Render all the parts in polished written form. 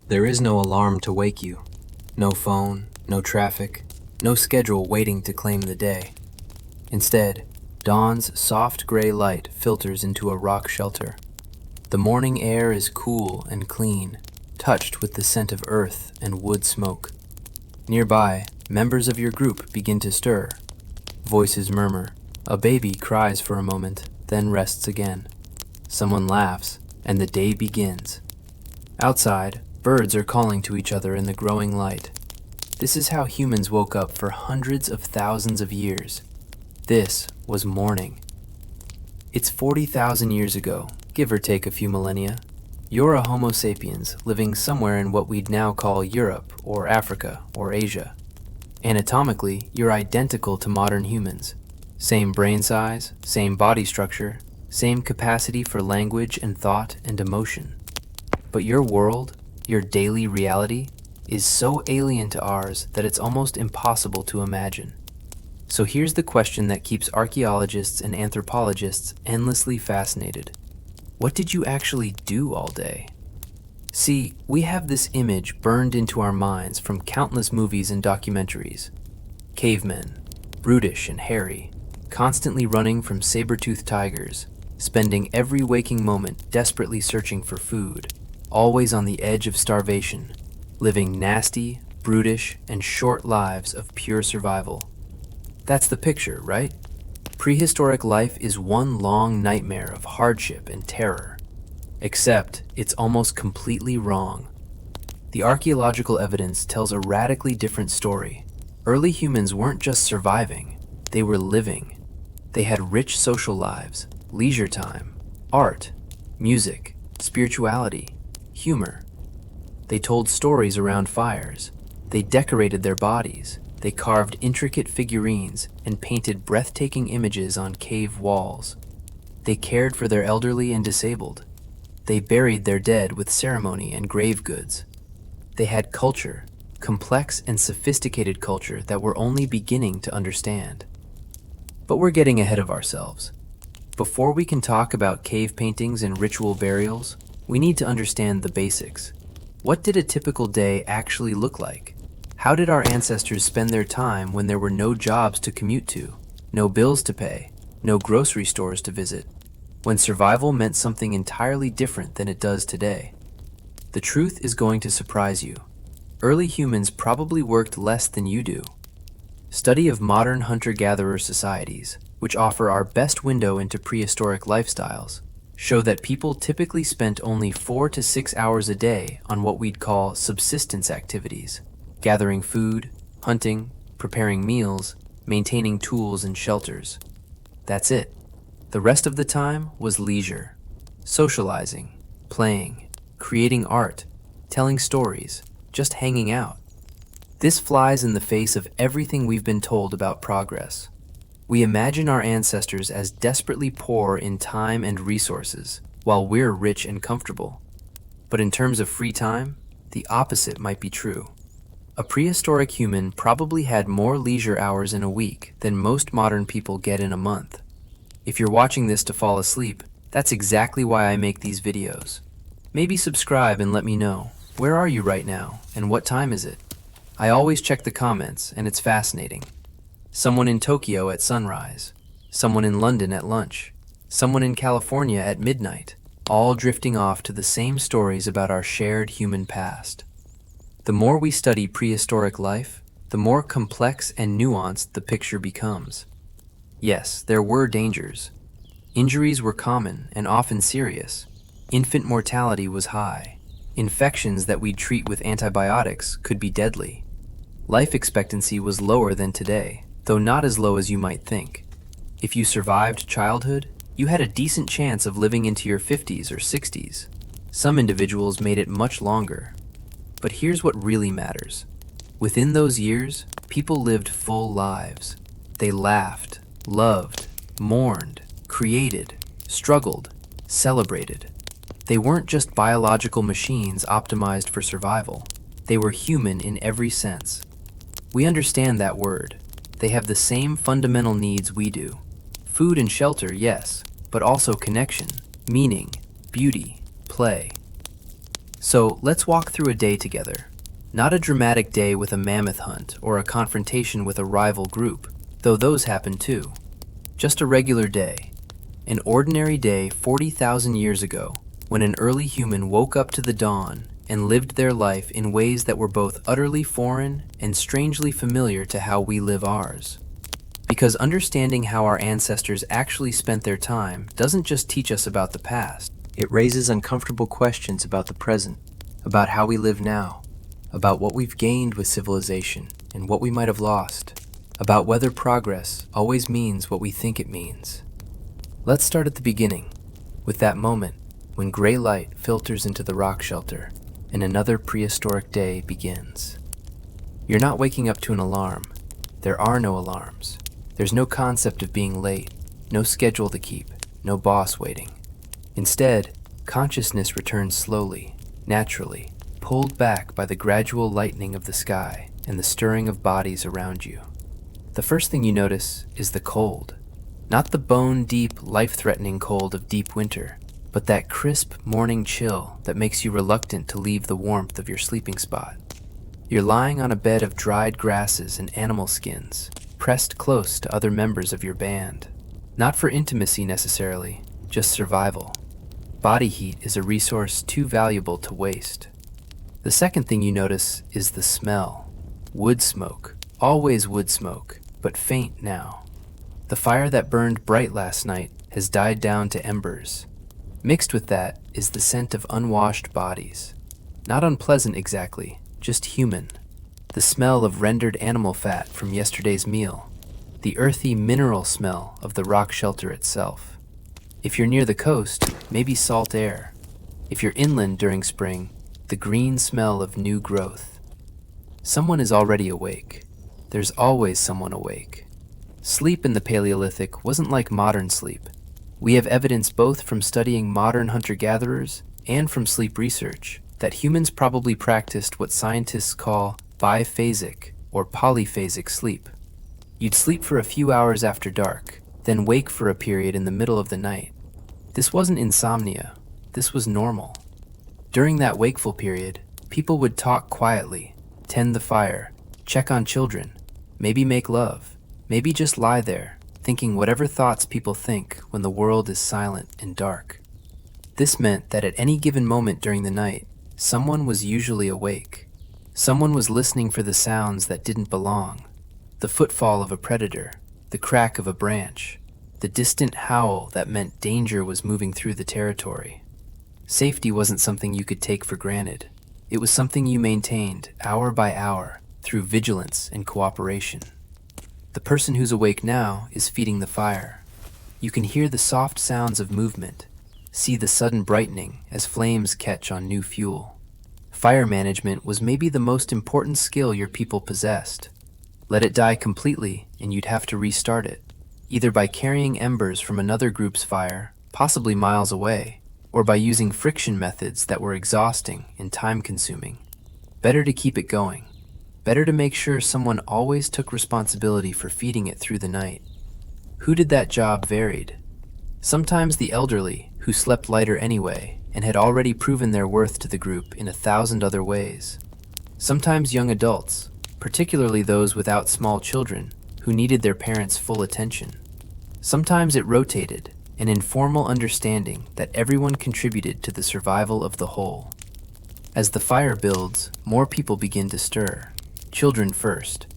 There is no alarm to wake you, no phone, no traffic, no schedule waiting to claim the day. Instead, dawn's soft gray light filters into a rock shelter. The morning air is cool and clean, touched with the scent of earth and wood smoke. Nearby, members of your group begin to stir. Voices murmur. A baby cries for a moment, then rests again. Someone laughs, and the day begins. Outside, birds are calling to each other in the growing light. This is how humans woke up for hundreds of thousands of years. This was morning. It's 40,000 years ago, give or take a few millennia. You're a Homo sapiens living somewhere in what we'd now call Europe or Africa or Asia. Anatomically, you're identical to modern humans. Same brain size, same body structure, same capacity for language and thought and emotion. But your world, your daily reality, is so alien to ours that it's almost impossible to imagine. So here's the question that keeps archaeologists and anthropologists endlessly fascinated. What did you actually do all day? See, we have this image burned into our minds from countless movies and documentaries. Cavemen, brutish and hairy, constantly running from saber-toothed tigers, spending every waking moment desperately searching for food, always on the edge of starvation, living nasty, brutish, and short lives of pure survival. That's the picture, right? Prehistoric life is one long nightmare of hardship and terror. Except, it's almost completely wrong. The archaeological evidence tells a radically different story. Early humans weren't just surviving, they were living. They had rich social lives, leisure time, art, music, spirituality, humor. They told stories around fires. They decorated their bodies. They carved intricate figurines and painted breathtaking images on cave walls. They cared for their elderly and disabled. They buried their dead with ceremony and grave goods. They had culture, complex and sophisticated culture that we're only beginning to understand. But we're getting ahead of ourselves. Before we can talk about cave paintings and ritual burials, we need to understand the basics. What did a typical day actually look like? How did our ancestors spend their time when there were no jobs to commute to, no bills to pay, no grocery stores to visit, when survival meant something entirely different than it does today? The truth is going to surprise you. Early humans probably worked less than you do. Study of modern hunter-gatherer societies, which offer our best window into prehistoric lifestyles, show that people typically spent only 4 to 6 hours a day on what we'd call subsistence activities. Gathering food, hunting, preparing meals, maintaining tools and shelters. That's it. The rest of the time was leisure, socializing, playing, creating art, telling stories, just hanging out. This flies in the face of everything we've been told about progress. We imagine our ancestors as desperately poor in time and resources, while we're rich and comfortable. But in terms of free time, the opposite might be true. A prehistoric human probably had more leisure hours in a week than most modern people get in a month. If you're watching this to fall asleep, that's exactly why I make these videos. Maybe subscribe and let me know, where are you right now and what time is it? I always check the comments and it's fascinating. Someone in Tokyo at sunrise, someone in London at lunch, someone in California at midnight, all drifting off to the same stories about our shared human past. The more we study prehistoric life, the more complex and nuanced the picture becomes. Yes, there were dangers. Injuries were common and often serious. Infant mortality was high. Infections that we'd treat with antibiotics could be deadly. Life expectancy was lower than today, though not as low as you might think. If you survived childhood, you had a decent chance of living into your 50s or 60s. Some individuals made it much longer. But here's what really matters. Within those years, people lived full lives. They laughed, loved, mourned, created, struggled, celebrated. They weren't just biological machines optimized for survival. They were human in every sense. We understand that word. They have the same fundamental needs we do. Food and shelter, yes, but also connection, meaning, beauty, play. So let's walk through a day together. Not a dramatic day with a mammoth hunt or a confrontation with a rival group, though those happen too. Just a regular day. An ordinary day 40,000 years ago, when an early human woke up to the dawn and lived their life in ways that were both utterly foreign and strangely familiar to how we live ours. Because understanding how our ancestors actually spent their time doesn't just teach us about the past. It raises uncomfortable questions about the present, about how we live now, about what we've gained with civilization and what we might have lost, about whether progress always means what we think it means. Let's start at the beginning, with that moment when gray light filters into the rock shelter and another prehistoric day begins. You're not waking up to an alarm. There are no alarms. There's no concept of being late, no schedule to keep, no boss waiting. Instead, consciousness returns slowly, naturally, pulled back by the gradual lightening of the sky and the stirring of bodies around you. The first thing you notice is the cold. Not the bone-deep, life-threatening cold of deep winter, but that crisp morning chill that makes you reluctant to leave the warmth of your sleeping spot. You're lying on a bed of dried grasses and animal skins, pressed close to other members of your band. Not for intimacy necessarily, just survival. Body heat is a resource too valuable to waste. The second thing you notice is the smell. Wood smoke. Always wood smoke, but faint now. The fire that burned bright last night has died down to embers. Mixed with that is the scent of unwashed bodies. Not unpleasant exactly, just human. The smell of rendered animal fat from yesterday's meal. The earthy mineral smell of the rock shelter itself. If you're near the coast, maybe salt air. If you're inland during spring, the green smell of new growth. Someone is already awake. There's always someone awake. Sleep in the Paleolithic wasn't like modern sleep. We have evidence both from studying modern hunter-gatherers and from sleep research that humans probably practiced what scientists call biphasic or polyphasic sleep. You'd sleep for a few hours after dark, then wake for a period in the middle of the night. This wasn't insomnia. This was normal. During that wakeful period, people would talk quietly, tend the fire, check on children, maybe make love, maybe just lie there, thinking whatever thoughts people think when the world is silent and dark. This meant that at any given moment during the night, someone was usually awake. Someone was listening for the sounds that didn't belong. The footfall of a predator, the crack of a branch, the distant howl that meant danger was moving through the territory. Safety wasn't something you could take for granted. It was something you maintained hour by hour through vigilance and cooperation. The person who's awake now is feeding the fire. You can hear the soft sounds of movement, see the sudden brightening as flames catch on new fuel. Fire management was maybe the most important skill your people possessed. Let it die completely and you'd have to restart it, either by carrying embers from another group's fire, possibly miles away, or by using friction methods that were exhausting and time-consuming. Better to keep it going. Better to make sure someone always took responsibility for feeding it through the night. Who did that job varied. Sometimes the elderly, who slept lighter anyway and had already proven their worth to the group in 1,000 other ways. Sometimes young adults, particularly those without small children, who needed their parents' full attention. Sometimes it rotated, an informal understanding that everyone contributed to the survival of the whole. As the fire builds, more people begin to stir. Children first.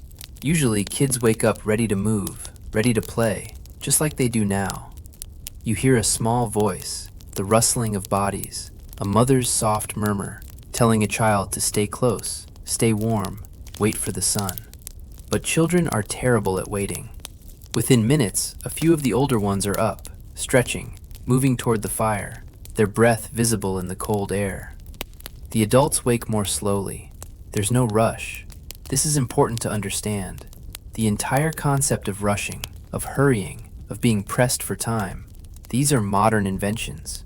Usually kids wake up ready to move, ready to play, just like they do now. You hear a small voice, the rustling of bodies, a mother's soft murmur, telling a child to stay close, stay warm, wait for the sun. But children are terrible at waiting. Within minutes, a few of the older ones are up, stretching, moving toward the fire, their breath visible in the cold air. The adults wake more slowly. There's no rush. This is important to understand. The entire concept of rushing, of hurrying, of being pressed for time, these are modern inventions.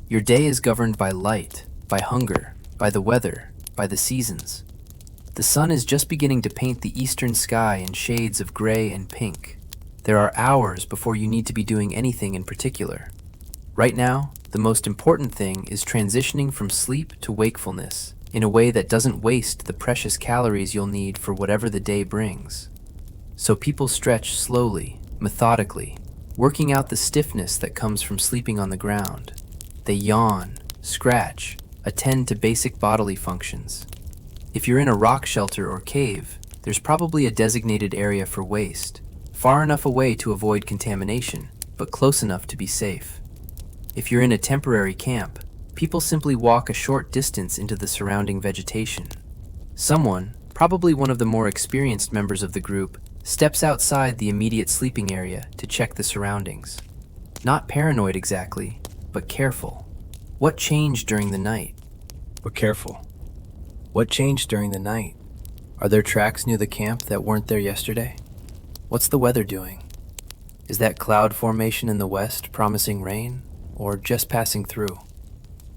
Your day is governed by light, by hunger, by the weather, by the seasons. The sun is just beginning to paint the eastern sky in shades of gray and pink. There are hours before you need to be doing anything in particular. Right now, the The most important thing is transitioning from sleep to wakefulness in a way that doesn't waste the precious calories you'll need for whatever the day brings. So people stretch slowly, methodically, working out the stiffness that comes from sleeping on the ground. They yawn, scratch, attend to basic bodily functions. If you're in a rock shelter or cave, there's probably a designated area for waste, far enough away to avoid contamination, but close enough to be safe. If you're in a temporary camp, people simply walk a short distance into the surrounding vegetation. Someone, probably one of the more experienced members of the group, steps outside the immediate sleeping area to check the surroundings. Not paranoid exactly, but careful. What changed during the night? But careful. What changed during the night? Are there tracks near the camp that weren't there yesterday? What's the weather doing? Is that cloud formation in the west promising rain, or just passing through?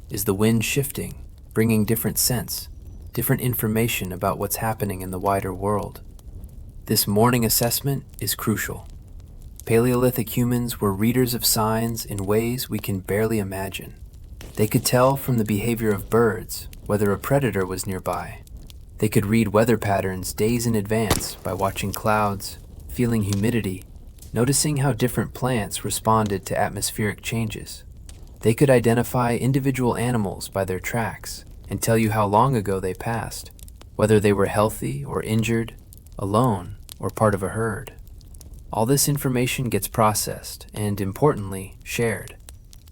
Is the wind shifting, bringing different scents, different information about what's happening in the wider world? This morning assessment is crucial. Paleolithic humans were readers of signs in ways we can barely imagine. They could tell from the behavior of birds whether a predator was nearby. They could read weather patterns days in advance by watching clouds, feeling humidity, noticing how different plants responded to atmospheric changes. They could identify individual animals by their tracks and tell you how long ago they passed, whether they were healthy or injured, alone or part of a herd. All this information gets processed and, importantly, shared.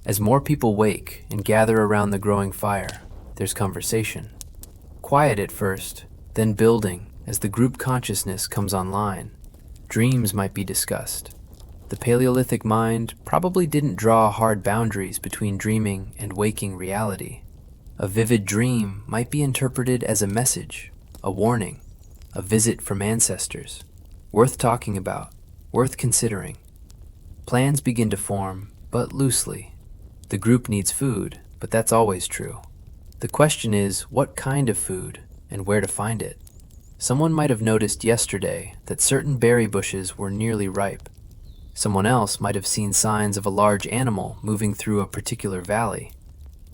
As more people wake and gather around the growing fire, there's conversation. Quiet at first, then building as the group consciousness comes online. Dreams might be discussed. The Paleolithic mind probably didn't draw hard boundaries between dreaming and waking reality. A vivid dream might be interpreted as a message, a warning, a visit from ancestors, worth talking about, worth considering. Plans begin to form, but loosely. The group needs food, but that's always true. The question is, what kind of food and where to find it? Someone might have noticed yesterday that certain berry bushes were nearly ripe. Someone else might have seen signs of a large animal moving through a particular valley.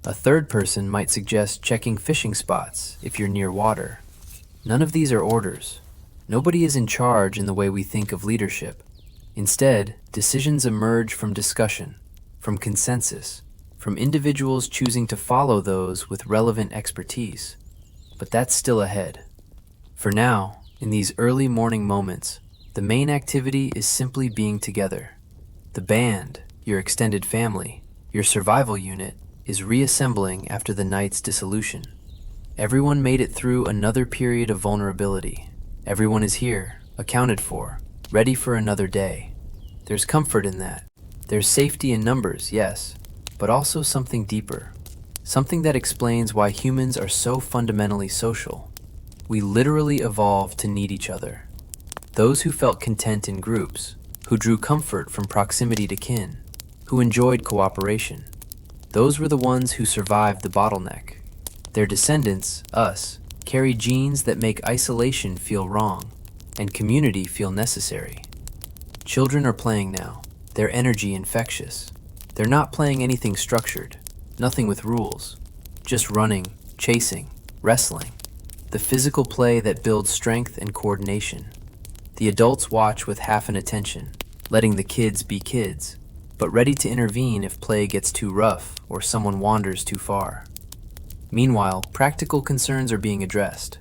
A third person might suggest checking fishing spots if you're near water. None of these are orders. Nobody is in charge in the way we think of leadership. Instead, decisions emerge from discussion, from consensus, from individuals choosing to follow those with relevant expertise. But that's still ahead. For now, in these early morning moments, the main activity is simply being together. The band, your extended family, your survival unit, is reassembling after the night's dissolution. Everyone made it through another period of vulnerability. Everyone is here, accounted for, ready for another day. There's comfort in that. There's safety in numbers, yes, but also something deeper. Something that explains why humans are so fundamentally social. We literally evolved to need each other. Those who felt content in groups, who drew comfort from proximity to kin, who enjoyed cooperation. Those were the ones who survived the bottleneck. Their descendants, us, carry genes that make isolation feel wrong and community feel necessary. Children are playing now, their energy infectious. They're not playing anything structured, nothing with rules, just running, chasing, wrestling. The physical play that builds strength and coordination. The adults watch with half an attention, letting the kids be kids, but ready to intervene if play gets too rough or someone wanders too far. Meanwhile, practical concerns are being addressed.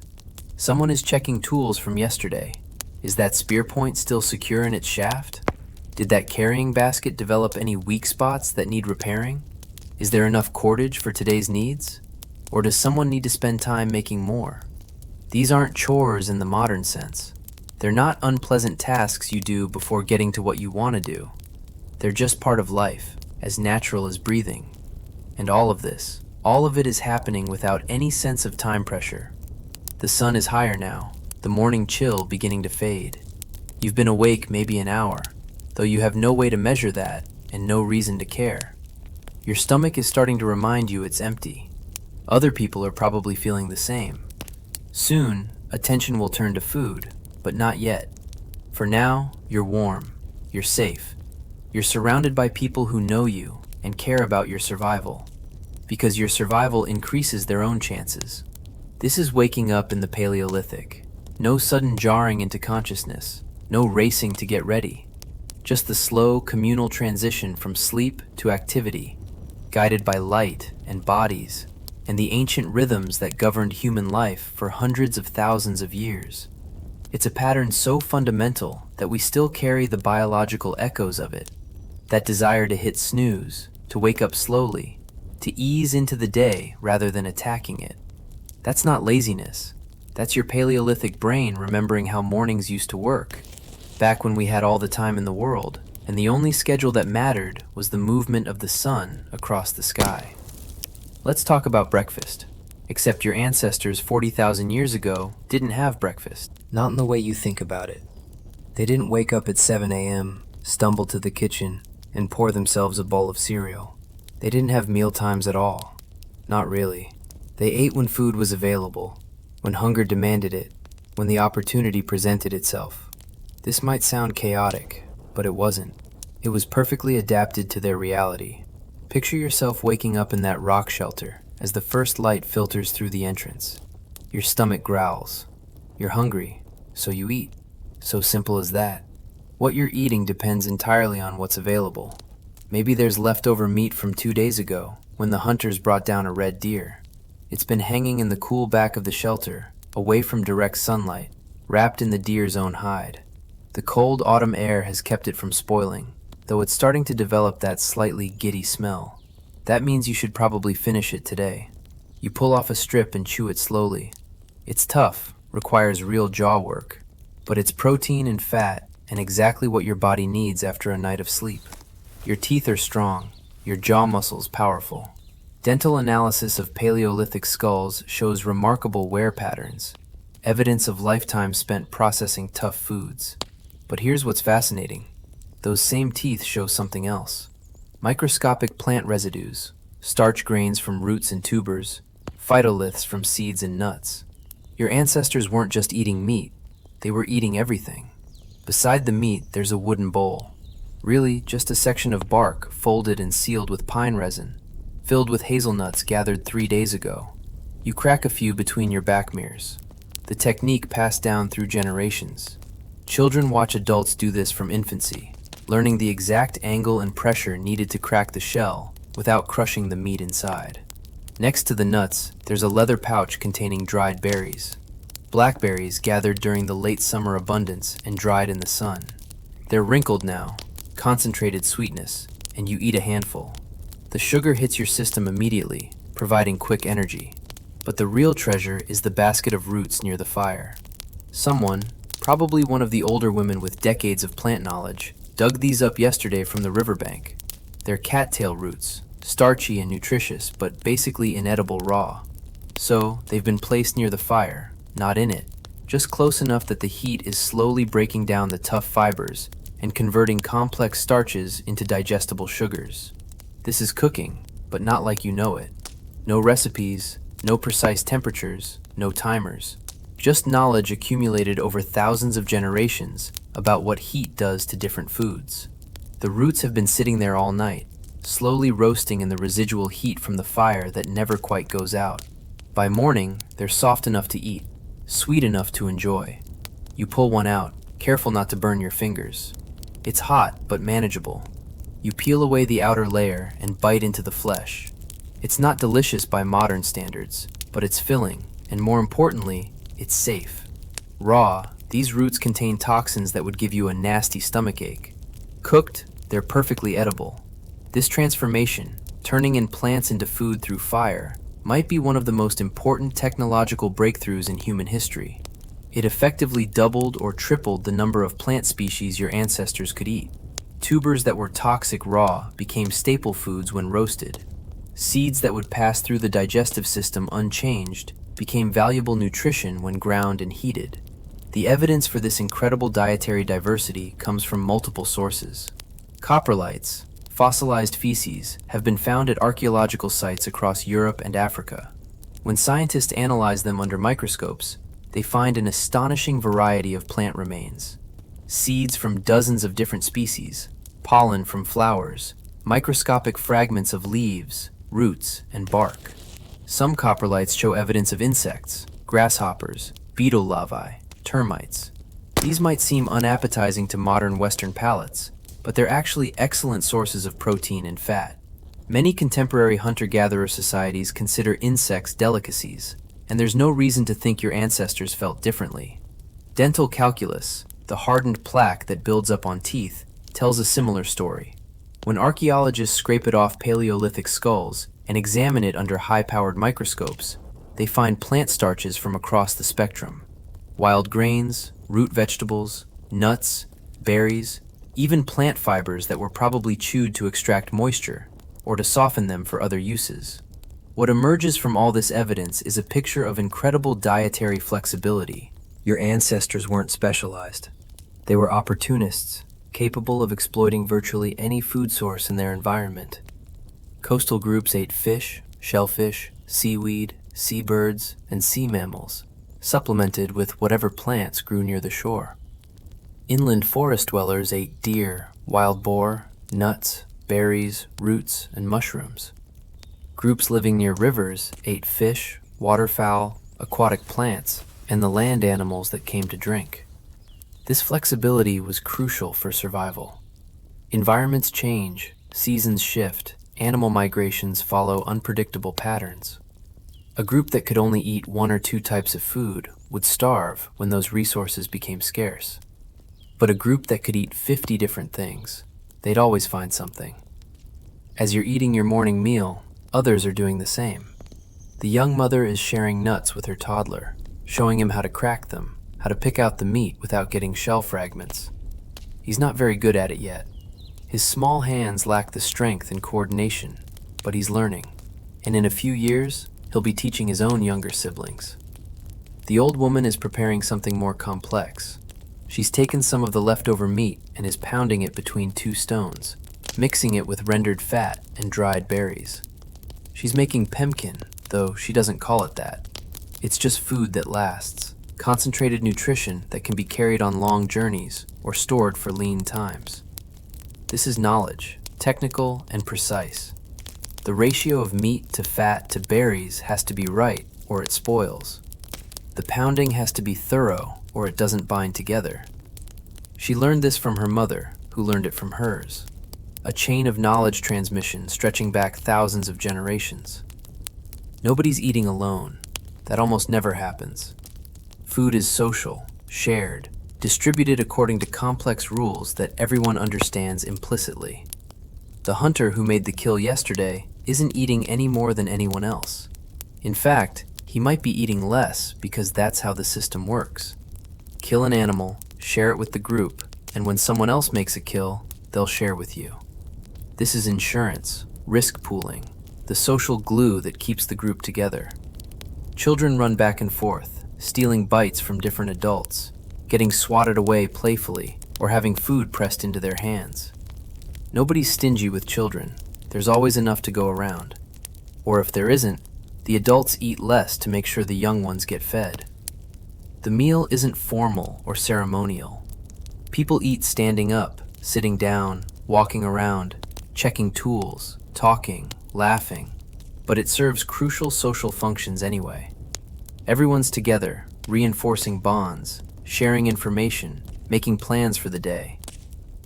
Someone is checking tools from yesterday. Is that spear point still secure in its shaft? Did that carrying basket develop any weak spots that need repairing? Is there enough cordage for today's needs? Or does someone need to spend time making more? These aren't chores in the modern sense. They're not unpleasant tasks you do before getting to what you want to do. They're just part of life, as natural as breathing. And all of it is happening without any sense of time pressure. The sun is higher now, the morning chill beginning to fade. You've been awake maybe an hour, though you have no way to measure that and no reason to care. Your stomach is starting to remind you it's empty. Other people are probably feeling the same. Soon, attention will turn to food, but not yet. For now, you're warm, you're safe. You're surrounded by people who know you, and care about your survival, because your survival increases their own chances. This is waking up in the Paleolithic. No sudden jarring into consciousness, no racing to get ready. Just the slow, communal transition from sleep to activity, guided by light and bodies, and the ancient rhythms that governed human life for hundreds of thousands of years. It's a pattern so fundamental that we still carry the biological echoes of it. That desire to hit snooze, to wake up slowly, to ease into the day rather than attacking it. That's not laziness. That's your Paleolithic brain remembering how mornings used to work, back when we had all the time in the world, and the only schedule that mattered was the movement of the sun across the sky. Let's talk about breakfast. Except your ancestors 40,000 years ago didn't have breakfast. Not in the way you think about it. They didn't wake up at 7 a.m., stumble to the kitchen, and pour themselves a bowl of cereal. They didn't have meal times at all. Not really. They ate when food was available, when hunger demanded it, when the opportunity presented itself. This might sound chaotic, but it wasn't. It was perfectly adapted to their reality. Picture yourself waking up in that rock shelter as the first light filters through the entrance. Your stomach growls. You're hungry, so you eat. So simple as that. What you're eating depends entirely on what's available. Maybe there's leftover meat from 2 days ago, when the hunters brought down a red deer. It's been hanging in the cool back of the shelter, away from direct sunlight, wrapped in the deer's own hide. The cold autumn air has kept it from spoiling, though it's starting to develop that slightly giddy smell. That means you should probably finish it today. You pull off a strip and chew it slowly. It's tough, requires real jaw work, but it's protein and fat and exactly what your body needs after a night of sleep. Your teeth are strong, your jaw muscles powerful. Dental analysis of Paleolithic skulls shows remarkable wear patterns, evidence of lifetime spent processing tough foods. But here's what's fascinating. Those same teeth show something else. Microscopic plant residues, starch grains from roots and tubers, phytoliths from seeds and nuts. Your ancestors weren't just eating meat, they were eating everything. Beside the meat, there's a wooden bowl. Really, just a section of bark folded and sealed with pine resin, filled with hazelnuts gathered 3 days ago. You crack a few between your back mirrors. The technique passed down through generations. Children watch adults do this from infancy, learning the exact angle and pressure needed to crack the shell without crushing the meat inside. Next to the nuts, there's a leather pouch containing dried berries. Blackberries gathered during the late summer abundance and dried in the sun. They're wrinkled now, concentrated sweetness, and you eat a handful. The sugar hits your system immediately, providing quick energy. But the real treasure is the basket of roots near the fire. Someone, probably one of the older women with decades of plant knowledge, dug these up yesterday from the riverbank. They're cattail roots, starchy and nutritious, but basically inedible raw. So, they've been placed near the fire, not in it, just close enough that the heat is slowly breaking down the tough fibers and converting complex starches into digestible sugars. This is cooking, but not like you know it. No recipes, no precise temperatures, no timers. Just knowledge accumulated over thousands of generations about what heat does to different foods. The roots have been sitting there all night, slowly roasting in the residual heat from the fire that never quite goes out. By morning, they're soft enough to eat, sweet enough to enjoy. You pull one out, careful not to burn your fingers. It's hot, but manageable. You peel away the outer layer and bite into the flesh. It's not delicious by modern standards, but it's filling, and more importantly, it's safe. Raw, these roots contain toxins that would give you a nasty stomachache. Cooked, they're perfectly edible. This transformation, turning in plants into food through fire, might be one of the most important technological breakthroughs in human history. It effectively doubled or tripled the number of plant species your ancestors could eat. Tubers that were toxic raw became staple foods when roasted. Seeds that would pass through the digestive system unchanged became valuable nutrition when ground and heated. The evidence for this incredible dietary diversity comes from multiple sources. Coprolites, fossilized feces, have been found at archaeological sites across Europe and Africa. When scientists analyze them under microscopes, they find an astonishing variety of plant remains. Seeds from dozens of different species, pollen from flowers, microscopic fragments of leaves, roots, and bark. Some coprolites show evidence of insects, grasshoppers, beetle larvae, termites. These might seem unappetizing to modern Western palates, but they're actually excellent sources of protein and fat. Many contemporary hunter-gatherer societies consider insects delicacies, and there's no reason to think your ancestors felt differently. Dental calculus, the hardened plaque that builds up on teeth, tells a similar story. When archaeologists scrape it off Paleolithic skulls and examine it under high-powered microscopes, they find plant starches from across the spectrum. Wild grains, root vegetables, nuts, berries, even plant fibers that were probably chewed to extract moisture or to soften them for other uses. What emerges from all this evidence is a picture of incredible dietary flexibility. Your ancestors weren't specialized. They were opportunists, capable of exploiting virtually any food source in their environment. Coastal groups ate fish, shellfish, seaweed, seabirds, and sea mammals, supplemented with whatever plants grew near the shore. Inland forest dwellers ate deer, wild boar, nuts, berries, roots, and mushrooms. Groups living near rivers ate fish, waterfowl, aquatic plants, and the land animals that came to drink. This flexibility was crucial for survival. Environments change, seasons shift, animal migrations follow unpredictable patterns. A group that could only eat one or two types of food would starve when those resources became scarce. But a group that could eat 50 different things, they'd always find something. As you're eating your morning meal, others are doing the same. The young mother is sharing nuts with her toddler, showing him how to crack them, how to pick out the meat without getting shell fragments. He's not very good at it yet. His small hands lack the strength and coordination, but he's learning, and in a few years, he'll be teaching his own younger siblings. The old woman is preparing something more complex. She's taken some of the leftover meat and is pounding it between two stones, mixing it with rendered fat and dried berries. She's making pemmican, though she doesn't call it that. It's just food that lasts, concentrated nutrition that can be carried on long journeys or stored for lean times. This is knowledge, technical and precise. The ratio of meat to fat to berries has to be right, or it spoils. The pounding has to be thorough, or it doesn't bind together. She learned this from her mother, who learned it from hers. A chain of knowledge transmission stretching back thousands of generations. Nobody's eating alone. That almost never happens. Food is social, shared, distributed according to complex rules that everyone understands implicitly. The hunter who made the kill yesterday isn't eating any more than anyone else. In fact, he might be eating less because that's how the system works. Kill an animal, share it with the group, and when someone else makes a kill, they'll share with you. This is insurance, risk pooling, the social glue that keeps the group together. Children run back and forth, stealing bites from different adults, getting swatted away playfully, or having food pressed into their hands. Nobody's stingy with children. There's always enough to go around. Or if there isn't, the adults eat less to make sure the young ones get fed. The meal isn't formal or ceremonial. People eat standing up, sitting down, walking around, checking tools, talking, laughing, but it serves crucial social functions anyway. Everyone's together, reinforcing bonds, sharing information, making plans for the day.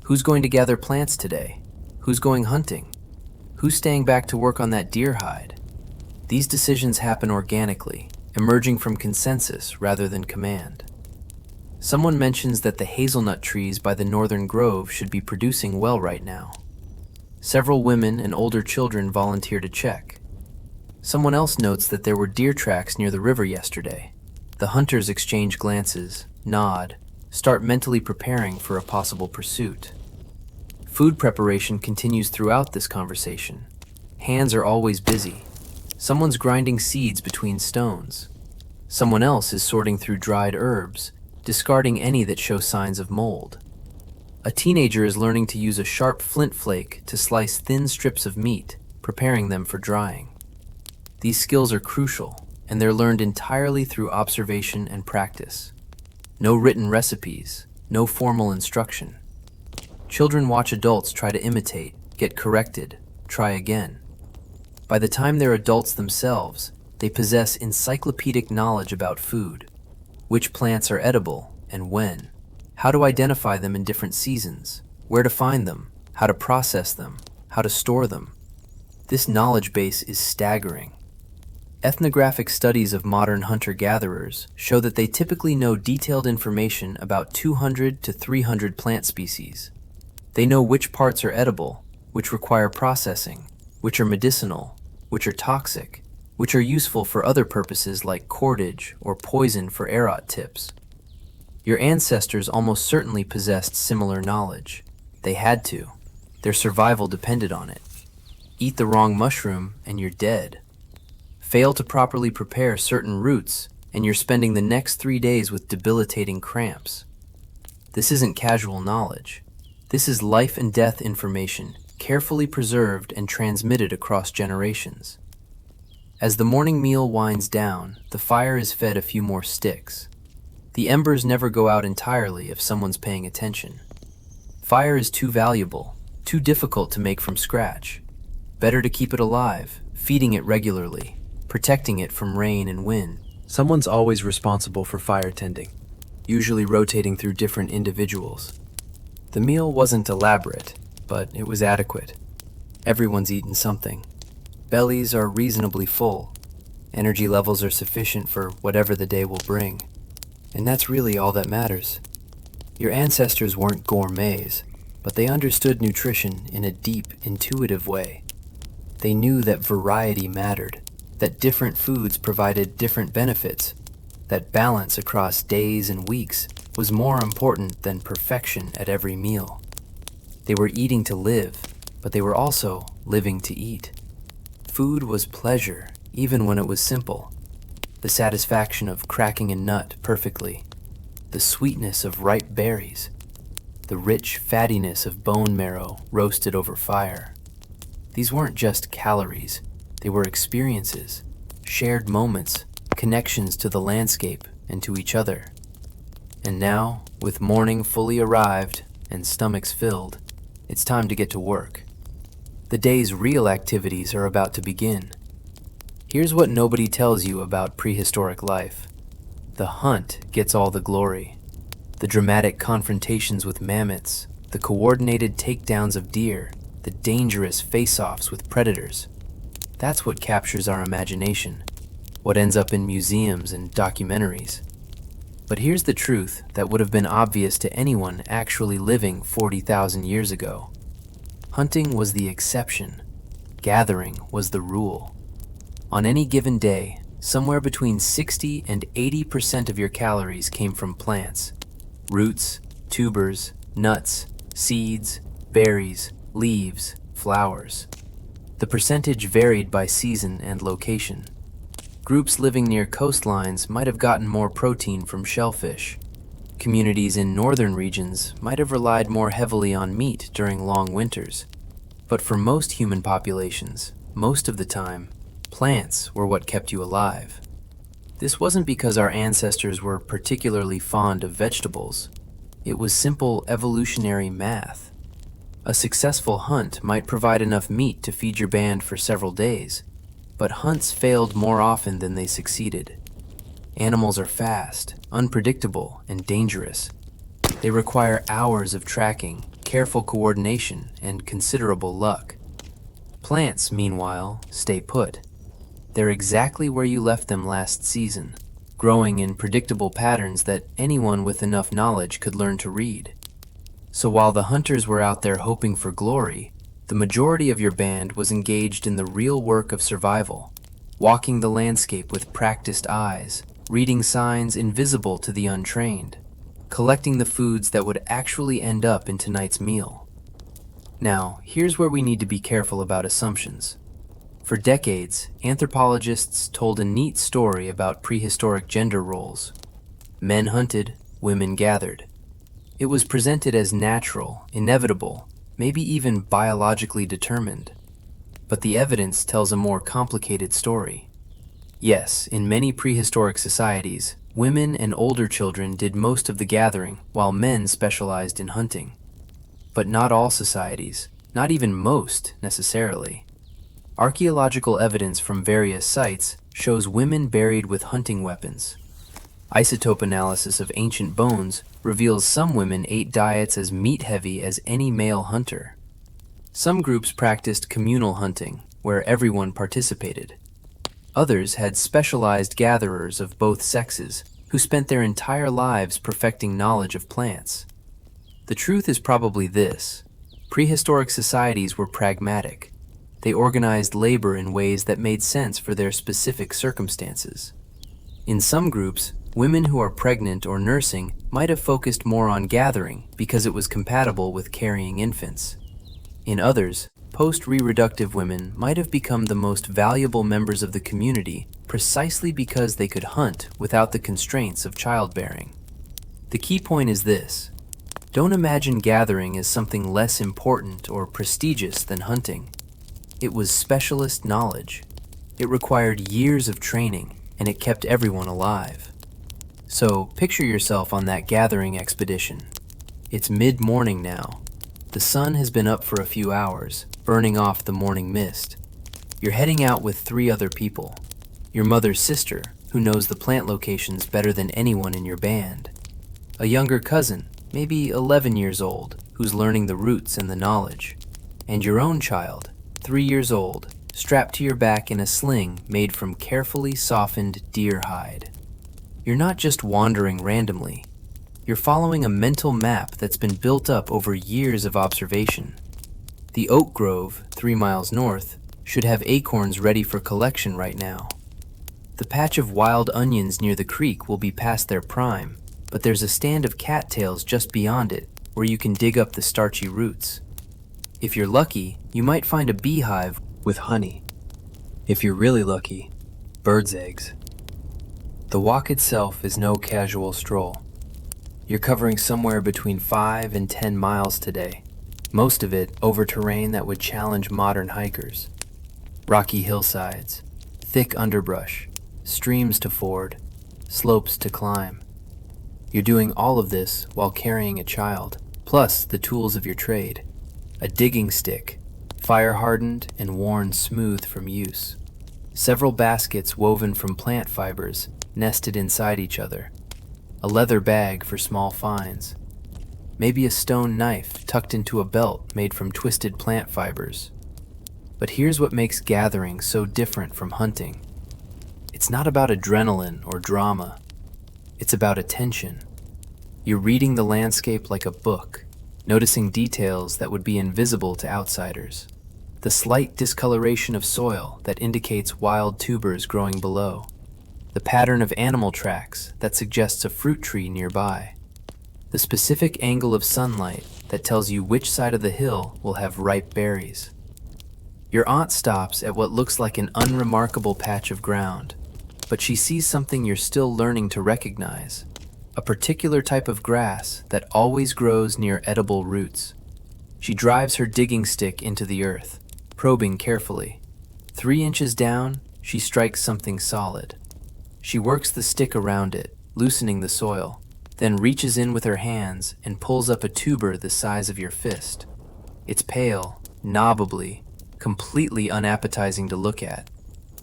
Who's going to gather plants today? Who's going hunting? Who's staying back to work on that deer hide? These decisions happen organically, emerging from consensus rather than command. Someone mentions that the hazelnut trees by the northern grove should be producing well right now. Several women and older children volunteer to check. Someone else notes that there were deer tracks near the river yesterday. The hunters exchange glances, nod, start mentally preparing for a possible pursuit. Food preparation continues throughout this conversation. Hands are always busy. Someone's grinding seeds between stones. Someone else is sorting through dried herbs, discarding any that show signs of mold. A teenager is learning to use a sharp flint flake to slice thin strips of meat, preparing them for drying. These skills are crucial, and they're learned entirely through observation and practice. No written recipes, no formal instruction. Children watch adults try to imitate, get corrected, try again. By the time they're adults themselves, they possess encyclopedic knowledge about food, which plants are edible and when, how to identify them in different seasons, where to find them, how to process them, how to store them. This knowledge base is staggering. Ethnographic studies of modern hunter-gatherers show that they typically know detailed information about 200 to 300 plant species. They know which parts are edible, which require processing, which are medicinal, which are toxic, which are useful for other purposes like cordage or poison for arrowroot tips. Your ancestors almost certainly possessed similar knowledge. They had to. Their survival depended on it. Eat the wrong mushroom and you're dead. Fail to properly prepare certain roots and you're spending the next 3 days with debilitating cramps. This isn't casual knowledge. This is life and death information, carefully preserved and transmitted across generations. As the morning meal winds down, the fire is fed a few more sticks. The embers never go out entirely if someone's paying attention. Fire is too valuable, too difficult to make from scratch. Better to keep it alive, feeding it regularly, protecting it from rain and wind. Someone's always responsible for fire tending, usually rotating through different individuals. The meal wasn't elaborate, but it was adequate. Everyone's eaten something. Bellies are reasonably full. Energy levels are sufficient for whatever the day will bring. And that's really all that matters. Your ancestors weren't gourmets, but they understood nutrition in a deep, intuitive way. They knew that variety mattered, that different foods provided different benefits, that balance across days and weeks was more important than perfection at every meal. They were eating to live, but they were also living to eat. Food was pleasure, even when it was simple. The satisfaction of cracking a nut perfectly, the sweetness of ripe berries, the rich fattiness of bone marrow roasted over fire. These weren't just calories, they were experiences, shared moments, connections to the landscape and to each other. And now, with morning fully arrived and stomachs filled, it's time to get to work. The day's real activities are about to begin. Here's what nobody tells you about prehistoric life. The hunt gets all the glory. The dramatic confrontations with mammoths, the coordinated takedowns of deer, the dangerous face-offs with predators. That's what captures our imagination, what ends up in museums and documentaries. But here's the truth that would have been obvious to anyone actually living 40,000 years ago. Hunting was the exception. Gathering was the rule. On any given day, somewhere between 60 and 80% of your calories came from plants. Roots, tubers, nuts, seeds, berries, leaves, flowers. The percentage varied by season and location. Groups living near coastlines might have gotten more protein from shellfish. Communities in northern regions might have relied more heavily on meat during long winters. But for most human populations, most of the time, plants were what kept you alive. This wasn't because our ancestors were particularly fond of vegetables. It was simple evolutionary math. A successful hunt might provide enough meat to feed your band for several days, but hunts failed more often than they succeeded. Animals are fast, unpredictable, and dangerous. They require hours of tracking, careful coordination, and considerable luck. Plants, meanwhile, stay put. They're exactly where you left them last season, growing in predictable patterns that anyone with enough knowledge could learn to read. So while the hunters were out there hoping for glory, the majority of your band was engaged in the real work of survival, walking the landscape with practiced eyes, reading signs invisible to the untrained, collecting the foods that would actually end up in tonight's meal. Now, here's where we need to be careful about assumptions. For decades, anthropologists told a neat story about prehistoric gender roles. Men hunted, women gathered. It was presented as natural, inevitable, maybe even biologically determined. But the evidence tells a more complicated story. Yes, in many prehistoric societies, women and older children did most of the gathering, while men specialized in hunting. But not all societies, not even most necessarily. Archaeological evidence from various sites shows women buried with hunting weapons. Isotope analysis of ancient bones reveals some women ate diets as meat-heavy as any male hunter. Some groups practiced communal hunting, where everyone participated. Others had specialized gatherers of both sexes who spent their entire lives perfecting knowledge of plants. The truth is probably this: prehistoric societies were pragmatic. They organized labor in ways that made sense for their specific circumstances. In some groups, women who are pregnant or nursing might have focused more on gathering because it was compatible with carrying infants. In others, post-reproductive women might have become the most valuable members of the community precisely because they could hunt without the constraints of childbearing. The key point is this: don't imagine gathering as something less important or prestigious than hunting. It was specialist knowledge. It required years of training, and it kept everyone alive. So, picture yourself on that gathering expedition. It's mid-morning now. The sun has been up for a few hours, burning off the morning mist. You're heading out with 3 other people. Your mother's sister, who knows the plant locations better than anyone in your band. A younger cousin, maybe 11 years old, who's learning the roots and the knowledge. And your own child, 3 years old, strapped to your back in a sling made from carefully softened deer hide. You're not just wandering randomly. You're following a mental map that's been built up over years of observation. The oak grove, 3 miles north, should have acorns ready for collection right now. The patch of wild onions near the creek will be past their prime, but there's a stand of cattails just beyond it where you can dig up the starchy roots. If you're lucky, you might find a beehive with honey. If you're really lucky, birds' eggs. The walk itself is no casual stroll. You're covering somewhere between 5 and 10 miles today, most of it over terrain that would challenge modern hikers. Rocky hillsides, thick underbrush, streams to ford, slopes to climb. You're doing all of this while carrying a child, plus the tools of your trade. A digging stick, fire-hardened and worn smooth from use. Several baskets woven from plant fibers nested inside each other. A leather bag for small finds. Maybe a stone knife tucked into a belt made from twisted plant fibers. But here's what makes gathering so different from hunting. It's not about adrenaline or drama. It's about attention. You're reading the landscape like a book, noticing details that would be invisible to outsiders. The slight discoloration of soil that indicates wild tubers growing below. The pattern of animal tracks that suggests a fruit tree nearby. The specific angle of sunlight that tells you which side of the hill will have ripe berries. Your aunt stops at what looks like an unremarkable patch of ground, but she sees something you're still learning to recognize. A particular type of grass that always grows near edible roots. She drives her digging stick into the earth, probing carefully. 3 inches down, she strikes something solid. She works the stick around it, loosening the soil, then reaches in with her hands and pulls up a tuber the size of your fist. It's pale, knobbly, completely unappetizing to look at.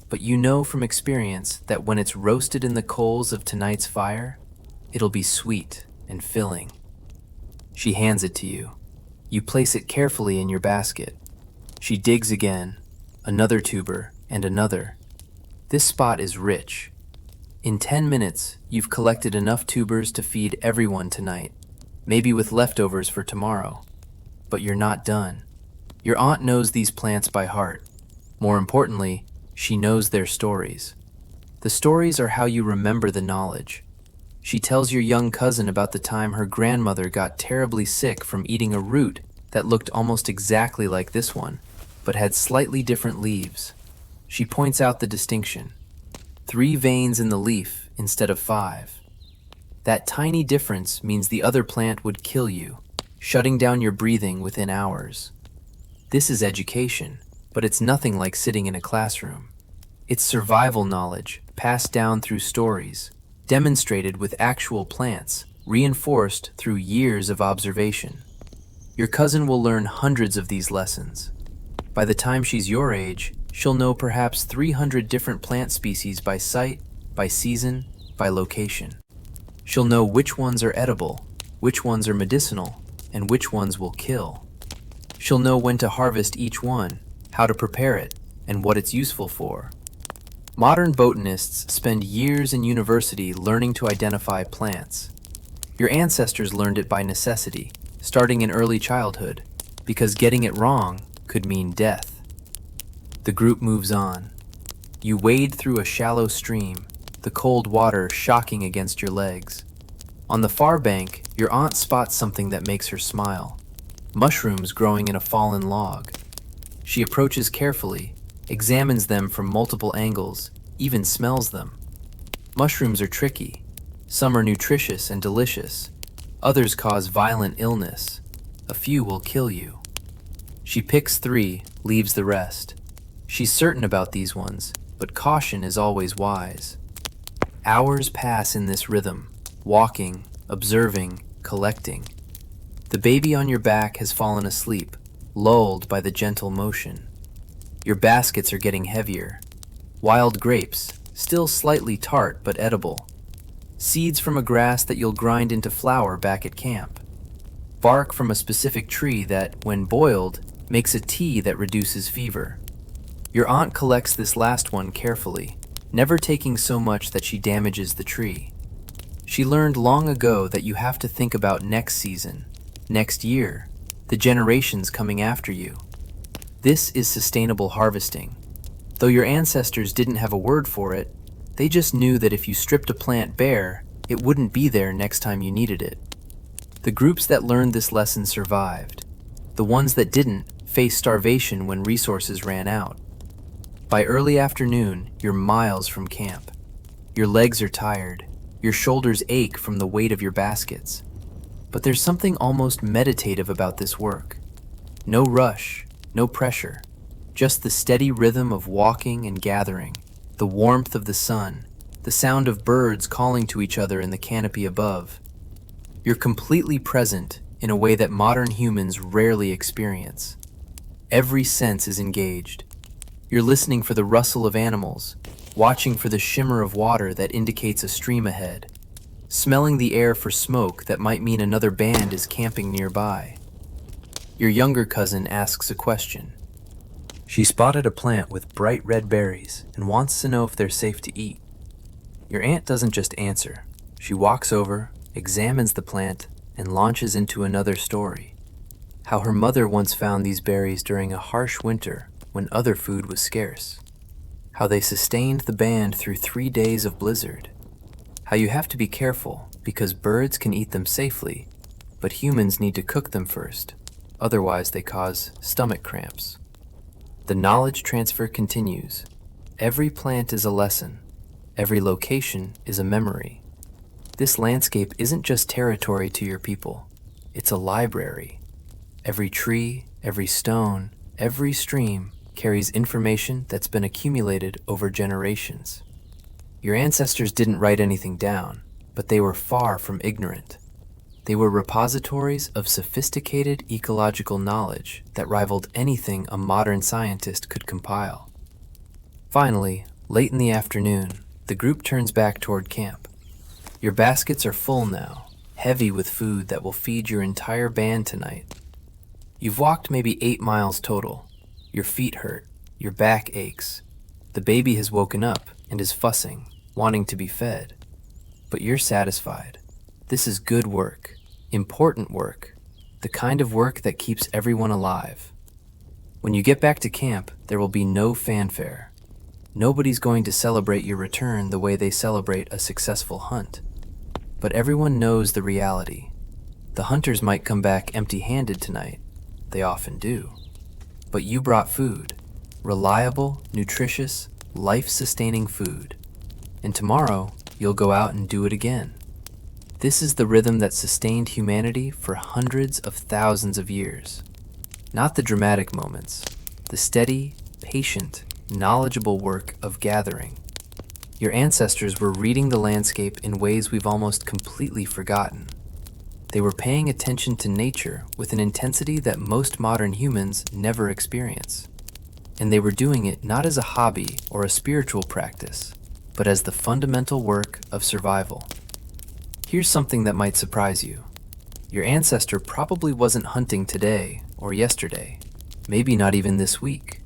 But you know from experience that when it's roasted in the coals of tonight's fire, it'll be sweet and filling. She hands it to you. You place it carefully in your basket. She digs again, another tuber, and another. This spot is rich. In 10 minutes, you've collected enough tubers to feed everyone tonight, maybe with leftovers for tomorrow. But you're not done. Your aunt knows these plants by heart. More importantly, she knows their stories. The stories are how you remember the knowledge. She tells your young cousin about the time her grandmother got terribly sick from eating a root that looked almost exactly like this one, but had slightly different leaves. She points out the distinction. 3 veins in the leaf instead of 5. That tiny difference means the other plant would kill you, shutting down your breathing within hours. This is education, but it's nothing like sitting in a classroom. It's survival knowledge passed down through stories, demonstrated with actual plants, reinforced through years of observation. Your cousin will learn hundreds of these lessons. By the time she's your age, she'll know perhaps 300 different plant species by sight, by season, by location. She'll know which ones are edible, which ones are medicinal, and which ones will kill. She'll know when to harvest each one, how to prepare it, and what it's useful for. Modern botanists spend years in university learning to identify plants. Your ancestors learned it by necessity, starting in early childhood, because getting it wrong could mean death. The group moves on. You wade through a shallow stream, the cold water shocking against your legs. On the far bank, your aunt spots something that makes her smile. Mushrooms growing in a fallen log. She approaches carefully, examines them from multiple angles, even smells them. Mushrooms are tricky. Some are nutritious and delicious. Others cause violent illness. A few will kill you. She picks 3, leaves the rest. She's certain about these ones, but caution is always wise. Hours pass in this rhythm, walking, observing, collecting. The baby on your back has fallen asleep, lulled by the gentle motion. Your baskets are getting heavier. Wild grapes, still slightly tart but edible. Seeds from a grass that you'll grind into flour back at camp. Bark from a specific tree that, when boiled, makes a tea that reduces fever. Your aunt collects this last one carefully, never taking so much that she damages the tree. She learned long ago that you have to think about next season, next year, the generations coming after you. This is sustainable harvesting. Though your ancestors didn't have a word for it, they just knew that if you stripped a plant bare, it wouldn't be there next time you needed it. The groups that learned this lesson survived. The ones that didn't faced starvation when resources ran out. By early afternoon, you're miles from camp. Your legs are tired. Your shoulders ache from the weight of your baskets. But there's something almost meditative about this work. No rush, no pressure, just the steady rhythm of walking and gathering, the warmth of the sun, the sound of birds calling to each other in the canopy above. You're completely present in a way that modern humans rarely experience. Every sense is engaged. You're listening for the rustle of animals, watching for the shimmer of water that indicates a stream ahead, smelling the air for smoke that might mean another band is camping nearby. Your younger cousin asks a question. She spotted a plant with bright red berries and wants to know if they're safe to eat. Your aunt doesn't just answer. She walks over, examines the plant, and launches into another story. How her mother once found these berries during a harsh winter when other food was scarce. How they sustained the band through 3 days of blizzard. How you have to be careful because birds can eat them safely, but humans need to cook them first, otherwise they cause stomach cramps. The knowledge transfer continues. Every plant is a lesson. Every location is a memory. This landscape isn't just territory to your people. It's a library. Every tree, every stone, every stream carries information that's been accumulated over generations. Your ancestors didn't write anything down, but they were far from ignorant. They were repositories of sophisticated ecological knowledge that rivaled anything a modern scientist could compile. Finally, late in the afternoon, the group turns back toward camp. Your baskets are full now, heavy with food that will feed your entire band tonight. You've walked maybe 8 miles total. Your feet hurt, your back aches. The baby has woken up and is fussing, wanting to be fed. But you're satisfied. This is good work, important work, the kind of work that keeps everyone alive. When you get back to camp, there will be no fanfare. Nobody's going to celebrate your return the way they celebrate a successful hunt. But everyone knows the reality. The hunters might come back empty-handed tonight. They often do. But you brought food, reliable, nutritious, life-sustaining food. And tomorrow, you'll go out and do it again. This is the rhythm that sustained humanity for hundreds of thousands of years. Not the dramatic moments, the steady, patient, knowledgeable work of gathering. Your ancestors were reading the landscape in ways we've almost completely forgotten. They were paying attention to nature with an intensity that most modern humans never experience. And they were doing it not as a hobby or a spiritual practice, but as the fundamental work of survival. Here's something that might surprise you. Your ancestor probably wasn't hunting today or yesterday, maybe not even this week.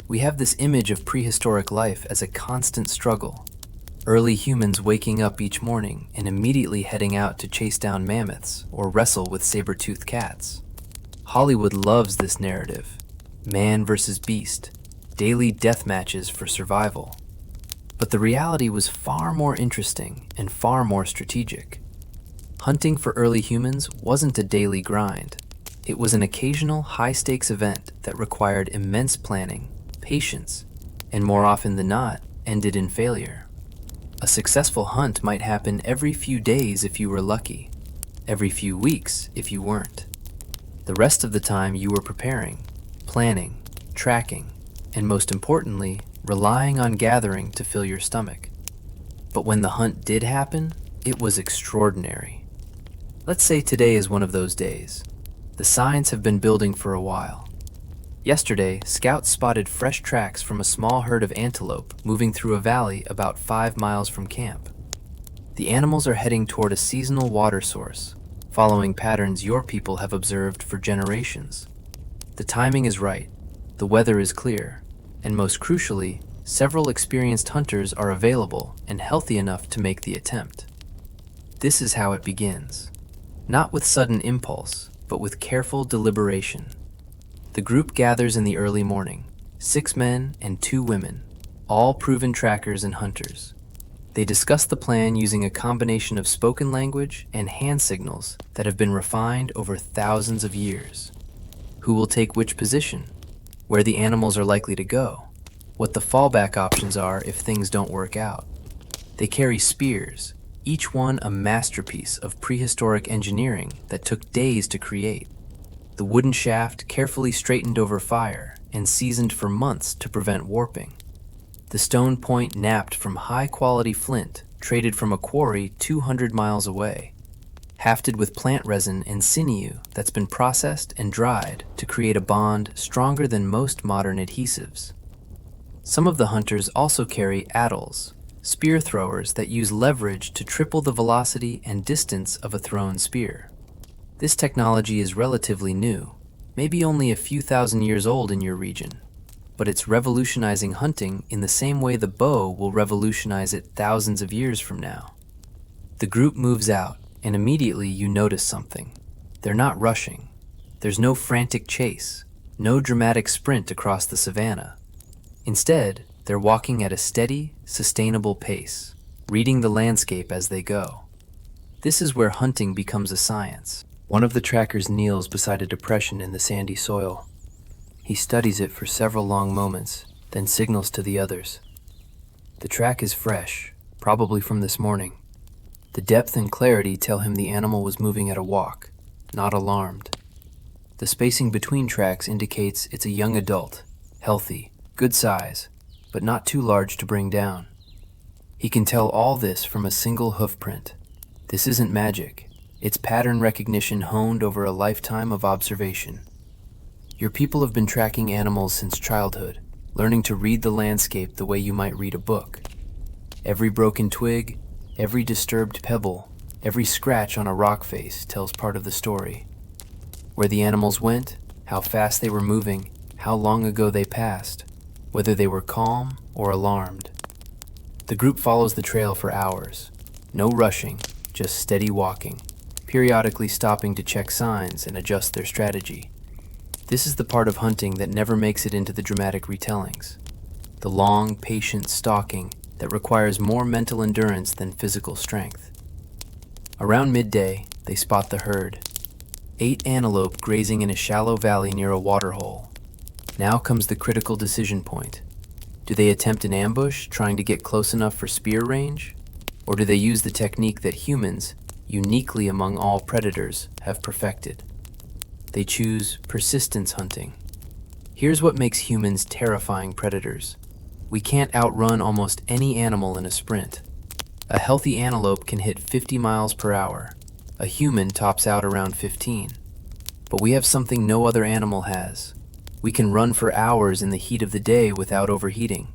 We have this image of prehistoric life as a constant struggle. Early humans waking up each morning and immediately heading out to chase down mammoths or wrestle with saber-toothed cats. Hollywood loves this narrative. Man versus beast, daily death matches for survival. But the reality was far more interesting and far more strategic. Hunting for early humans wasn't a daily grind. It was an occasional high-stakes event that required immense planning, patience, and more often than not, ended in failure. A successful hunt might happen every few days if you were lucky, every few weeks if you weren't. The rest of the time you were preparing, planning, tracking, and most importantly, relying on gathering to fill your stomach. But when the hunt did happen, it was extraordinary. Let's say today is one of those days. The signs have been building for a while. Yesterday, scouts spotted fresh tracks from a small herd of antelope moving through a valley about 5 miles from camp. The animals are heading toward a seasonal water source, following patterns your people have observed for generations. The timing is right, the weather is clear, and most crucially, several experienced hunters are available and healthy enough to make the attempt. This is how it begins. Not with sudden impulse, but with careful deliberation. The group gathers in the early morning, 6 men and 2 women, all proven trackers and hunters. They discuss the plan using a combination of spoken language and hand signals that have been refined over thousands of years. Who will take which position? Where the animals are likely to go? What the fallback options are if things don't work out? They carry spears, each one a masterpiece of prehistoric engineering that took days to create. The wooden shaft carefully straightened over fire and seasoned for months to prevent warping. The stone point napped from high-quality flint traded from a quarry 200 miles away, hafted with plant resin and sinew that's been processed and dried to create a bond stronger than most modern adhesives. Some of the hunters also carry addles, spear throwers that use leverage to triple the velocity and distance of a thrown spear. This technology is relatively new, maybe only a few thousand years old in your region, but it's revolutionizing hunting in the same way the bow will revolutionize it thousands of years from now. The group moves out, and immediately you notice something. They're not rushing. There's no frantic chase, no dramatic sprint across the savannah. Instead, they're walking at a steady, sustainable pace, reading the landscape as they go. This is where hunting becomes a science. One of the trackers kneels beside a depression in the sandy soil. He studies it for several long moments, then signals to the others. The track is fresh, probably from this morning. The depth and clarity tell him the animal was moving at a walk, not alarmed. The spacing between tracks indicates it's a young adult, healthy, good size, but not too large to bring down. He can tell all this from a single hoof print. This isn't magic. It's pattern recognition honed over a lifetime of observation. Your people have been tracking animals since childhood, learning to read the landscape the way you might read a book. Every broken twig, every disturbed pebble, every scratch on a rock face tells part of the story. Where the animals went, how fast they were moving, how long ago they passed, whether they were calm or alarmed. The group follows the trail for hours. No rushing, just steady walking, periodically stopping to check signs and adjust their strategy. This is the part of hunting that never makes it into the dramatic retellings. The long, patient stalking that requires more mental endurance than physical strength. Around midday, they spot the herd. 8 antelope grazing in a shallow valley near a waterhole. Now comes the critical decision point. Do they attempt an ambush, trying to get close enough for spear range? Or do they use the technique that humans, uniquely among all predators, have perfected? They choose persistence hunting. Here's what makes humans terrifying predators. We can't outrun almost any animal in a sprint. A healthy antelope can hit 50 miles per hour. A human tops out around 15. But we have something no other animal has. We can run for hours in the heat of the day without overheating.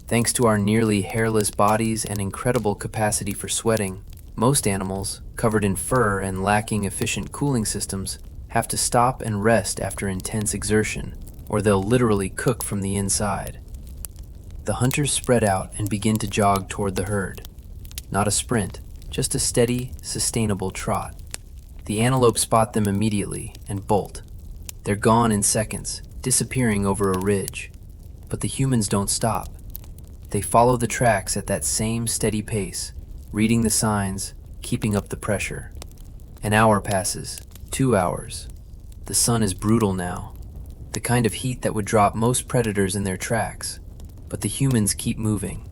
Thanks to our nearly hairless bodies and incredible capacity for sweating, most animals, covered in fur and lacking efficient cooling systems, have to stop and rest after intense exertion, or they'll literally cook from the inside. The hunters spread out and begin to jog toward the herd. Not a sprint, just a steady, sustainable trot. The antelope spot them immediately and bolt. They're gone in seconds, disappearing over a ridge. But the humans don't stop. They follow the tracks at that same steady pace, reading the signs, keeping up the pressure. An hour passes, 2 hours. The sun is brutal now, the kind of heat that would drop most predators in their tracks. But the humans keep moving.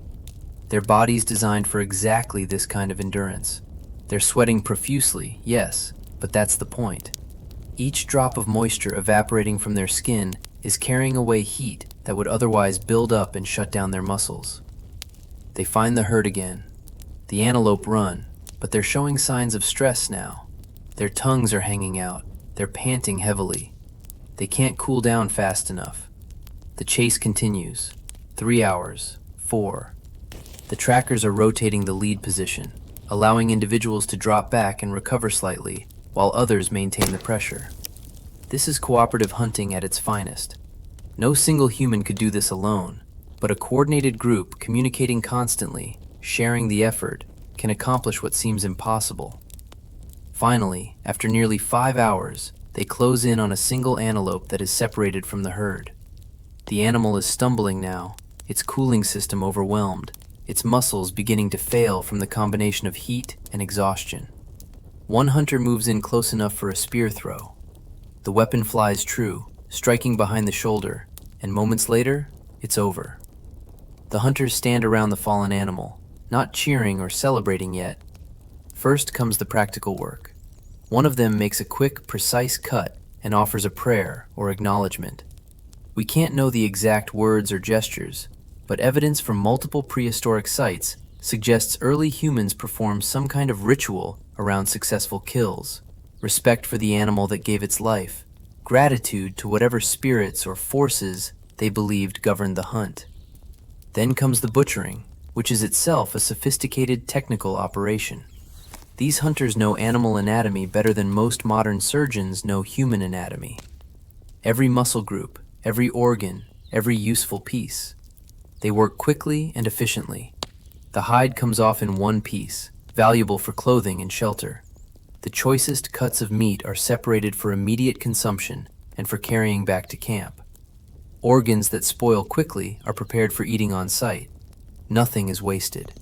Their bodies designed for exactly this kind of endurance. They're sweating profusely, yes, but that's the point. Each drop of moisture evaporating from their skin is carrying away heat that would otherwise build up and shut down their muscles. They find the herd again. The antelope run, but they're showing signs of stress now. Their tongues are hanging out. They're panting heavily. They can't cool down fast enough. The chase continues. 3 hours, 4. The trackers are rotating the lead position, allowing individuals to drop back and recover slightly, while others maintain the pressure. This is cooperative hunting at its finest. No single human could do this alone, but a coordinated group communicating constantly, sharing the effort, can accomplish what seems impossible. Finally, after nearly 5 hours, they close in on a single antelope that is separated from the herd. The animal is stumbling now, its cooling system overwhelmed, its muscles beginning to fail from the combination of heat and exhaustion. One hunter moves in close enough for a spear throw. The weapon flies true, striking behind the shoulder, and moments later, it's over. The hunters stand around the fallen animal, not cheering or celebrating yet. First comes the practical work. One of them makes a quick, precise cut and offers a prayer or acknowledgement. We can't know the exact words or gestures, but evidence from multiple prehistoric sites suggests early humans performed some kind of ritual around successful kills, respect for the animal that gave its life, gratitude to whatever spirits or forces they believed governed the hunt. Then comes the butchering, which is itself a sophisticated technical operation. These hunters know animal anatomy better than most modern surgeons know human anatomy. Every muscle group, every organ, every useful piece. They work quickly and efficiently. The hide comes off in one piece, valuable for clothing and shelter. The choicest cuts of meat are separated for immediate consumption and for carrying back to camp. Organs that spoil quickly are prepared for eating on site. Nothing is wasted.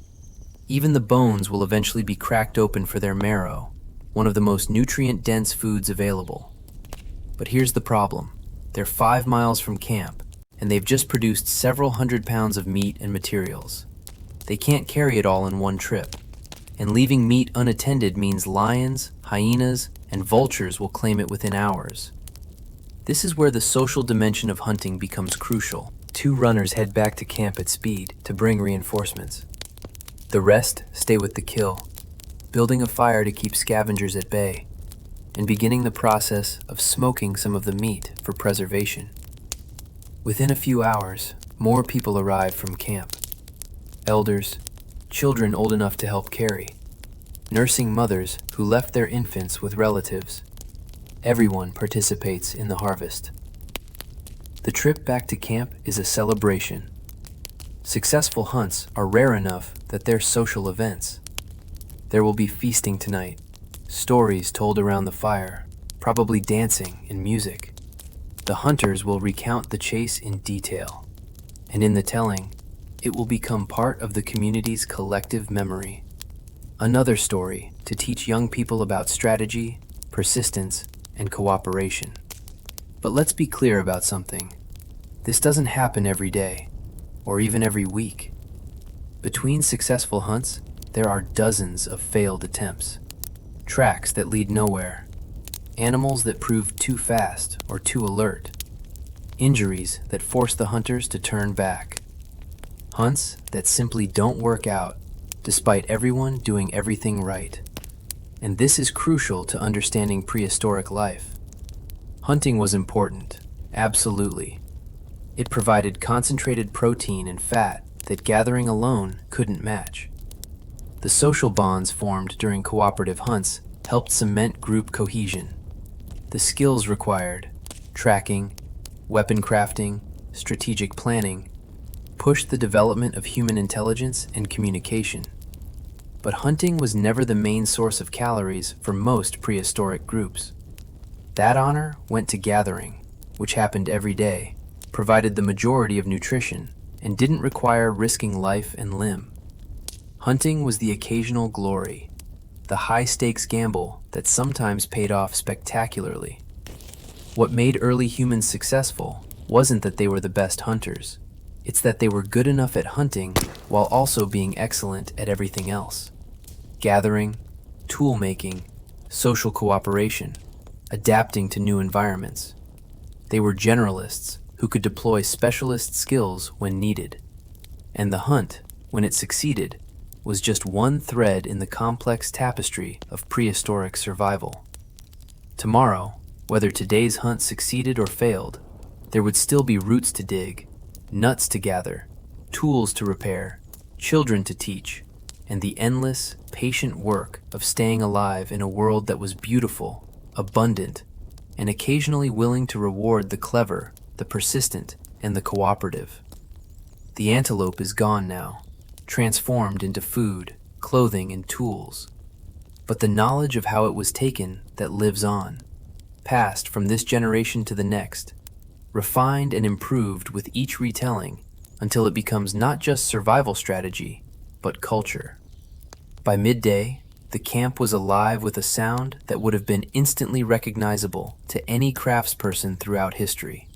Even the bones will eventually be cracked open for their marrow, one of the most nutrient-dense foods available. But here's the problem. They're 5 miles from camp, and they've just produced several hundred pounds of meat and materials. They can't carry it all in one trip, and leaving meat unattended means lions, hyenas, and vultures will claim it within hours. This is where the social dimension of hunting becomes crucial. 2 runners head back to camp at speed to bring reinforcements. The rest stay with the kill, building a fire to keep scavengers at bay, and beginning the process of smoking some of the meat for preservation. Within a few hours, more people arrive from camp. Elders, children old enough to help carry, nursing mothers who left their infants with relatives. Everyone participates in the harvest. The trip back to camp is a celebration. Successful hunts are rare enough that they're social events. There will be feasting tonight, stories told around the fire, probably dancing and music. The hunters will recount the chase in detail, and in the telling, it will become part of the community's collective memory. Another story to teach young people about strategy, persistence, and cooperation. But let's be clear about something. This doesn't happen every day, or even every week. Between successful hunts, there are dozens of failed attempts. Tracks that lead nowhere. Animals that prove too fast or too alert. Injuries that force the hunters to turn back. Hunts that simply don't work out, despite everyone doing everything right. And this is crucial to understanding prehistoric life. Hunting was important, absolutely. It provided concentrated protein and fat that gathering alone couldn't match. The social bonds formed during cooperative hunts helped cement group cohesion. The skills required, tracking, weapon crafting, strategic planning, pushed the development of human intelligence and communication. But hunting was never the main source of calories for most prehistoric groups. That honor went to gathering, which happened every day, provided the majority of nutrition, and didn't require risking life and limb. Hunting was the occasional glory, the high-stakes gamble that sometimes paid off spectacularly. What made early humans successful wasn't that they were the best hunters. It's that they were good enough at hunting while also being excellent at everything else. Gathering, tool making, social cooperation, adapting to new environments. They were generalists who could deploy specialist skills when needed. And the hunt, when it succeeded, was just one thread in the complex tapestry of prehistoric survival. Tomorrow, whether today's hunt succeeded or failed, there would still be roots to dig, nuts to gather, tools to repair, children to teach, and the endless, patient work of staying alive in a world that was beautiful, abundant, and occasionally willing to reward the clever, the persistent, and the cooperative. The antelope is gone now, transformed into food, clothing, and tools. But the knowledge of how it was taken that lives on, passed from this generation to the next, refined and improved with each retelling until it becomes not just survival strategy, but culture. By midday, the camp was alive with a sound that would have been instantly recognizable to any craftsperson throughout history.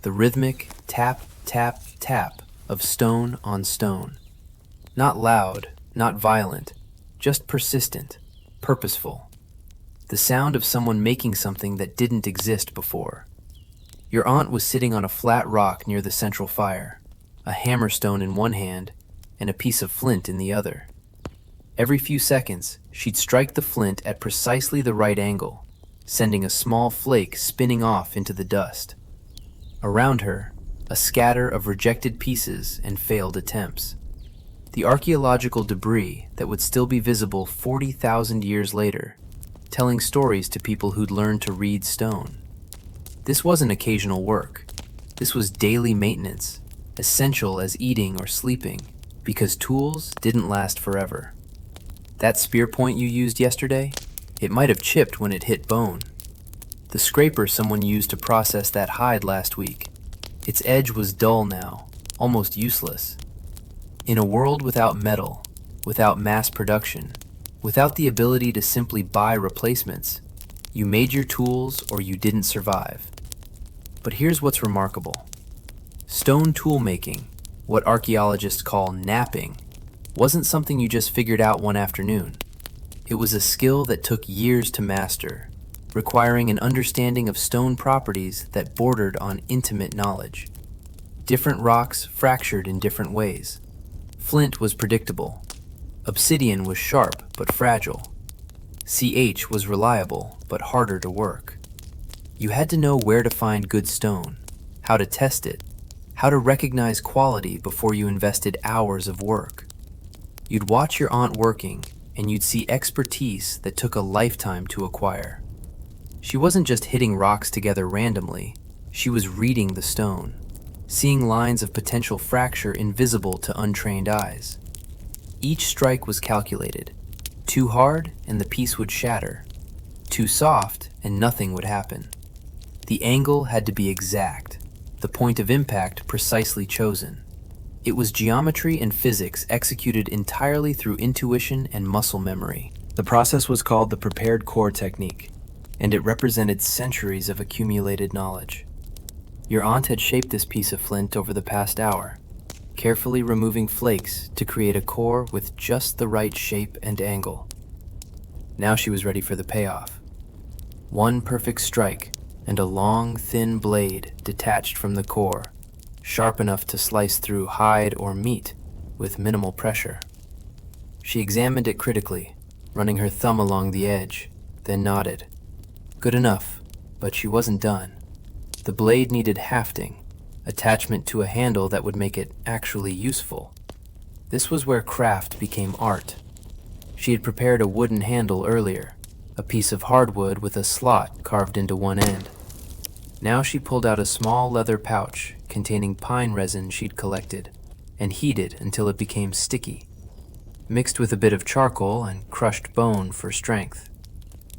The rhythmic tap, tap, tap of stone on stone. Not loud, not violent, just persistent, purposeful. The sound of someone making something that didn't exist before. Your aunt was sitting on a flat rock near the central fire, a hammerstone in one hand and a piece of flint in the other. Every few seconds, she'd strike the flint at precisely the right angle, sending a small flake spinning off into the dust. Around her, a scatter of rejected pieces and failed attempts. The archaeological debris that would still be visible 40,000 years later, telling stories to people who'd learned to read stone. This wasn't occasional work. This was daily maintenance, essential as eating or sleeping, because tools didn't last forever. That spear point you used yesterday, it might have chipped when it hit bone. The scraper someone used to process that hide last week, its edge was dull now, almost useless. In a world without metal, without mass production, without the ability to simply buy replacements, you made your tools or you didn't survive. But here's what's remarkable. Stone tool making, what archaeologists call knapping, wasn't something you just figured out one afternoon. It was a skill that took years to master, requiring an understanding of stone properties that bordered on intimate knowledge. Different rocks fractured in different ways. Flint was predictable. Obsidian was sharp but fragile. CH was reliable but harder to work. You had to know where to find good stone, how to test it, how to recognize quality before you invested hours of work. You'd watch your aunt working, and you'd see expertise that took a lifetime to acquire. She wasn't just hitting rocks together randomly, she was reading the stone, seeing lines of potential fracture invisible to untrained eyes. Each strike was calculated. Too hard, and the piece would shatter. Too soft, and nothing would happen. The angle had to be exact, the point of impact precisely chosen. It was geometry and physics executed entirely through intuition and muscle memory. The process was called the prepared core technique, and it represented centuries of accumulated knowledge. Your aunt had shaped this piece of flint over the past hour, carefully removing flakes to create a core with just the right shape and angle. Now she was ready for the payoff. One perfect strike, and a long, thin blade detached from the core, sharp enough to slice through hide or meat with minimal pressure. She examined it critically, running her thumb along the edge, then nodded. Good enough, but she wasn't done. The blade needed hafting, attachment to a handle that would make it actually useful. This was where craft became art. She had prepared a wooden handle earlier, a piece of hardwood with a slot carved into one end. Now she pulled out a small leather pouch containing pine resin she'd collected and heated until it became sticky, mixed with a bit of charcoal and crushed bone for strength.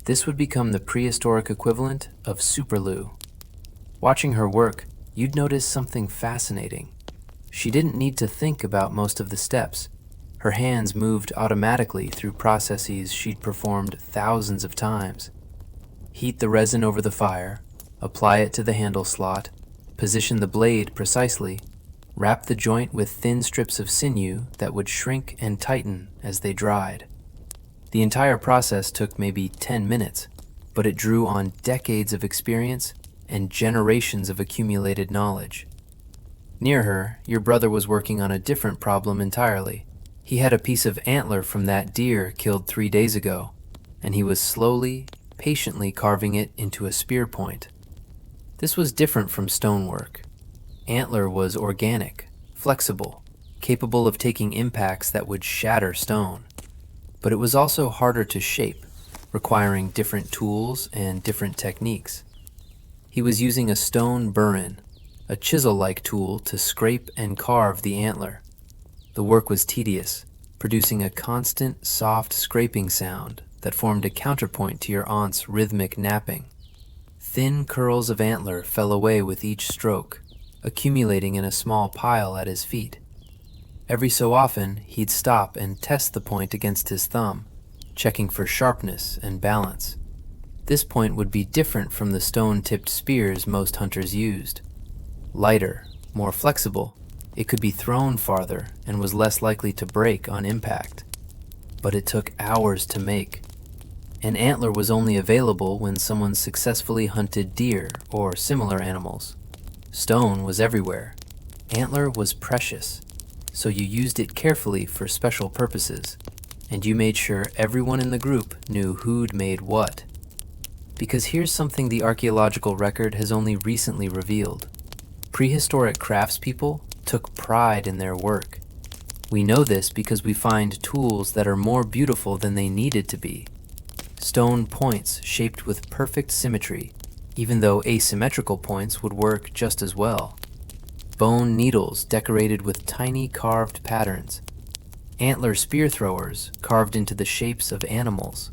This would become the prehistoric equivalent of superglue. Watching her work, you'd notice something fascinating. She didn't need to think about most of the steps. Her hands moved automatically through processes she'd performed thousands of times. Heat the resin over the fire, apply it to the handle slot, position the blade precisely, wrap the joint with thin strips of sinew that would shrink and tighten as they dried. The entire process took maybe 10 minutes, but it drew on decades of experience and generations of accumulated knowledge. Near her, your brother was working on a different problem entirely. He had a piece of antler from that deer killed 3 days ago, and he was slowly, patiently carving it into a spear point. This was different from stonework. Antler was organic, flexible, capable of taking impacts that would shatter stone. But it was also harder to shape, requiring different tools and different techniques. He was using a stone burin, a chisel-like tool to scrape and carve the antler. The work was tedious, producing a constant, soft scraping sound that formed a counterpoint to your aunt's rhythmic napping. Thin curls of antler fell away with each stroke, accumulating in a small pile at his feet. Every so often, he'd stop and test the point against his thumb, checking for sharpness and balance. This point would be different from the stone-tipped spears most hunters used. Lighter, more flexible, it could be thrown farther and was less likely to break on impact. But it took hours to make. An antler was only available when someone successfully hunted deer or similar animals. Stone was everywhere. Antler was precious, so you used it carefully for special purposes, and you made sure everyone in the group knew who'd made what. Because here's something the archaeological record has only recently revealed. Prehistoric craftspeople took pride in their work. We know this because we find tools that are more beautiful than they needed to be. Stone points shaped with perfect symmetry, even though asymmetrical points would work just as well. Bone needles decorated with tiny carved patterns. Antler spear throwers carved into the shapes of animals.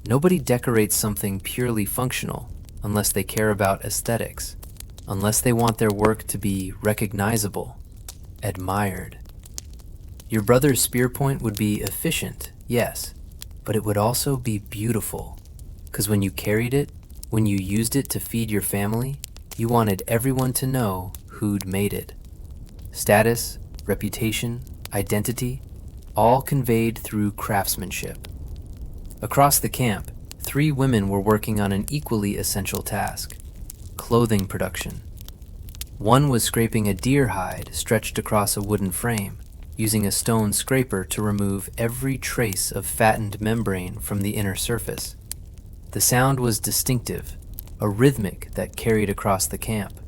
Nobody decorates something purely functional unless they care about aesthetics, unless they want their work to be recognizable, admired. Your brother's spear point would be efficient, yes, but it would also be beautiful, because when you carried it, when you used it to feed your family, you wanted everyone to know who'd made it. Status, reputation, identity, all conveyed through craftsmanship. Across the camp, 3 women were working on an equally essential task: clothing production. One was scraping a deer hide stretched across a wooden frame, using a stone scraper to remove every trace of fattened membrane from the inner surface. The sound was distinctive, a rhythmic that carried across the camp.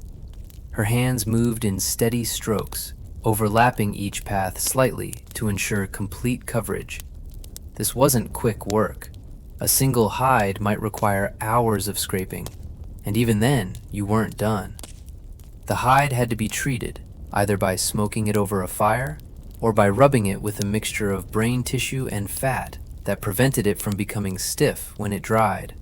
Her hands moved in steady strokes, overlapping each path slightly to ensure complete coverage. This wasn't quick work. A single hide might require hours of scraping, and even then, you weren't done. The hide had to be treated, either by smoking it over a fire or by rubbing it with a mixture of brain tissue and fat that prevented it from becoming stiff when it dried.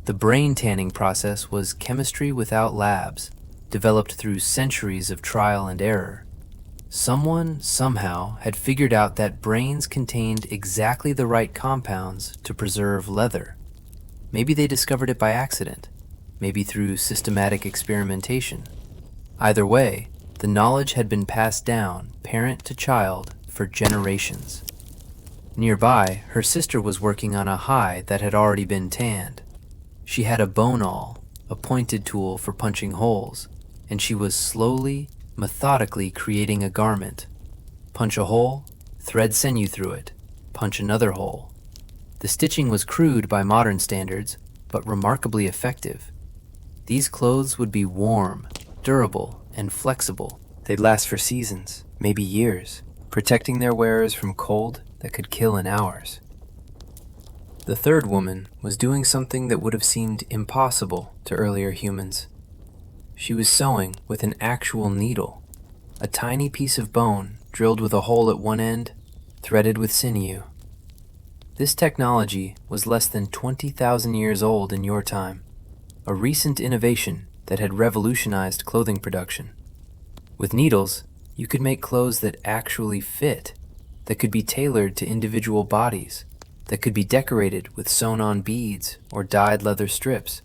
The brain tanning process was chemistry without labs, developed through centuries of trial and error. Someone, somehow, had figured out that brains contained exactly the right compounds to preserve leather. Maybe they discovered it by accident, maybe through systematic experimentation. Either way, the knowledge had been passed down, parent to child, for generations. Nearby, her sister was working on a hide that had already been tanned. She had a bone awl, a pointed tool for punching holes, and she was slowly, methodically creating a garment. Punch a hole, thread sinew through it, punch another hole. The stitching was crude by modern standards, but remarkably effective. These clothes would be warm, durable, and flexible. They'd last for seasons, maybe years, protecting their wearers from cold that could kill in hours. The third woman was doing something that would have seemed impossible to earlier humans. She was sewing with an actual needle, a tiny piece of bone drilled with a hole at one end, threaded with sinew. This technology was less than 20,000 years old in your time, a recent innovation that had revolutionized clothing production. With needles, you could make clothes that actually fit, that could be tailored to individual bodies, that could be decorated with sewn-on beads or dyed leather strips.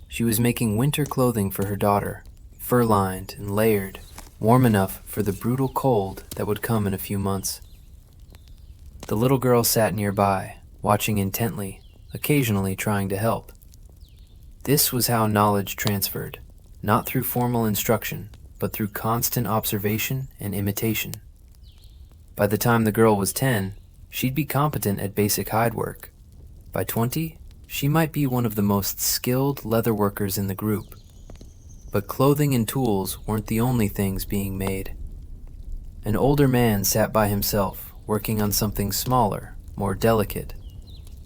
She was making winter clothing for her daughter, fur-lined and layered, warm enough for the brutal cold that would come in a few months. The little girl sat nearby, watching intently, occasionally trying to help. This was how knowledge transferred, not through formal instruction, but through constant observation and imitation. By the time the girl was 10, she'd be competent at basic hide work. By 20, she might be one of the most skilled leather workers in the group. But clothing and tools weren't the only things being made. An older man sat by himself, working on something smaller, more delicate.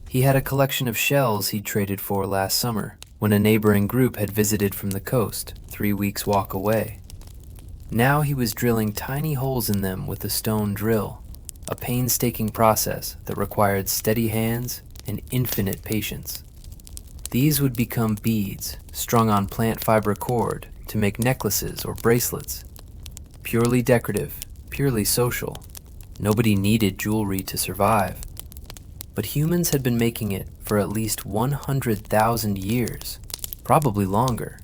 He had a collection of shells he'd traded for last summer, when a neighboring group had visited from the coast, 3 weeks' walk away. Now he was drilling tiny holes in them with a stone drill, a painstaking process that required steady hands and infinite patience. These would become beads strung on plant fiber cord to make necklaces or bracelets. Purely decorative, purely social. Nobody needed jewelry to survive. But humans had been making it for at least 100,000 years, probably longer,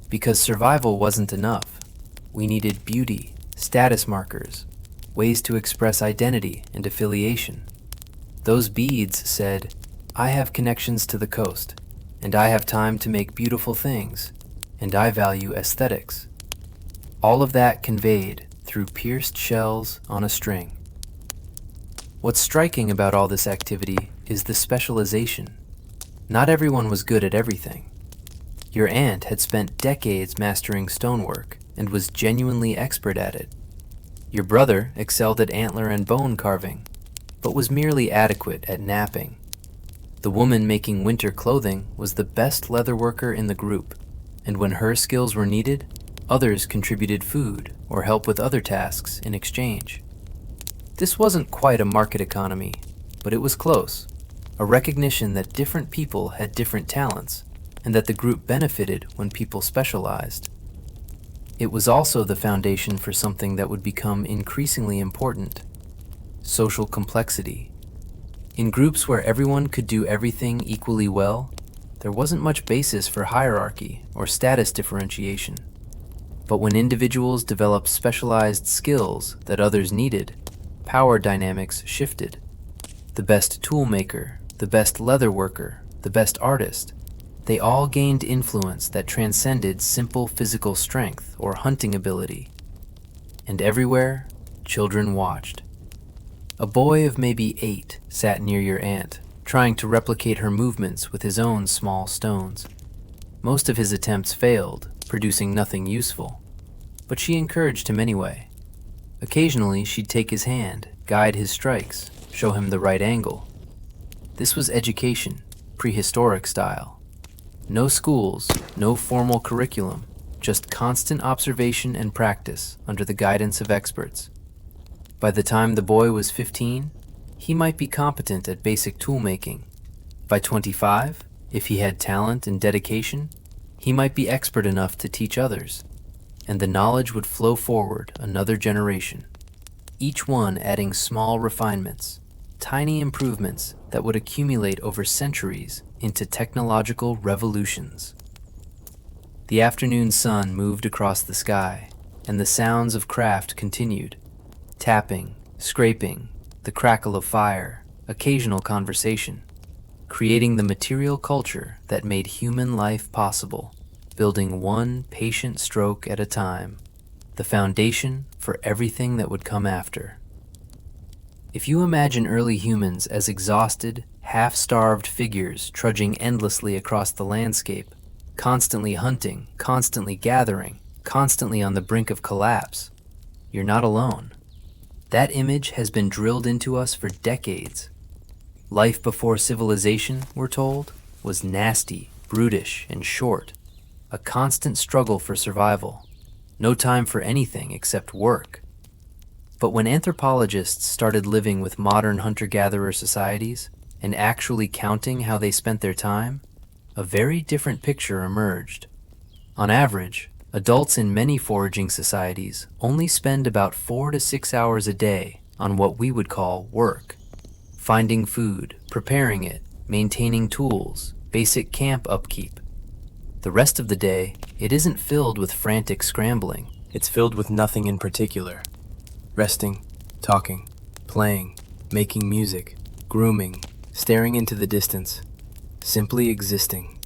because survival wasn't enough. We needed beauty, status markers, ways to express identity and affiliation. Those beads said, I have connections to the coast, and I have time to make beautiful things, and I value aesthetics. All of that conveyed through pierced shells on a string. What's striking about all this activity is the specialization. Not everyone was good at everything. Your aunt had spent decades mastering stonework and was genuinely expert at it. Your brother excelled at antler and bone carving, but was merely adequate at napping. The woman making winter clothing was the best leather worker in the group, and when her skills were needed, others contributed food or help with other tasks in exchange. This wasn't quite a market economy, but it was close, a recognition that different people had different talents, and that the group benefited when people specialized. It was also the foundation for something that would become increasingly important: social complexity. In groups where everyone could do everything equally well, there wasn't much basis for hierarchy or status differentiation. But when individuals developed specialized skills that others needed, power dynamics shifted. The best toolmaker, the best leather worker, the best artist, they all gained influence that transcended simple physical strength or hunting ability. And everywhere, children watched. A boy of maybe 8 sat near your aunt, trying to replicate her movements with his own small stones. Most of his attempts failed, producing nothing useful, but she encouraged him anyway. Occasionally, she'd take his hand, guide his strikes, show him the right angle. This was education, prehistoric style. No schools, no formal curriculum, just constant observation and practice under the guidance of experts. By the time the boy was 15, he might be competent at basic toolmaking. By 25, if he had talent and dedication, he might be expert enough to teach others, and the knowledge would flow forward another generation, each one adding small refinements, tiny improvements that would accumulate over centuries into technological revolutions. The afternoon sun moved across the sky, and the sounds of craft continued. Tapping, scraping, the crackle of fire, occasional conversation, creating the material culture that made human life possible, building one patient stroke at a time, the foundation for everything that would come after. If you imagine early humans as exhausted, half-starved figures trudging endlessly across the landscape, constantly hunting, constantly gathering, constantly on the brink of collapse. You're not alone. That image has been drilled into us for decades. Life before civilization, we're told, was nasty, brutish, and short, a constant struggle for survival. No time for anything except work. But when anthropologists started living with modern hunter-gatherer societies and actually counting how they spent their time, a very different picture emerged. On average, adults in many foraging societies only spend about 4 to 6 hours a day on what we would call work. Finding food, preparing it, maintaining tools, basic camp upkeep. The rest of the day, it isn't filled with frantic scrambling. It's filled with nothing in particular. Resting, talking, playing, making music, grooming, staring into the distance, simply existing.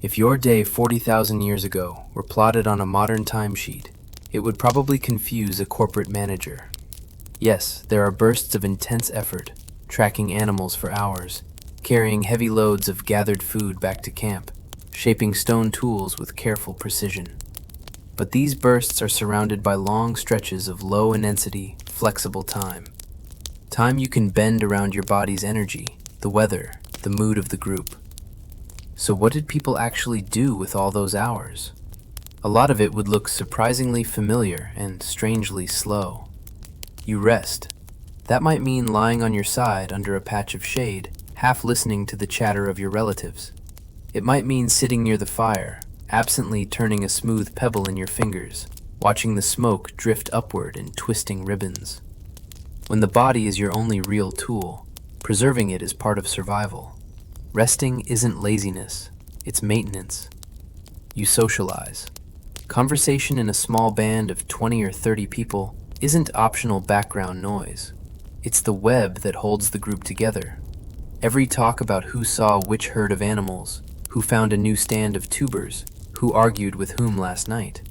If your day 40,000 years ago were plotted on a modern timesheet, it would probably confuse a corporate manager. Yes, there are bursts of intense effort, tracking animals for hours, carrying heavy loads of gathered food back to camp, shaping stone tools with careful precision. But these bursts are surrounded by long stretches of low-intensity, flexible time. Time you can bend around your body's energy, the weather, the mood of the group. So what did people actually do with all those hours? A lot of it would look surprisingly familiar and strangely slow. You rest. That might mean lying on your side under a patch of shade, half listening to the chatter of your relatives. It might mean sitting near the fire, absently turning a smooth pebble in your fingers, watching the smoke drift upward in twisting ribbons. When the body is your only real tool, preserving it is part of survival. Resting isn't laziness, it's maintenance. You socialize. Conversation in a small band of 20 or 30 people isn't optional background noise. It's the web that holds the group together. Every talk about who saw which herd of animals, who found a new stand of tubers, who argued with whom last night.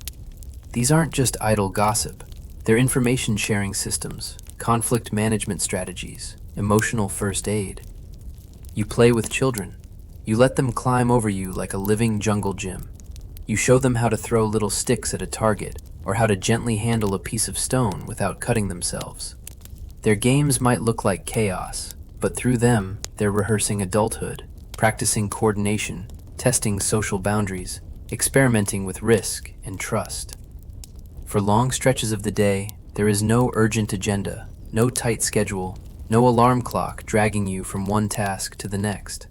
These aren't just idle gossip. They're information-sharing systems, conflict management strategies, emotional first aid. You play with children. You let them climb over you like a living jungle gym. You show them how to throw little sticks at a target, or how to gently handle a piece of stone without cutting themselves. Their games might look like chaos, but through them, they're rehearsing adulthood, practicing coordination, testing social boundaries, experimenting with risk and trust. For long stretches of the day, there is no urgent agenda, no tight schedule, no alarm clock dragging you from one task to the next.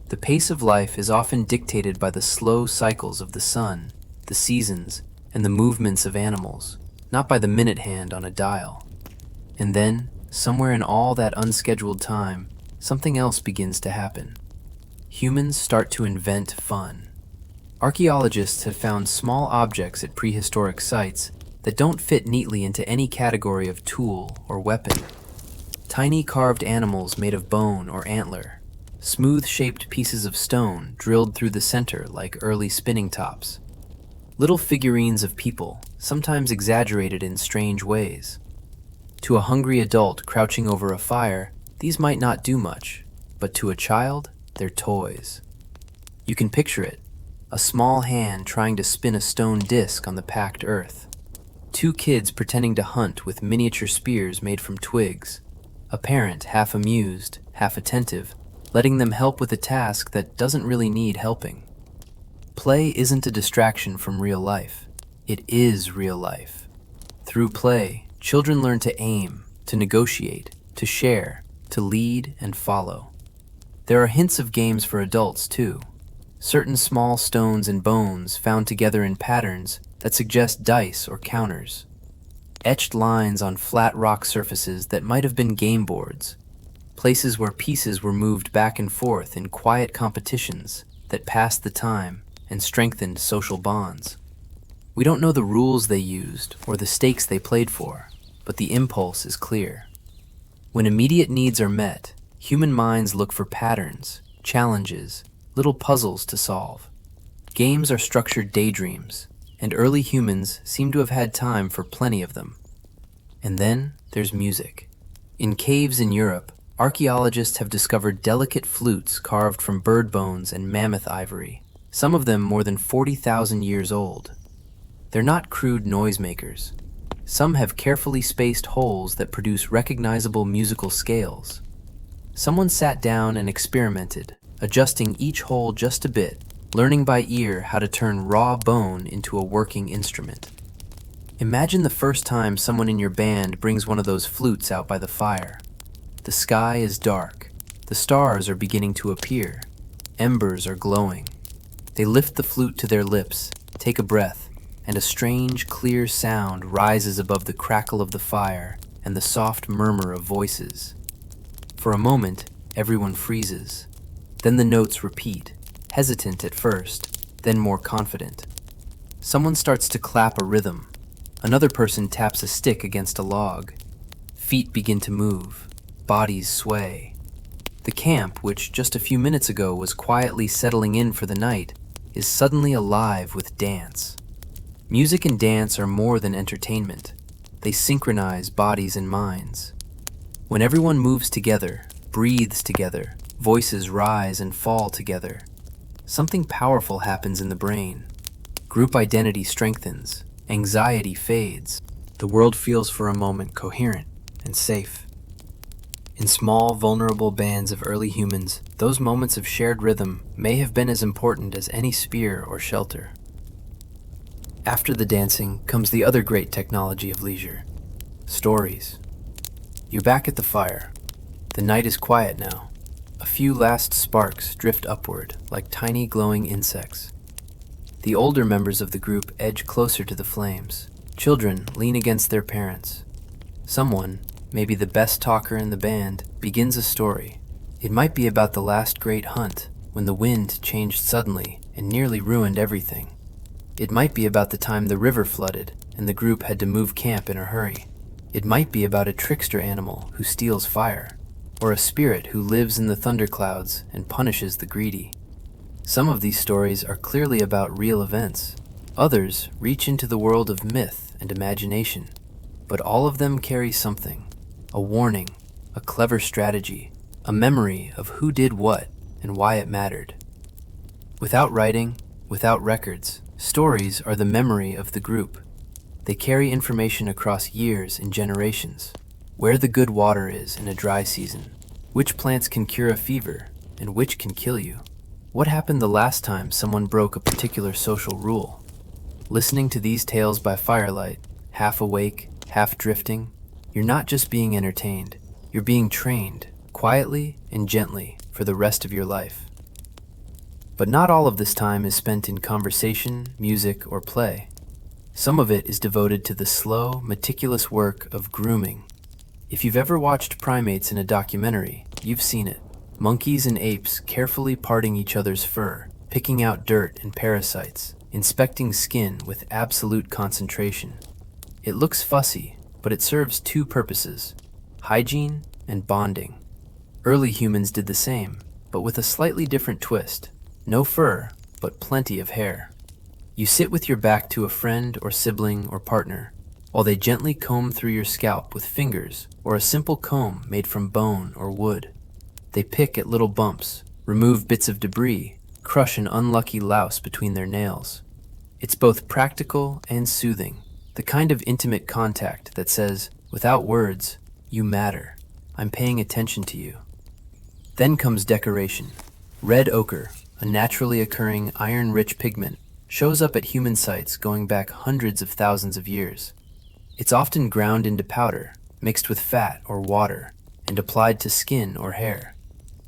The pace of life is often dictated by the slow cycles of the sun, the seasons, and the movements of animals, not by the minute hand on a dial. And then, somewhere in all that unscheduled time, something else begins to happen. Humans start to invent fun. Archaeologists have found small objects at prehistoric sites that don't fit neatly into any category of tool or weapon. Tiny carved animals made of bone or antler, smooth-shaped pieces of stone drilled through the center like early spinning tops. Little figurines of people, sometimes exaggerated in strange ways. To a hungry adult crouching over a fire, these might not do much, but to a child, they're toys. You can picture it, a small hand trying to spin a stone disc on the packed earth. Two kids pretending to hunt with miniature spears made from twigs. A parent half amused, half attentive, letting them help with a task that doesn't really need helping. Play isn't a distraction from real life. It is real life. Through play, children learn to aim, to negotiate, to share, to lead and follow. There are hints of games for adults too. Certain small stones and bones found together in patterns that suggest dice or counters. Etched lines on flat rock surfaces that might have been game boards. Places where pieces were moved back and forth in quiet competitions that passed the time and strengthened social bonds. We don't know the rules they used or the stakes they played for, but the impulse is clear. When immediate needs are met, human minds look for patterns, challenges, little puzzles to solve. Games are structured daydreams, and early humans seem to have had time for plenty of them. And then there's music. In caves in Europe, Archaeologists have discovered delicate flutes carved from bird bones and mammoth ivory, some of them more than 40,000 years old. They're not crude noisemakers. Some have carefully spaced holes that produce recognizable musical scales. Someone sat down and experimented, adjusting each hole just a bit, learning by ear how to turn raw bone into a working instrument. Imagine the first time someone in your band brings one of those flutes out by the fire. The sky is dark. The stars are beginning to appear. Embers are glowing. They lift the flute to their lips, take a breath, and a strange, clear sound rises above the crackle of the fire and the soft murmur of voices. For a moment, everyone freezes. Then the notes repeat, hesitant at first, then more confident. Someone starts to clap a rhythm. Another person taps a stick against a log. Feet begin to move. Bodies sway. The camp, which just a few minutes ago was quietly settling in for the night, is suddenly alive with dance. Music and dance are more than entertainment. They synchronize bodies and minds. When everyone moves together, breathes together, voices rise and fall together, something powerful happens in the brain. Group identity strengthens, anxiety fades. The world feels for a moment coherent and safe. In small, vulnerable bands of early humans, those moments of shared rhythm may have been as important as any spear or shelter. After the dancing comes the other great technology of leisure: stories. You're back at the fire. The night is quiet now. A few last sparks drift upward like tiny glowing insects. The older members of the group edge closer to the flames. Children lean against their parents. Someone, maybe the best talker in the band, begins a story. It might be about the last great hunt, when the wind changed suddenly and nearly ruined everything. It might be about the time the river flooded and the group had to move camp in a hurry. It might be about a trickster animal who steals fire, or a spirit who lives in the thunderclouds and punishes the greedy. Some of these stories are clearly about real events. Others reach into the world of myth and imagination. But all of them carry something: a warning, a clever strategy, a memory of who did what and why it mattered. Without writing, without records, stories are the memory of the group. They carry information across years and generations. Where the good water is in a dry season, which plants can cure a fever, and which can kill you. What happened the last time someone broke a particular social rule? Listening to these tales by firelight, half awake, half drifting, you're not just being entertained, you're being trained, quietly and gently, for the rest of your life. But not all of this time is spent in conversation, music, or play. Some of it is devoted to the slow, meticulous work of grooming. If you've ever watched primates in a documentary, you've seen it. Monkeys and apes carefully parting each other's fur, picking out dirt and parasites, inspecting skin with absolute concentration. It looks fussy, but it serves two purposes: hygiene and bonding. Early humans did the same, but with a slightly different twist. No fur, but plenty of hair. You sit with your back to a friend or sibling or partner, while they gently comb through your scalp with fingers or a simple comb made from bone or wood. They pick at little bumps, remove bits of debris, crush an unlucky louse between their nails. It's both practical and soothing, the kind of intimate contact that says, without words, you matter. I'm paying attention to you. Then comes decoration. Red ochre, a naturally occurring iron-rich pigment, shows up at human sites going back hundreds of thousands of years. It's often ground into powder, mixed with fat or water, and applied to skin or hair.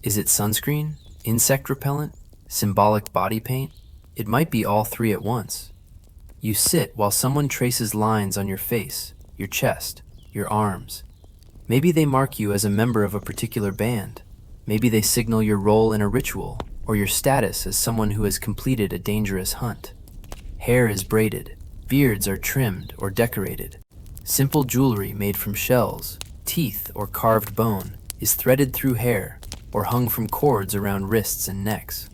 Is it sunscreen, insect repellent, symbolic body paint? It might be all three at once. You sit while someone traces lines on your face, your chest, your arms. Maybe they mark you as a member of a particular band. Maybe they signal your role in a ritual, or your status as someone who has completed a dangerous hunt. Hair is braided, beards are trimmed or decorated. Simple jewelry made from shells, teeth, or carved bone is threaded through hair or hung from cords around wrists and necks.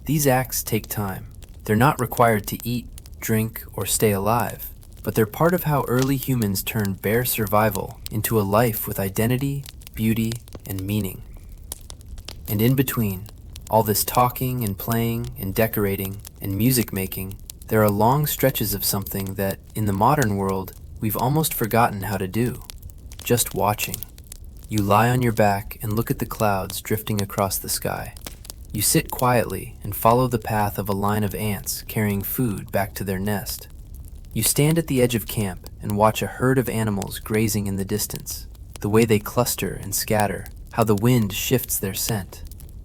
These acts take time. They're not required to eat, drink, or stay alive, but they're part of how early humans turned bare survival into a life with identity, beauty, and meaning. And in between, all this talking and playing and decorating and music making, there are long stretches of something that, in the modern world, we've almost forgotten how to do. Just watching. You lie on your back and look at the clouds drifting across the sky. You sit quietly and follow the path of a line of ants carrying food back to their nest. You stand at the edge of camp and watch a herd of animals grazing in the distance, the way they cluster and scatter, how the wind shifts their scent.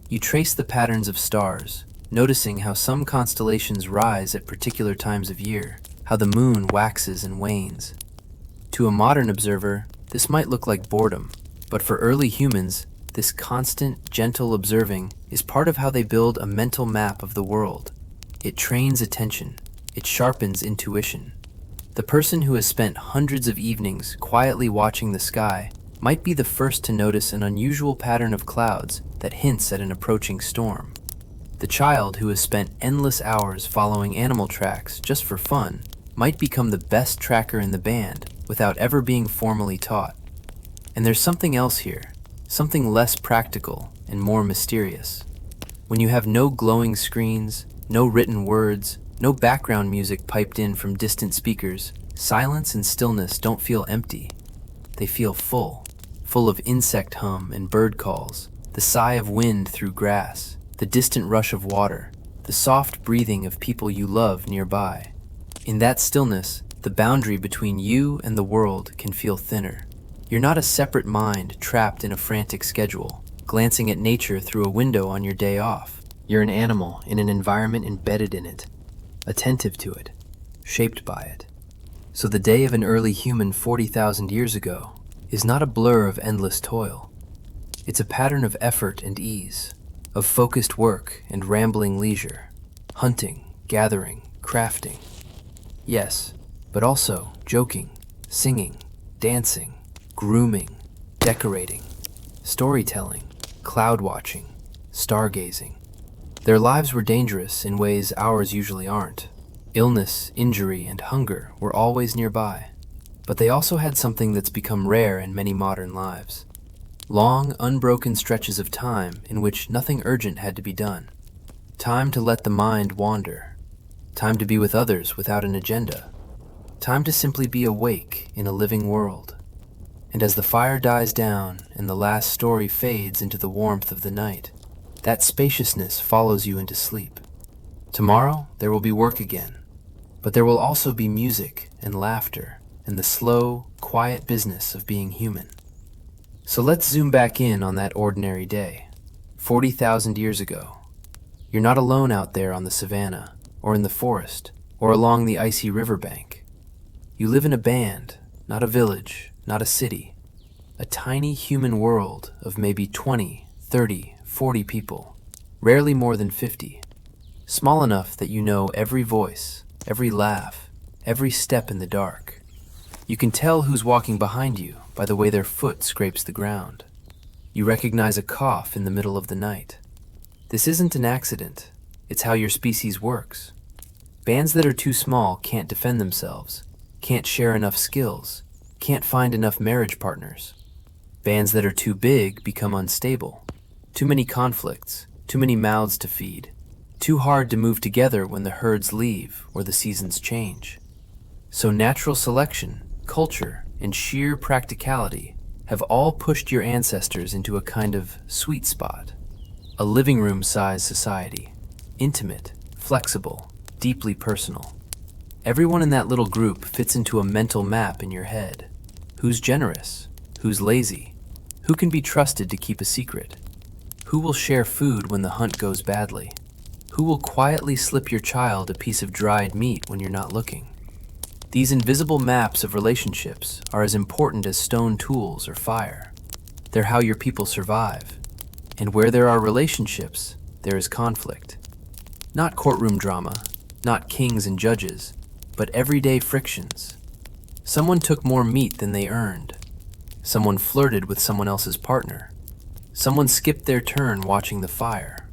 You trace the patterns of stars, noticing how some constellations rise at particular times of year, how the moon waxes and wanes. To a modern observer, this might look like boredom, but for early humans, this constant, gentle observing is part of how they build a mental map of the world. It trains attention. It sharpens intuition. The person who has spent hundreds of evenings quietly watching the sky might be the first to notice an unusual pattern of clouds that hints at an approaching storm. The child who has spent endless hours following animal tracks just for fun might become the best tracker in the band without ever being formally taught. And there's something else here, something less practical and more mysterious. When you have no glowing screens, no written words, no background music piped in from distant speakers, silence and stillness don't feel empty. They feel full of insect hum and bird calls, the sigh of wind through grass, the distant rush of water, the soft breathing of people you love nearby. In that stillness, the boundary between you and the world can feel thinner. You're not a separate mind trapped in a frantic schedule, glancing at nature through a window on your day off. You're an animal in an environment embedded in it, attentive to it, shaped by it. So the day of an early human 40,000 years ago is not a blur of endless toil. It's a pattern of effort and ease, of focused work and rambling leisure, hunting, gathering, crafting. Yes, but also joking, singing, dancing, grooming, decorating, storytelling, cloud watching, stargazing. Their lives were dangerous in ways ours usually aren't. Illness, injury, and hunger were always nearby. But they also had something that's become rare in many modern lives. Long, unbroken stretches of time in which nothing urgent had to be done. Time to let the mind wander. Time to be with others without an agenda. Time to simply be awake in a living world. And as the fire dies down and the last story fades into the warmth of the night, that spaciousness follows you into sleep. Tomorrow, there will be work again, but there will also be music and laughter and the slow, quiet business of being human. So let's zoom back in on that ordinary day, 40,000 years ago. You're not alone out there on the savannah, or in the forest, or along the icy riverbank. You live in a band, not a village, not a city. A tiny human world of maybe 20, 30, 40 people, rarely more than 50. Small enough that you know every voice, every laugh, every step in the dark. You can tell who's walking behind you by the way their foot scrapes the ground. You recognize a cough in the middle of the night. This isn't an accident. It's how your species works. Bands that are too small can't defend themselves, can't share enough skills, can't find enough marriage partners. Bands that are too big become unstable. Too many conflicts, too many mouths to feed, too hard to move together when the herds leave or the seasons change. So natural selection, culture, and sheer practicality have all pushed your ancestors into a kind of sweet spot. A living room-sized society, intimate, flexible, deeply personal. Everyone in that little group fits into a mental map in your head. Who's generous? Who's lazy? Who can be trusted to keep a secret? Who will share food when the hunt goes badly? Who will quietly slip your child a piece of dried meat when you're not looking? These invisible maps of relationships are as important as stone tools or fire. They're how your people survive. And where there are relationships, there is conflict. Not courtroom drama, not kings and judges, but everyday frictions. Someone took more meat than they earned. Someone flirted with someone else's partner. Someone skipped their turn watching the fire.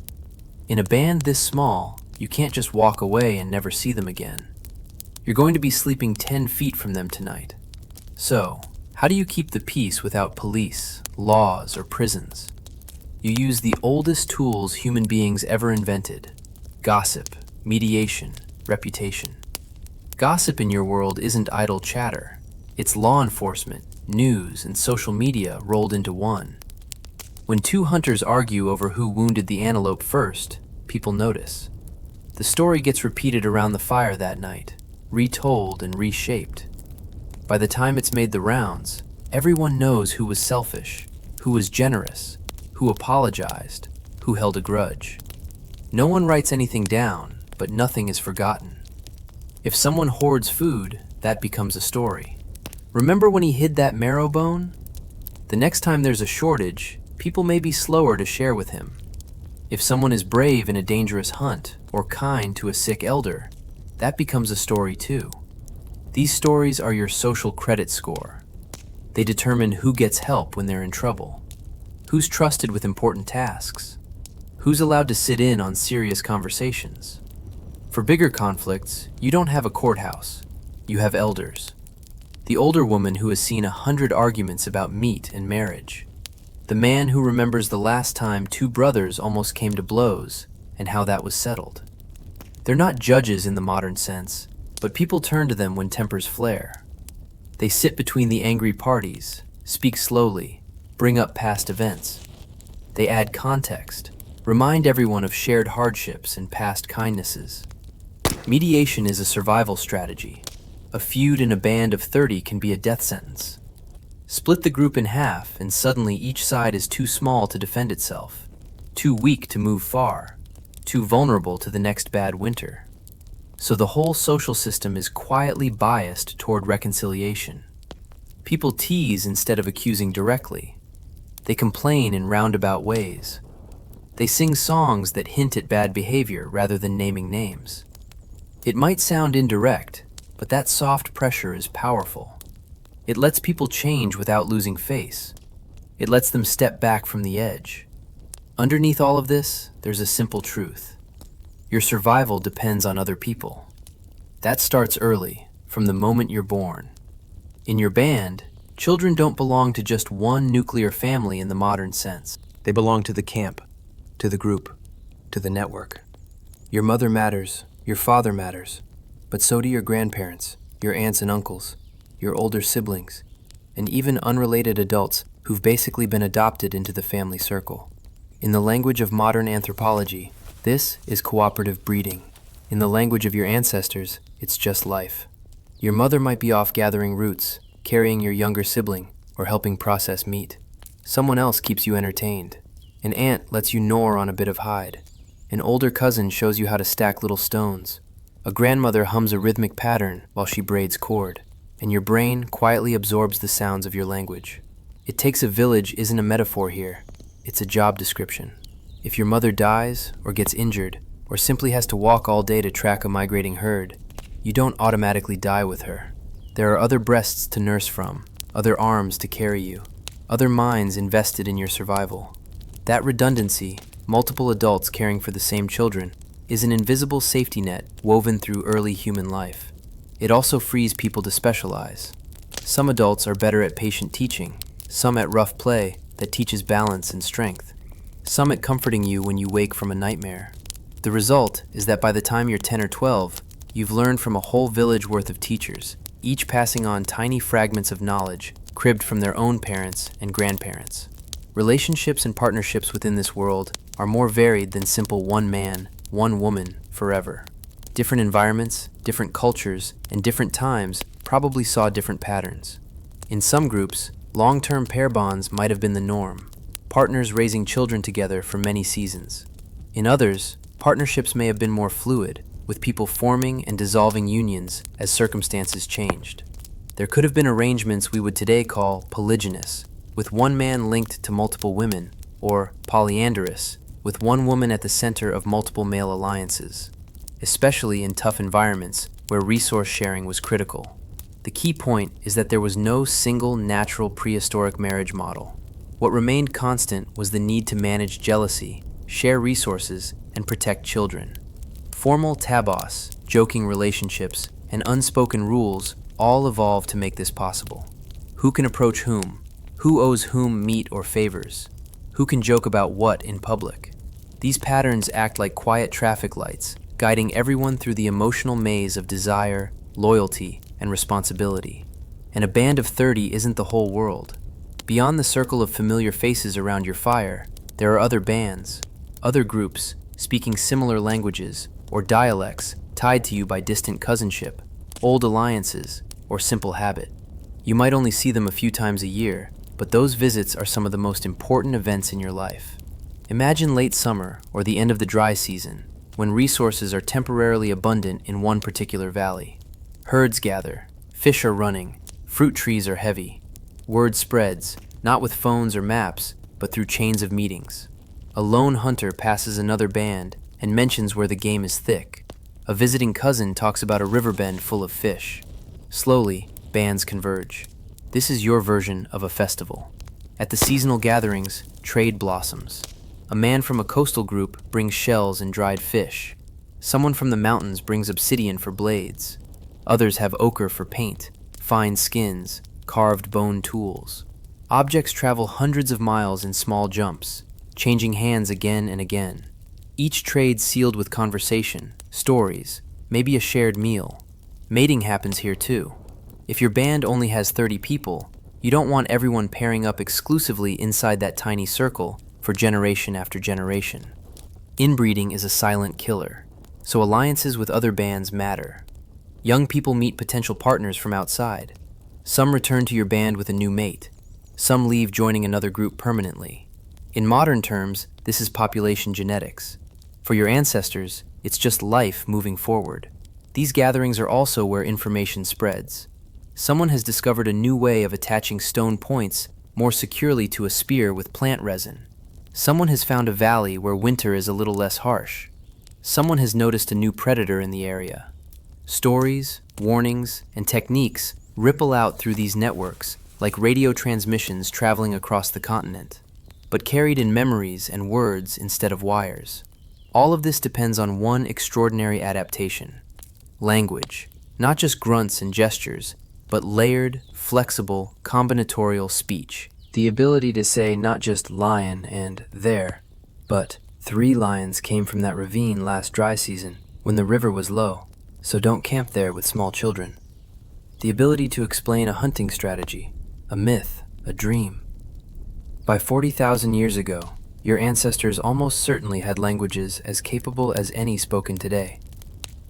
In a band this small, you can't just walk away and never see them again. You're going to be sleeping 10 feet from them tonight. So, How do you keep the peace without police, laws, or prisons? You use the oldest tools human beings ever invented: gossip, mediation, reputation. Gossip in your world isn't idle chatter. It's law enforcement, news, and social media rolled into one. When two hunters argue over who wounded the antelope first, people notice. The story gets repeated around the fire that night, retold and reshaped. By the time it's made the rounds, everyone knows who was selfish, who was generous, who apologized, who held a grudge. No one writes anything down, but nothing is forgotten. If someone hoards food, that becomes a story. Remember when he hid that marrow bone? The next time there's a shortage, people may be slower to share with him. If someone is brave in a dangerous hunt or kind to a sick elder, that becomes a story too. These stories are your social credit score. They determine who gets help when they're in trouble, who's trusted with important tasks, who's allowed to sit in on serious conversations. For bigger conflicts, you don't have a courthouse, you have elders. The older woman who has seen 100 arguments about meat and marriage. The man who remembers the last time two brothers almost came to blows and how that was settled. They're not judges in the modern sense, but people turn to them when tempers flare. They sit between the angry parties, speak slowly, bring up past events. They add context, remind everyone of shared hardships and past kindnesses. Mediation is a survival strategy. A feud in a band of 30 can be a death sentence. Split the group in half, and suddenly each side is too small to defend itself, too weak to move far, too vulnerable to the next bad winter. So the whole social system is quietly biased toward reconciliation. People tease instead of accusing directly. They complain in roundabout ways. They sing songs that hint at bad behavior rather than naming names. It might sound indirect, but that soft pressure is powerful. It lets people change without losing face. It lets them step back from the edge. Underneath all of this, there's a simple truth. Your survival depends on other people. That starts early, from the moment you're born. In your band, children don't belong to just one nuclear family in the modern sense. They belong to the camp, to the group, to the network. Your mother matters, your father matters, but so do your grandparents, your aunts and uncles, your older siblings, and even unrelated adults who've basically been adopted into the family circle. In the language of modern anthropology, this is cooperative breeding. In the language of your ancestors, it's just life. Your mother might be off gathering roots, carrying your younger sibling, or helping process meat. Someone else keeps you entertained. An aunt lets you gnaw on a bit of hide. An older cousin shows you how to stack little stones. A grandmother hums a rhythmic pattern while she braids cord, and your brain quietly absorbs the sounds of your language. It takes a village isn't a metaphor here, it's a job description. If your mother dies, or gets injured, or simply has to walk all day to track a migrating herd, you don't automatically die with her. There are other breasts to nurse from, other arms to carry you, other minds invested in your survival. That redundancy, multiple adults caring for the same children, is an invisible safety net woven through early human life. It also frees people to specialize. Some adults are better at patient teaching, some at rough play that teaches balance and strength, some at comforting you when you wake from a nightmare. The result is that by the time you're 10 or 12, you've learned from a whole village worth of teachers, each passing on tiny fragments of knowledge cribbed from their own parents and grandparents. Relationships and partnerships within this world are more varied than simple one man, one woman forever. Different environments, different cultures, and different times probably saw different patterns. In some groups, long-term pair bonds might have been the norm, partners raising children together for many seasons. In others, partnerships may have been more fluid, with people forming and dissolving unions as circumstances changed. There could have been arrangements we would today call polygynous, with one man linked to multiple women, or polyandrous, with one woman at the center of multiple male alliances, especially in tough environments where resource sharing was critical. The key point is that there was no single natural prehistoric marriage model. What remained constant was the need to manage jealousy, share resources, and protect children. Formal tabos, joking relationships, and unspoken rules all evolved to make this possible. Who can approach whom? Who owes whom meat or favors? Who can joke about what in public? These patterns act like quiet traffic lights, guiding everyone through the emotional maze of desire, loyalty, and responsibility. And a band of 30 isn't the whole world. Beyond the circle of familiar faces around your fire, there are other bands, other groups speaking similar languages or dialects tied to you by distant cousinship, old alliances, or simple habit. You might only see them a few times a year, but those visits are some of the most important events in your life. Imagine late summer or the end of the dry season, when resources are temporarily abundant in one particular valley. Herds gather, fish are running, fruit trees are heavy. Word spreads, not with phones or maps, but through chains of meetings. A lone hunter passes another band and mentions where the game is thick. A visiting cousin talks about a riverbend full of fish. Slowly, bands converge. This is your version of a festival. At the seasonal gatherings, trade blossoms. A man from a coastal group brings shells and dried fish. Someone from the mountains brings obsidian for blades. Others have ochre for paint, fine skins, carved bone tools. Objects travel hundreds of miles in small jumps, changing hands again and again. Each trade sealed with conversation, stories, maybe a shared meal. Mating happens here too. If your band only has 30 people, you don't want everyone pairing up exclusively inside that tiny circle for generation after generation. Inbreeding is a silent killer, so alliances with other bands matter. Young people meet potential partners from outside. Some return to your band with a new mate. Some leave joining another group permanently. In modern terms, this is population genetics. For your ancestors, it's just life moving forward. These gatherings are also where information spreads. Someone has discovered a new way of attaching stone points more securely to a spear with plant resin. Someone has found a valley where winter is a little less harsh. Someone has noticed a new predator in the area. Stories, warnings, and techniques ripple out through these networks like radio transmissions traveling across the continent, but carried in memories and words instead of wires. All of this depends on one extraordinary adaptation: language, not just grunts and gestures, but layered, flexible, combinatorial speech. The ability to say not just lion and there, but 3 lions came from that ravine last dry season when the river was low, so don't camp there with small children. The ability to explain a hunting strategy, a myth, a dream. By 40,000 years ago, your ancestors almost certainly had languages as capable as any spoken today.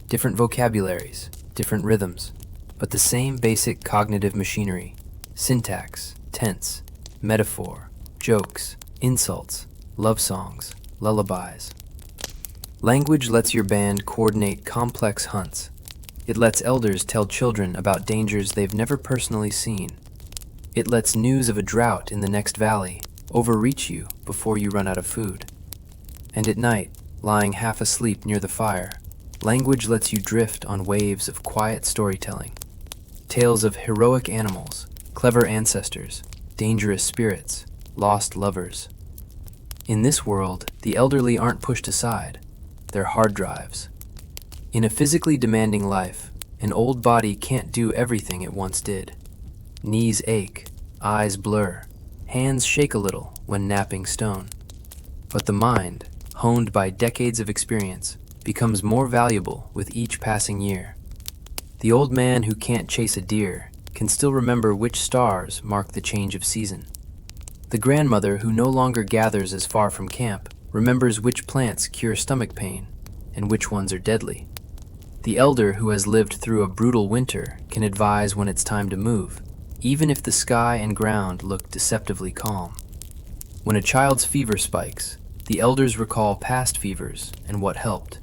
Different vocabularies, different rhythms, but the same basic cognitive machinery: syntax, tense, metaphor, jokes, insults, love songs, lullabies. Language lets your band coordinate complex hunts. It lets elders tell children about dangers they've never personally seen. It lets news of a drought in the next valley overreach you before you run out of food. And at night, lying half asleep near the fire, language lets you drift on waves of quiet storytelling. Tales of heroic animals, clever ancestors, dangerous spirits, lost lovers. In this world, the elderly aren't pushed aside. They're hard drives. In a physically demanding life, an old body can't do everything it once did. Knees ache, eyes blur, hands shake a little when napping stone. But the mind, honed by decades of experience, becomes more valuable with each passing year. The old man who can't chase a deer can still remember which stars mark the change of season. The grandmother who no longer gathers as far from camp remembers which plants cure stomach pain and which ones are deadly. The elder who has lived through a brutal winter can advise when it's time to move, even if the sky and ground look deceptively calm. When a child's fever spikes, the elders recall past fevers and what helped.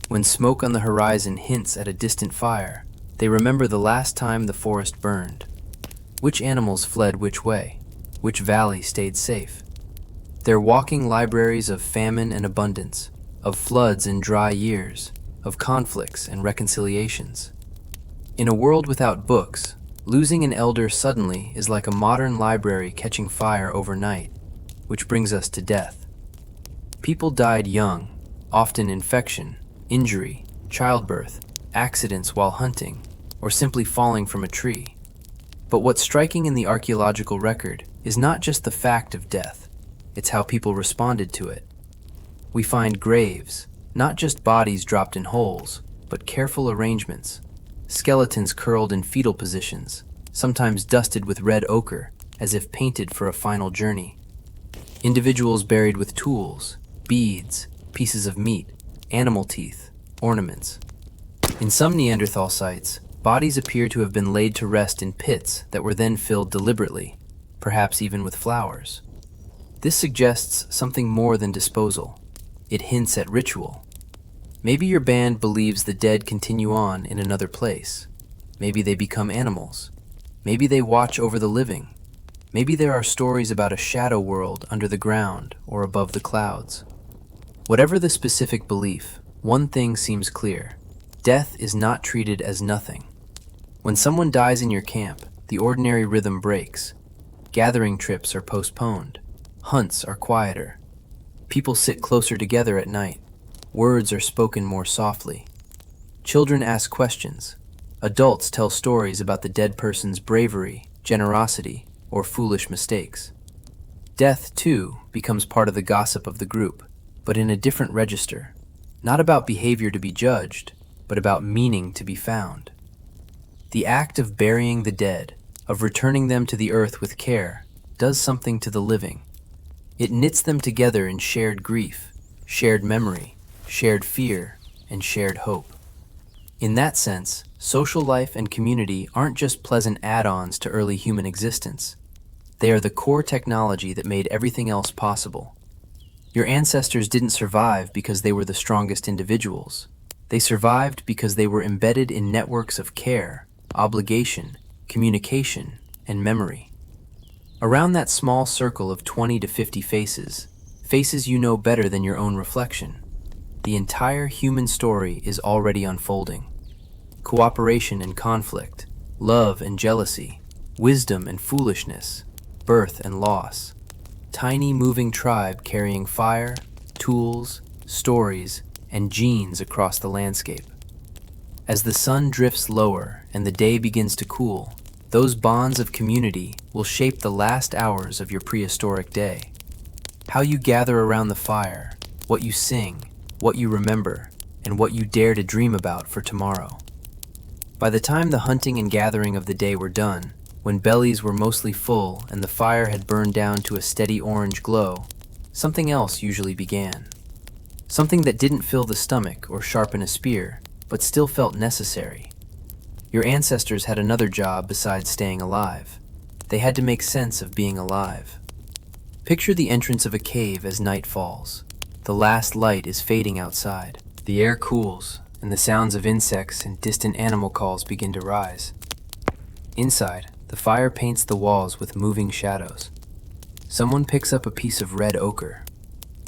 When smoke on the horizon hints at a distant fire, they remember the last time the forest burned. Which animals fled which way? Which valley stayed safe? They're walking libraries of famine and abundance, of floods and dry years, of conflicts and reconciliations. In a world without books, losing an elder suddenly is like a modern library catching fire overnight, which brings us to death. People died young, often infection, injury, childbirth, accidents while hunting, or simply falling from a tree. But what's striking in the archaeological record is not just the fact of death, it's how people responded to it. We find graves, not just bodies dropped in holes, but careful arrangements, skeletons curled in fetal positions, sometimes dusted with red ochre, as if painted for a final journey. Individuals buried with tools, beads, pieces of meat, animal teeth, ornaments. In some Neanderthal sites, bodies appear to have been laid to rest in pits that were then filled deliberately, perhaps even with flowers. This suggests something more than disposal. It hints at ritual. Maybe your band believes the dead continue on in another place. Maybe they become animals. Maybe they watch over the living. Maybe there are stories about a shadow world under the ground or above the clouds. Whatever the specific belief, one thing seems clear. Death is not treated as nothing. When someone dies in your camp, the ordinary rhythm breaks. Gathering trips are postponed. Hunts are quieter. People sit closer together at night. Words are spoken more softly. Children ask questions. Adults tell stories about the dead person's bravery, generosity, or foolish mistakes. Death, too, becomes part of the gossip of the group, but in a different register. Not about behavior to be judged, but about meaning to be found. The act of burying the dead, of returning them to the earth with care, does something to the living. It knits them together in shared grief, shared memory, shared fear, and shared hope. In that sense, social life and community aren't just pleasant add-ons to early human existence. They are the core technology that made everything else possible. Your ancestors didn't survive because they were the strongest individuals. They survived because they were embedded in networks of care, obligation, communication, and memory. Around that small circle of 20 to 50 faces, faces you know better than your own reflection, the entire human story is already unfolding. Cooperation and conflict, love and jealousy, wisdom and foolishness, birth and loss. Tiny moving tribe carrying fire, tools, stories, and genes across the landscape. As the sun drifts lower and the day begins to cool, those bonds of community will shape the last hours of your prehistoric day. How you gather around the fire, what you sing, what you remember, and what you dare to dream about for tomorrow. By the time the hunting and gathering of the day were done, when bellies were mostly full and the fire had burned down to a steady orange glow, something else usually began. Something that didn't fill the stomach or sharpen a spear, but still felt necessary. Your ancestors had another job besides staying alive. They had to make sense of being alive. Picture the entrance of a cave as night falls. The last light is fading outside. The air cools, and the sounds of insects and distant animal calls begin to rise. Inside, the fire paints the walls with moving shadows. Someone picks up a piece of red ochre.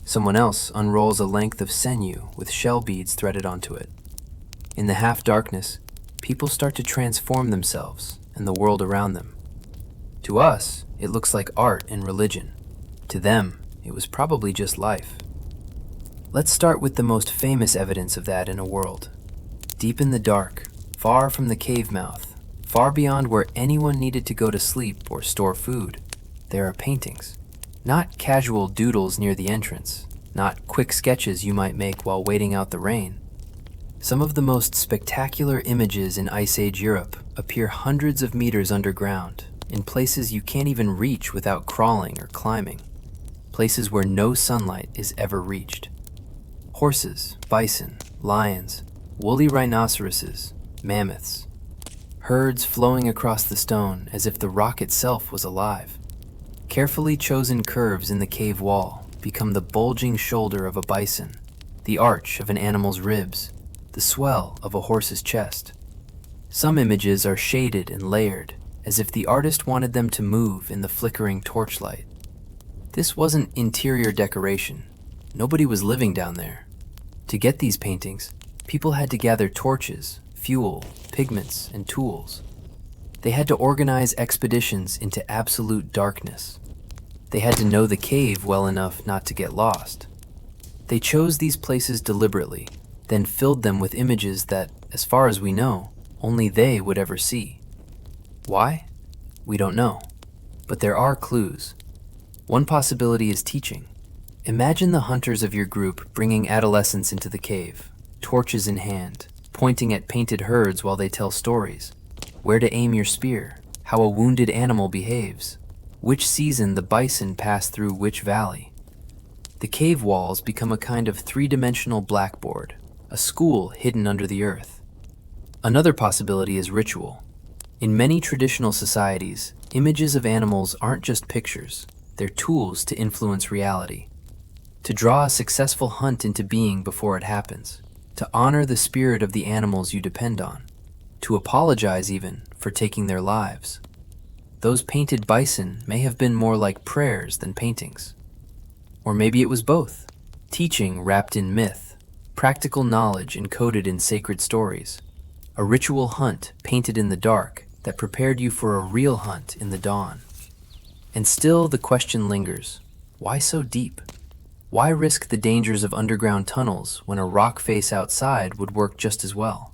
Someone else unrolls a length of sinew with shell beads threaded onto it. In the half-darkness, people start to transform themselves and the world around them. To us, it looks like art and religion. To them, it was probably just life. Let's start with the most famous evidence of that in a world. Deep in the dark, far from the cave mouth, far beyond where anyone needed to go to sleep or store food, there are paintings. Not casual doodles near the entrance, not quick sketches you might make while waiting out the rain. Some of the most spectacular images in Ice Age Europe appear hundreds of meters underground, in places you can't even reach without crawling or climbing. Places where no sunlight is ever reached. Horses, bison, lions, woolly rhinoceroses, mammoths. Herds flowing across the stone as if the rock itself was alive. Carefully chosen curves in the cave wall become the bulging shoulder of a bison, the arch of an animal's ribs, the swell of a horse's chest. Some images are shaded and layered, as if the artist wanted them to move in the flickering torchlight. This wasn't interior decoration. Nobody was living down there. To get these paintings, people had to gather torches, fuel, pigments, and tools. They had to organize expeditions into absolute darkness. They had to know the cave well enough not to get lost. They chose these places deliberately, then filled them with images that, as far as we know, only they would ever see. Why? We don't know. But there are clues. One possibility is teaching. Imagine the hunters of your group bringing adolescents into the cave, torches in hand, pointing at painted herds while they tell stories. Where to aim your spear, how a wounded animal behaves, which season the bison pass through which valley. The cave walls become a kind of three-dimensional blackboard, a school hidden under the earth. Another possibility is ritual. In many traditional societies, images of animals aren't just pictures, they're tools to influence reality. To draw a successful hunt into being before it happens, to honor the spirit of the animals you depend on, to apologize even for taking their lives. Those painted bison may have been more like prayers than paintings. Or maybe it was both, teaching wrapped in myth, practical knowledge encoded in sacred stories, a ritual hunt painted in the dark that prepared you for a real hunt in the dawn. And still the question lingers, why so deep? Why risk the dangers of underground tunnels when a rock face outside would work just as well?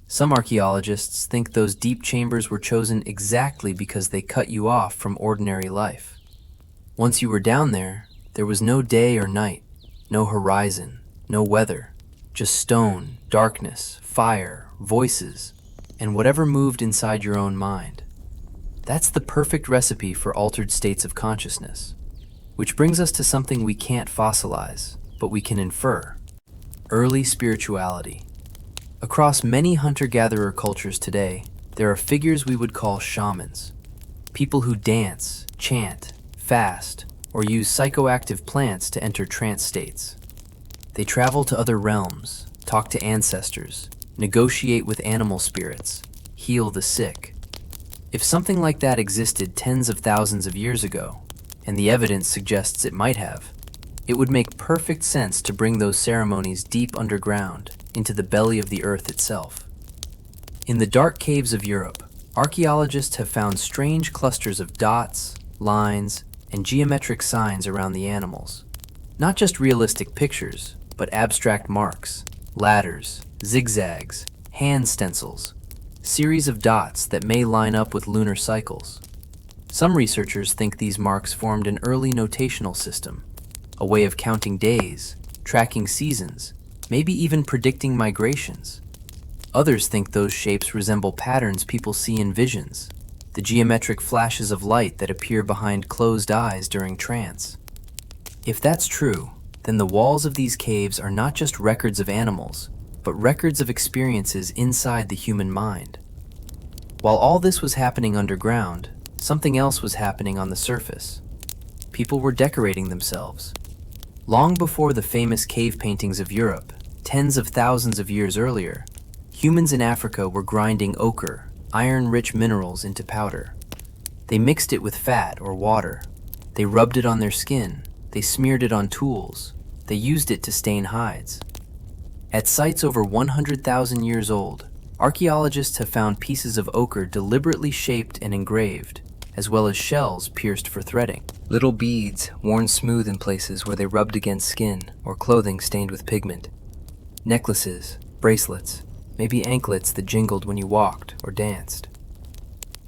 Some archaeologists think those deep chambers were chosen exactly because they cut you off from ordinary life. Once you were down there, there was no day or night, no horizon, no weather, just stone, darkness, fire, voices, and whatever moved inside your own mind. That's the perfect recipe for altered states of consciousness. Which brings us to something we can't fossilize, but we can infer: early spirituality. Across many hunter-gatherer cultures today, there are figures we would call shamans. People who dance, chant, fast, or use psychoactive plants to enter trance states. They travel to other realms, talk to ancestors, negotiate with animal spirits, heal the sick. If something like that existed tens of thousands of years ago, and the evidence suggests it might have, it would make perfect sense to bring those ceremonies deep underground, into the belly of the earth itself. In the dark caves of Europe, archaeologists have found strange clusters of dots, lines, and geometric signs around the animals. Not just realistic pictures, but abstract marks, ladders, zigzags, hand stencils, series of dots that may line up with lunar cycles. Some researchers think these marks formed an early notational system, a way of counting days, tracking seasons, maybe even predicting migrations. Others think those shapes resemble patterns people see in visions, the geometric flashes of light that appear behind closed eyes during trance. If that's true, then the walls of these caves are not just records of animals, but records of experiences inside the human mind. While all this was happening underground, something else was happening on the surface. People were decorating themselves. Long before the famous cave paintings of Europe, tens of thousands of years earlier, humans in Africa were grinding ochre, iron-rich minerals, into powder. They mixed it with fat or water. They rubbed it on their skin. They smeared it on tools. They used it to stain hides. At sites over 100,000 years old, archaeologists have found pieces of ochre deliberately shaped and engraved, as well as shells pierced for threading. Little beads worn smooth in places where they rubbed against skin or clothing stained with pigment. Necklaces, bracelets, maybe anklets that jingled when you walked or danced.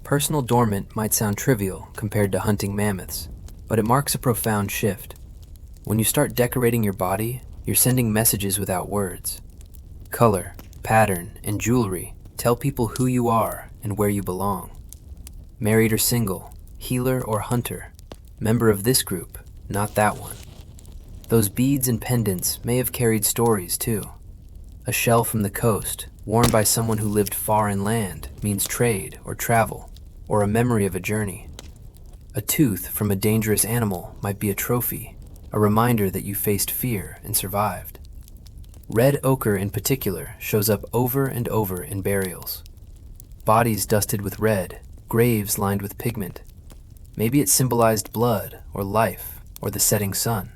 Personal adornment might sound trivial compared to hunting mammoths, but it marks a profound shift. When you start decorating your body, you're sending messages without words. Color, pattern, and jewelry tell people who you are and where you belong. Married or single, healer or hunter, member of this group, not that one. Those beads and pendants may have carried stories too. A shell from the coast, worn by someone who lived far inland, means trade or travel, or a memory of a journey. A tooth from a dangerous animal might be a trophy, a reminder that you faced fear and survived. Red ochre in particular shows up over and over in burials. Bodies dusted with red, graves lined with pigment. Maybe it symbolized blood or life or the setting sun.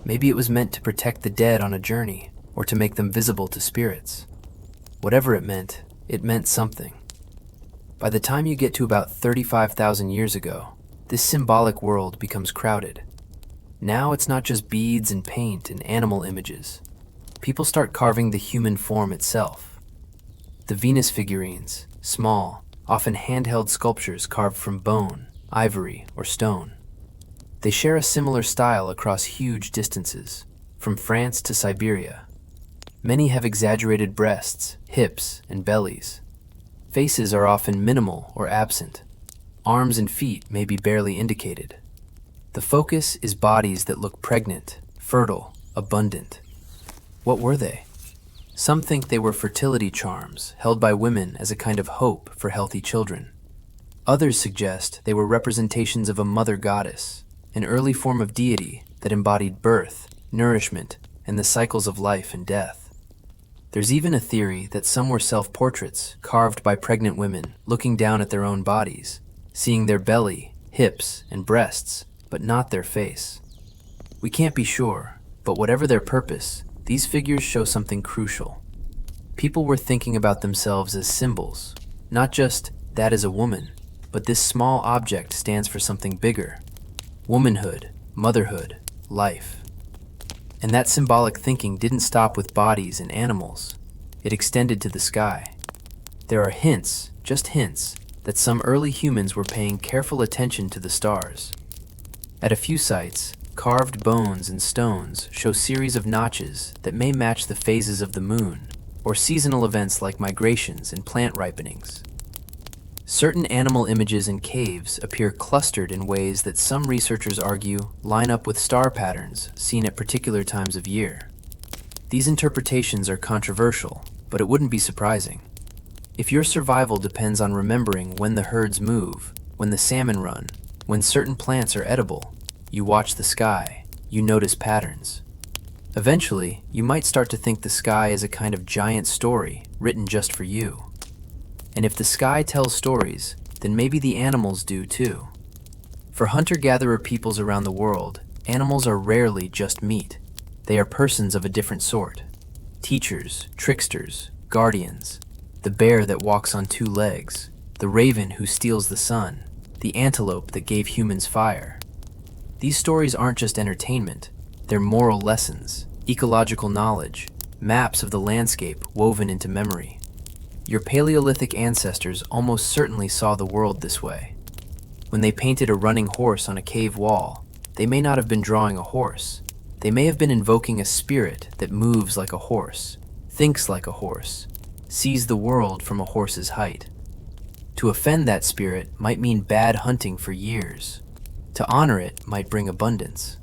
Maybe it was meant to protect the dead on a journey or to make them visible to spirits. Whatever it meant something. By the time you get to about 35,000 years ago, this symbolic world becomes crowded. Now it's not just beads and paint and animal images. People start carving the human form itself. The Venus figurines, small, often handheld sculptures carved from bone, ivory, or stone. They share a similar style across huge distances, from France to Siberia. Many have exaggerated breasts, hips, and bellies. Faces are often minimal or absent. Arms and feet may be barely indicated. The focus is bodies that look pregnant, fertile, abundant. What were they? Some think they were fertility charms held by women as a kind of hope for healthy children. Others suggest they were representations of a mother goddess, an early form of deity that embodied birth, nourishment, and the cycles of life and death. There's even a theory that some were self-portraits carved by pregnant women looking down at their own bodies, seeing their belly, hips, and breasts, but not their face. We can't be sure, but whatever their purpose, these figures show something crucial. People were thinking about themselves as symbols, not just that is a woman, but this small object stands for something bigger: womanhood, motherhood, life. And that symbolic thinking didn't stop with bodies and animals. It extended to the sky. There are hints, just hints, that some early humans were paying careful attention to the stars. At a few sites, carved bones and stones show series of notches that may match the phases of the moon, or seasonal events like migrations and plant ripenings. Certain animal images in caves appear clustered in ways that some researchers argue line up with star patterns seen at particular times of year. These interpretations are controversial, but it wouldn't be surprising. If your survival depends on remembering when the herds move, when the salmon run, when certain plants are edible, you watch the sky, you notice patterns. Eventually, you might start to think the sky is a kind of giant story written just for you. And if the sky tells stories, then maybe the animals do too. For hunter-gatherer peoples around the world, animals are rarely just meat. They are persons of a different sort. Teachers, tricksters, guardians. The bear that walks on two legs, the raven who steals the sun, the antelope that gave humans fire. These stories aren't just entertainment, they're moral lessons, ecological knowledge, maps of the landscape woven into memory. Your Paleolithic ancestors almost certainly saw the world this way. When they painted a running horse on a cave wall, they may not have been drawing a horse. They may have been invoking a spirit that moves like a horse, thinks like a horse, sees the world from a horse's height. To offend that spirit might mean bad hunting for years. To honor it might bring abundance.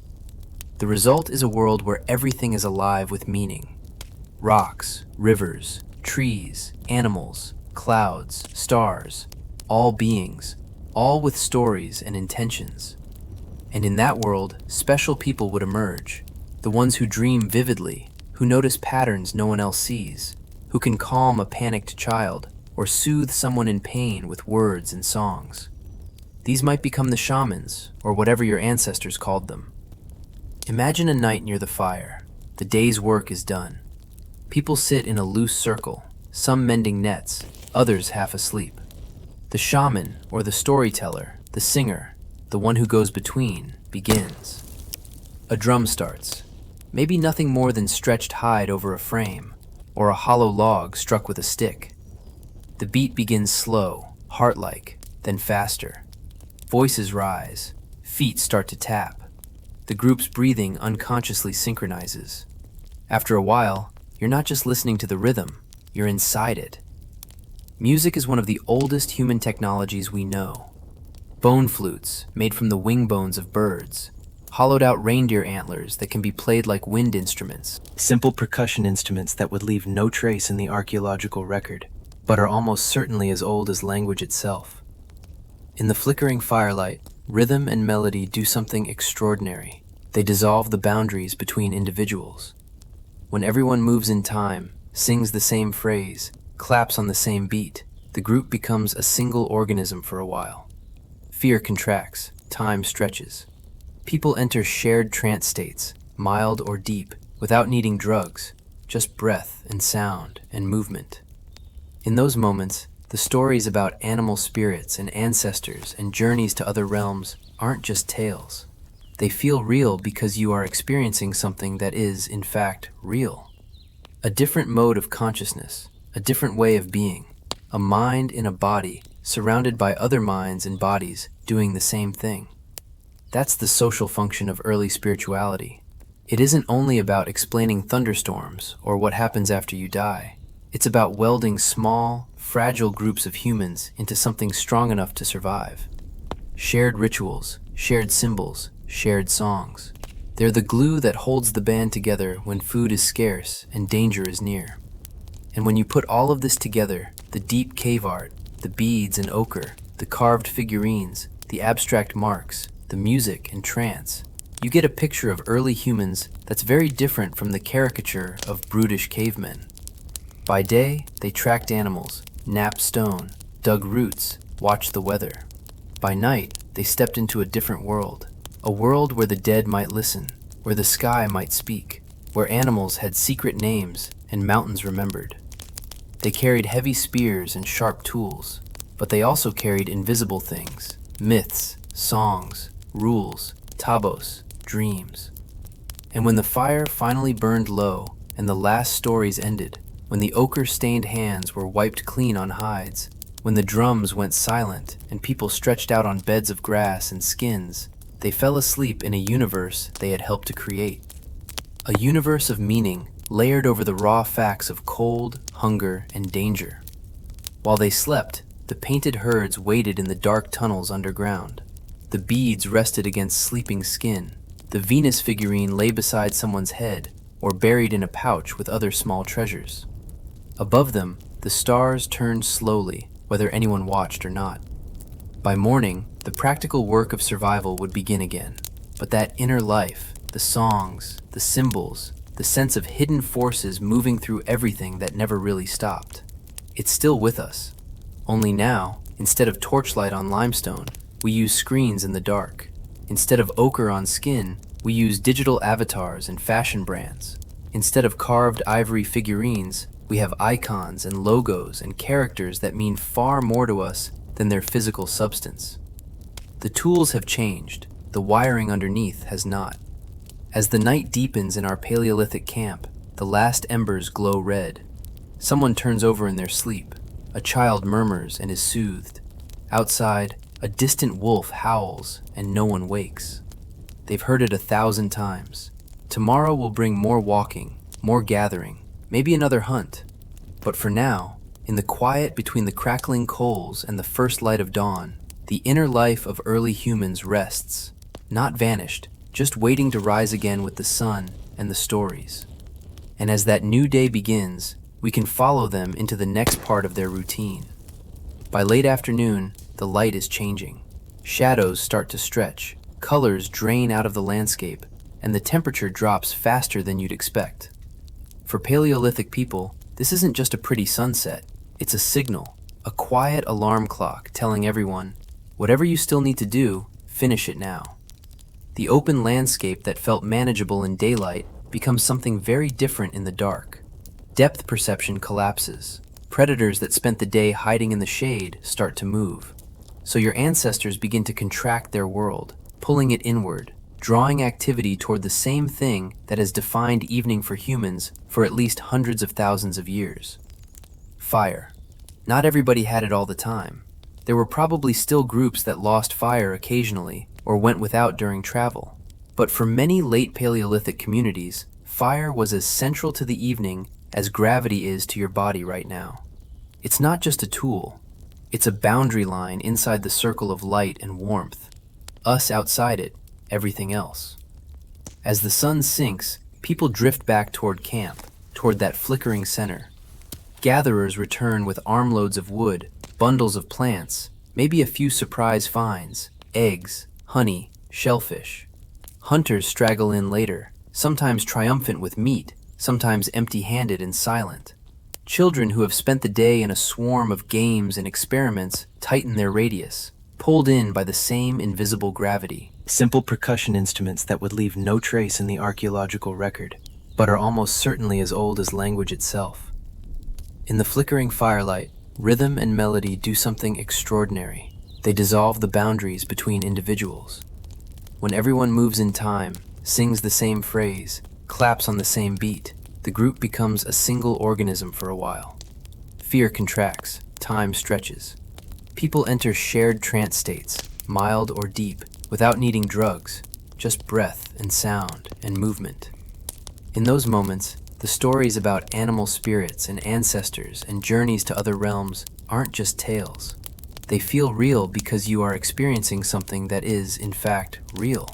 The result is a world where everything is alive with meaning. Rocks, rivers, trees, animals, clouds, stars, all beings, all with stories and intentions. And in that world, special people would emerge, the ones who dream vividly, who notice patterns no one else sees, who can calm a panicked child or soothe someone in pain with words and songs. These might become the shamans, or whatever your ancestors called them. Imagine a night near the fire. The day's work is done. People sit in a loose circle, some mending nets, others half asleep. The shaman, or the storyteller, the singer, the one who goes between, begins. A drum starts. Maybe nothing more than stretched hide over a frame, or a hollow log struck with a stick. The beat begins slow, heart-like, then faster. Voices rise, feet start to tap. The group's breathing unconsciously synchronizes. After a while, you're not just listening to the rhythm, you're inside it. Music is one of the oldest human technologies we know. Bone flutes, made from the wing bones of birds, hollowed-out reindeer antlers that can be played like wind instruments, simple percussion instruments that would leave no trace in the archaeological record, but are almost certainly as old as language itself. In the flickering firelight, rhythm and melody do something extraordinary. They dissolve the boundaries between individuals. When everyone moves in time, sings the same phrase, claps on the same beat, the group becomes a single organism for a while. Fear contracts, time stretches. People enter shared trance states, mild or deep, without needing drugs, just breath and sound and movement. In those moments, the stories about animal spirits and ancestors and journeys to other realms aren't just tales. They feel real because you are experiencing something that is, in fact, real. A different mode of consciousness, a different way of being, a mind in a body surrounded by other minds and bodies doing the same thing. That's the social function of early spirituality. It isn't only about explaining thunderstorms or what happens after you die. It's about welding small, fragile groups of humans into something strong enough to survive. Shared rituals, shared symbols, shared songs. They're the glue that holds the band together when food is scarce and danger is near. And when you put all of this together, the deep cave art, the beads and ochre, the carved figurines, the abstract marks, the music and trance, you get a picture of early humans that's very different from the caricature of brutish cavemen. By day, they tracked animals, napped stone, dug roots, watched the weather. By night, they stepped into a different world, a world where the dead might listen, where the sky might speak, where animals had secret names and mountains remembered. They carried heavy spears and sharp tools, but they also carried invisible things, myths, songs, rules, tabos, dreams. And when the fire finally burned low and the last stories ended, when the ochre-stained hands were wiped clean on hides, when the drums went silent and people stretched out on beds of grass and skins, they fell asleep in a universe they had helped to create. A universe of meaning layered over the raw facts of cold, hunger, and danger. While they slept, the painted herds waited in the dark tunnels underground. The beads rested against sleeping skin. The Venus figurine lay beside someone's head or buried in a pouch with other small treasures. Above them, the stars turned slowly, whether anyone watched or not. By morning, the practical work of survival would begin again. But that inner life, the songs, the symbols, the sense of hidden forces moving through everything that never really stopped. It's still with us. Only now, instead of torchlight on limestone, we use screens in the dark. Instead of ochre on skin, we use digital avatars and fashion brands. Instead of carved ivory figurines, we have icons and logos and characters that mean far more to us than their physical substance. The tools have changed, the wiring underneath has not. As the night deepens in our Paleolithic camp, the last embers glow red. Someone turns over in their sleep. A child murmurs and is soothed. Outside, a distant wolf howls and no one wakes. They've heard it 1,000 times. Tomorrow will bring more walking, more gathering, maybe another hunt. But for now, in the quiet between the crackling coals and the first light of dawn, the inner life of early humans rests, not vanished, just waiting to rise again with the sun and the stories. And as that new day begins, we can follow them into the next part of their routine. By late afternoon, the light is changing. Shadows start to stretch, colors drain out of the landscape, and the temperature drops faster than you'd expect. For Paleolithic people, this isn't just a pretty sunset. It's a signal, a quiet alarm clock telling everyone, whatever you still need to do, finish it now. The open landscape that felt manageable in daylight becomes something very different in the dark. Depth perception collapses. Predators that spent the day hiding in the shade start to move. So your ancestors begin to contract their world, pulling it inward, drawing activity toward the same thing that has defined evening for humans for at least hundreds of thousands of years. Fire. Not everybody had it all the time. There were probably still groups that lost fire occasionally or went without during travel. But for many late Paleolithic communities, fire was as central to the evening as gravity is to your body right now. It's not just a tool. It's a boundary line inside the circle of light and warmth. Us outside it, everything else. As the sun sinks, people drift back toward camp, toward that flickering center. Gatherers return with armloads of wood, bundles of plants, maybe a few surprise finds, eggs, honey, shellfish. Hunters straggle in later, sometimes triumphant with meat, sometimes empty-handed and silent. Children who have spent the day in a swarm of games and experiments tighten their radius, pulled in by the same invisible gravity. Simple percussion instruments that would leave no trace in the archaeological record, but are almost certainly as old as language itself. In the flickering firelight, rhythm and melody do something extraordinary. They dissolve the boundaries between individuals. When everyone moves in time, sings the same phrase, claps on the same beat, the group becomes a single organism for a while. Fear contracts, time stretches. People enter shared trance states, mild or deep, without needing drugs, just breath and sound and movement. In those moments, the stories about animal spirits and ancestors and journeys to other realms aren't just tales. They feel real because you are experiencing something that is, in fact, real.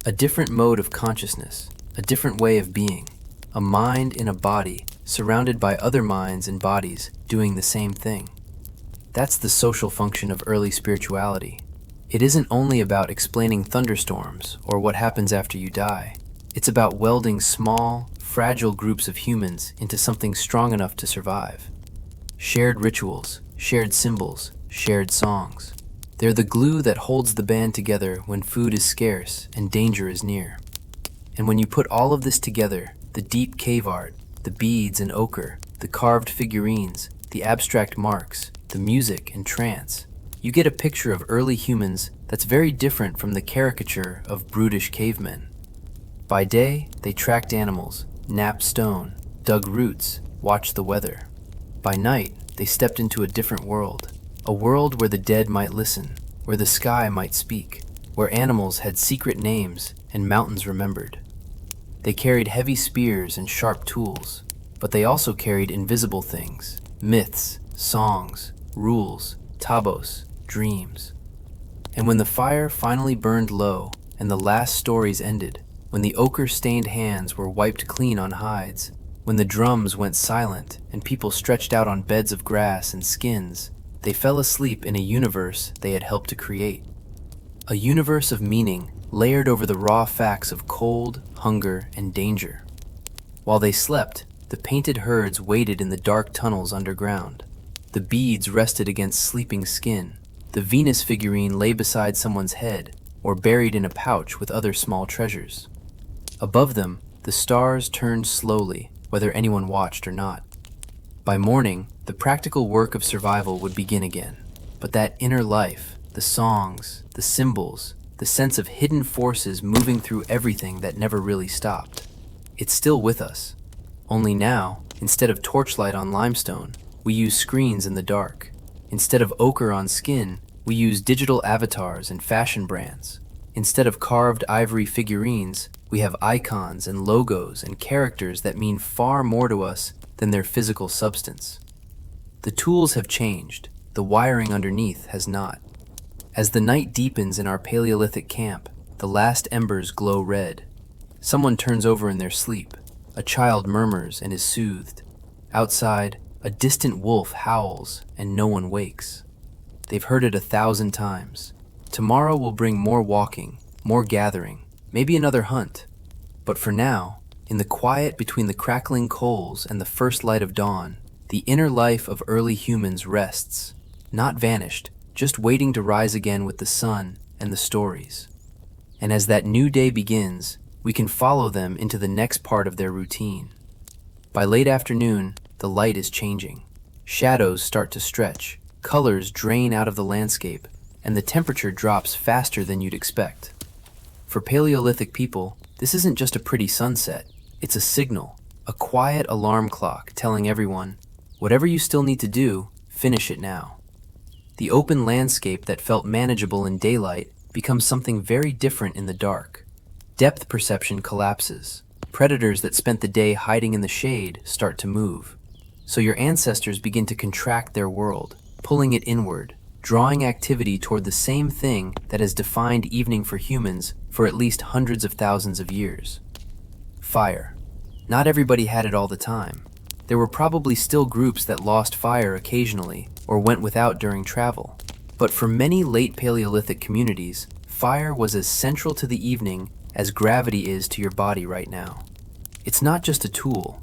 A different mode of consciousness, a different way of being, a mind in a body surrounded by other minds and bodies doing the same thing. That's the social function of early spirituality. It isn't only about explaining thunderstorms or what happens after you die. It's about welding small, fragile groups of humans into something strong enough to survive. Shared rituals, shared symbols, shared songs. They're the glue that holds the band together when food is scarce and danger is near. And when you put all of this together, the deep cave art, the beads and ochre, the carved figurines, the abstract marks, the music and trance, you get a picture of early humans that's very different from the caricature of brutish cavemen. By day, they tracked animals, napped stone, dug roots, watched the weather. By night, they stepped into a different world, a world where the dead might listen, where the sky might speak, where animals had secret names and mountains remembered. They carried heavy spears and sharp tools, but they also carried invisible things, myths, songs, rules, tabos, dreams. And when the fire finally burned low and the last stories ended, when the ochre-stained hands were wiped clean on hides, when the drums went silent and people stretched out on beds of grass and skins, they fell asleep in a universe they had helped to create. A universe of meaning layered over the raw facts of cold, hunger, and danger. While they slept, the painted herds waited in the dark tunnels underground. The beads rested against sleeping skin. The Venus figurine lay beside someone's head or buried in a pouch with other small treasures. Above them, the stars turned slowly, whether anyone watched or not. By morning, the practical work of survival would begin again. But that inner life, the songs, the symbols, the sense of hidden forces moving through everything that never really stopped, it's still with us. Only now, instead of torchlight on limestone, we use screens in the dark. Instead of ochre on skin, we use digital avatars and fashion brands. Instead of carved ivory figurines, we have icons and logos and characters that mean far more to us than their physical substance. The tools have changed, the wiring underneath has not. As the night deepens in our Paleolithic camp, the last embers glow red. Someone turns over in their sleep. A child murmurs and is soothed. Outside, a distant wolf howls and no one wakes. They've heard it 1,000 times. Tomorrow will bring more walking, more gathering, maybe another hunt. But for now, in the quiet between the crackling coals and the first light of dawn, the inner life of early humans rests, not vanished, just waiting to rise again with the sun and the stories. And as that new day begins, we can follow them into the next part of their routine. By late afternoon, the light is changing. Shadows start to stretch, colors drain out of the landscape, and the temperature drops faster than you'd expect. For Paleolithic people, this isn't just a pretty sunset. It's a signal, a quiet alarm clock telling everyone, whatever you still need to do, finish it now. The open landscape that felt manageable in daylight becomes something very different in the dark. Depth perception collapses. Predators that spent the day hiding in the shade start to move. So your ancestors begin to contract their world, pulling it inward, drawing activity toward the same thing that has defined evening for humans for at least hundreds of thousands of years. Fire. Not everybody had it all the time. There were probably still groups that lost fire occasionally or went without during travel. But for many late Paleolithic communities, fire was as central to the evening as gravity is to your body right now. It's not just a tool.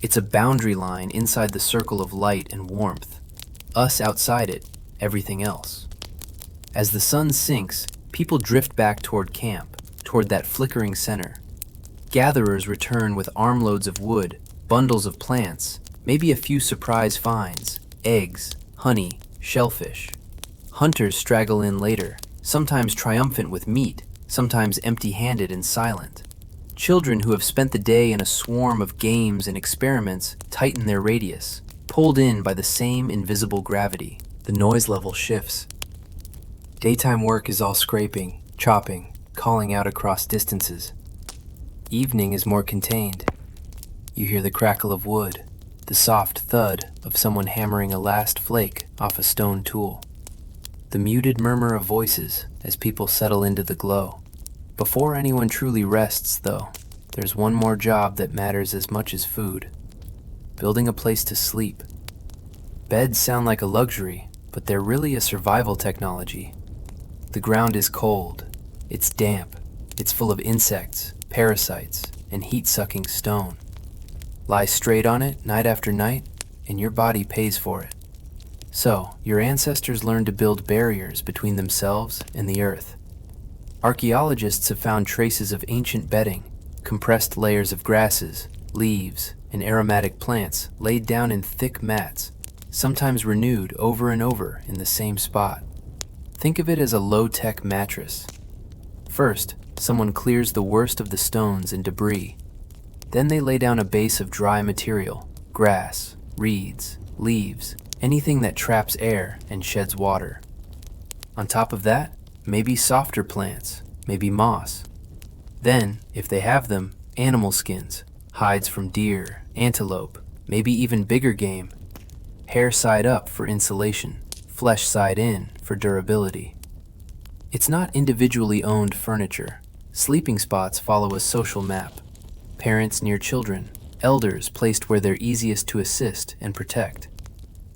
It's a boundary line inside the circle of light and warmth. Us outside it, everything else. As the sun sinks, people drift back toward camp, toward that flickering center. Gatherers return with armloads of wood, bundles of plants, maybe a few surprise finds, eggs, honey, shellfish. Hunters straggle in later, sometimes triumphant with meat, sometimes empty-handed and silent. Children who have spent the day in a swarm of games and experiments tighten their radius, pulled in by the same invisible gravity. The noise level shifts. Daytime work is all scraping, chopping, calling out across distances. Evening is more contained. You hear the crackle of wood, the soft thud of someone hammering a last flake off a stone tool. The muted murmur of voices as people settle into the glow. Before anyone truly rests, though, there's one more job that matters as much as food. Building a place to sleep. Beds sound like a luxury, but they're really a survival technology. The ground is cold, it's damp, it's full of insects, parasites, and heat-sucking stone. Lie straight on it night after night, and your body pays for it. So, your ancestors learned to build barriers between themselves and the earth. Archaeologists have found traces of ancient bedding, compressed layers of grasses, leaves, and aromatic plants laid down in thick mats, sometimes renewed over and over in the same spot. Think of it as a low-tech mattress. First, someone clears the worst of the stones and debris. Then they lay down a base of dry material, grass, reeds, leaves, anything that traps air and sheds water. On top of that, maybe softer plants, maybe moss. Then, if they have them, animal skins, hides from deer, antelope, maybe even bigger game. Hair side up for insulation, flesh side in for durability. It's not individually owned furniture. Sleeping spots follow a social map. Parents near children, elders placed where they're easiest to assist and protect.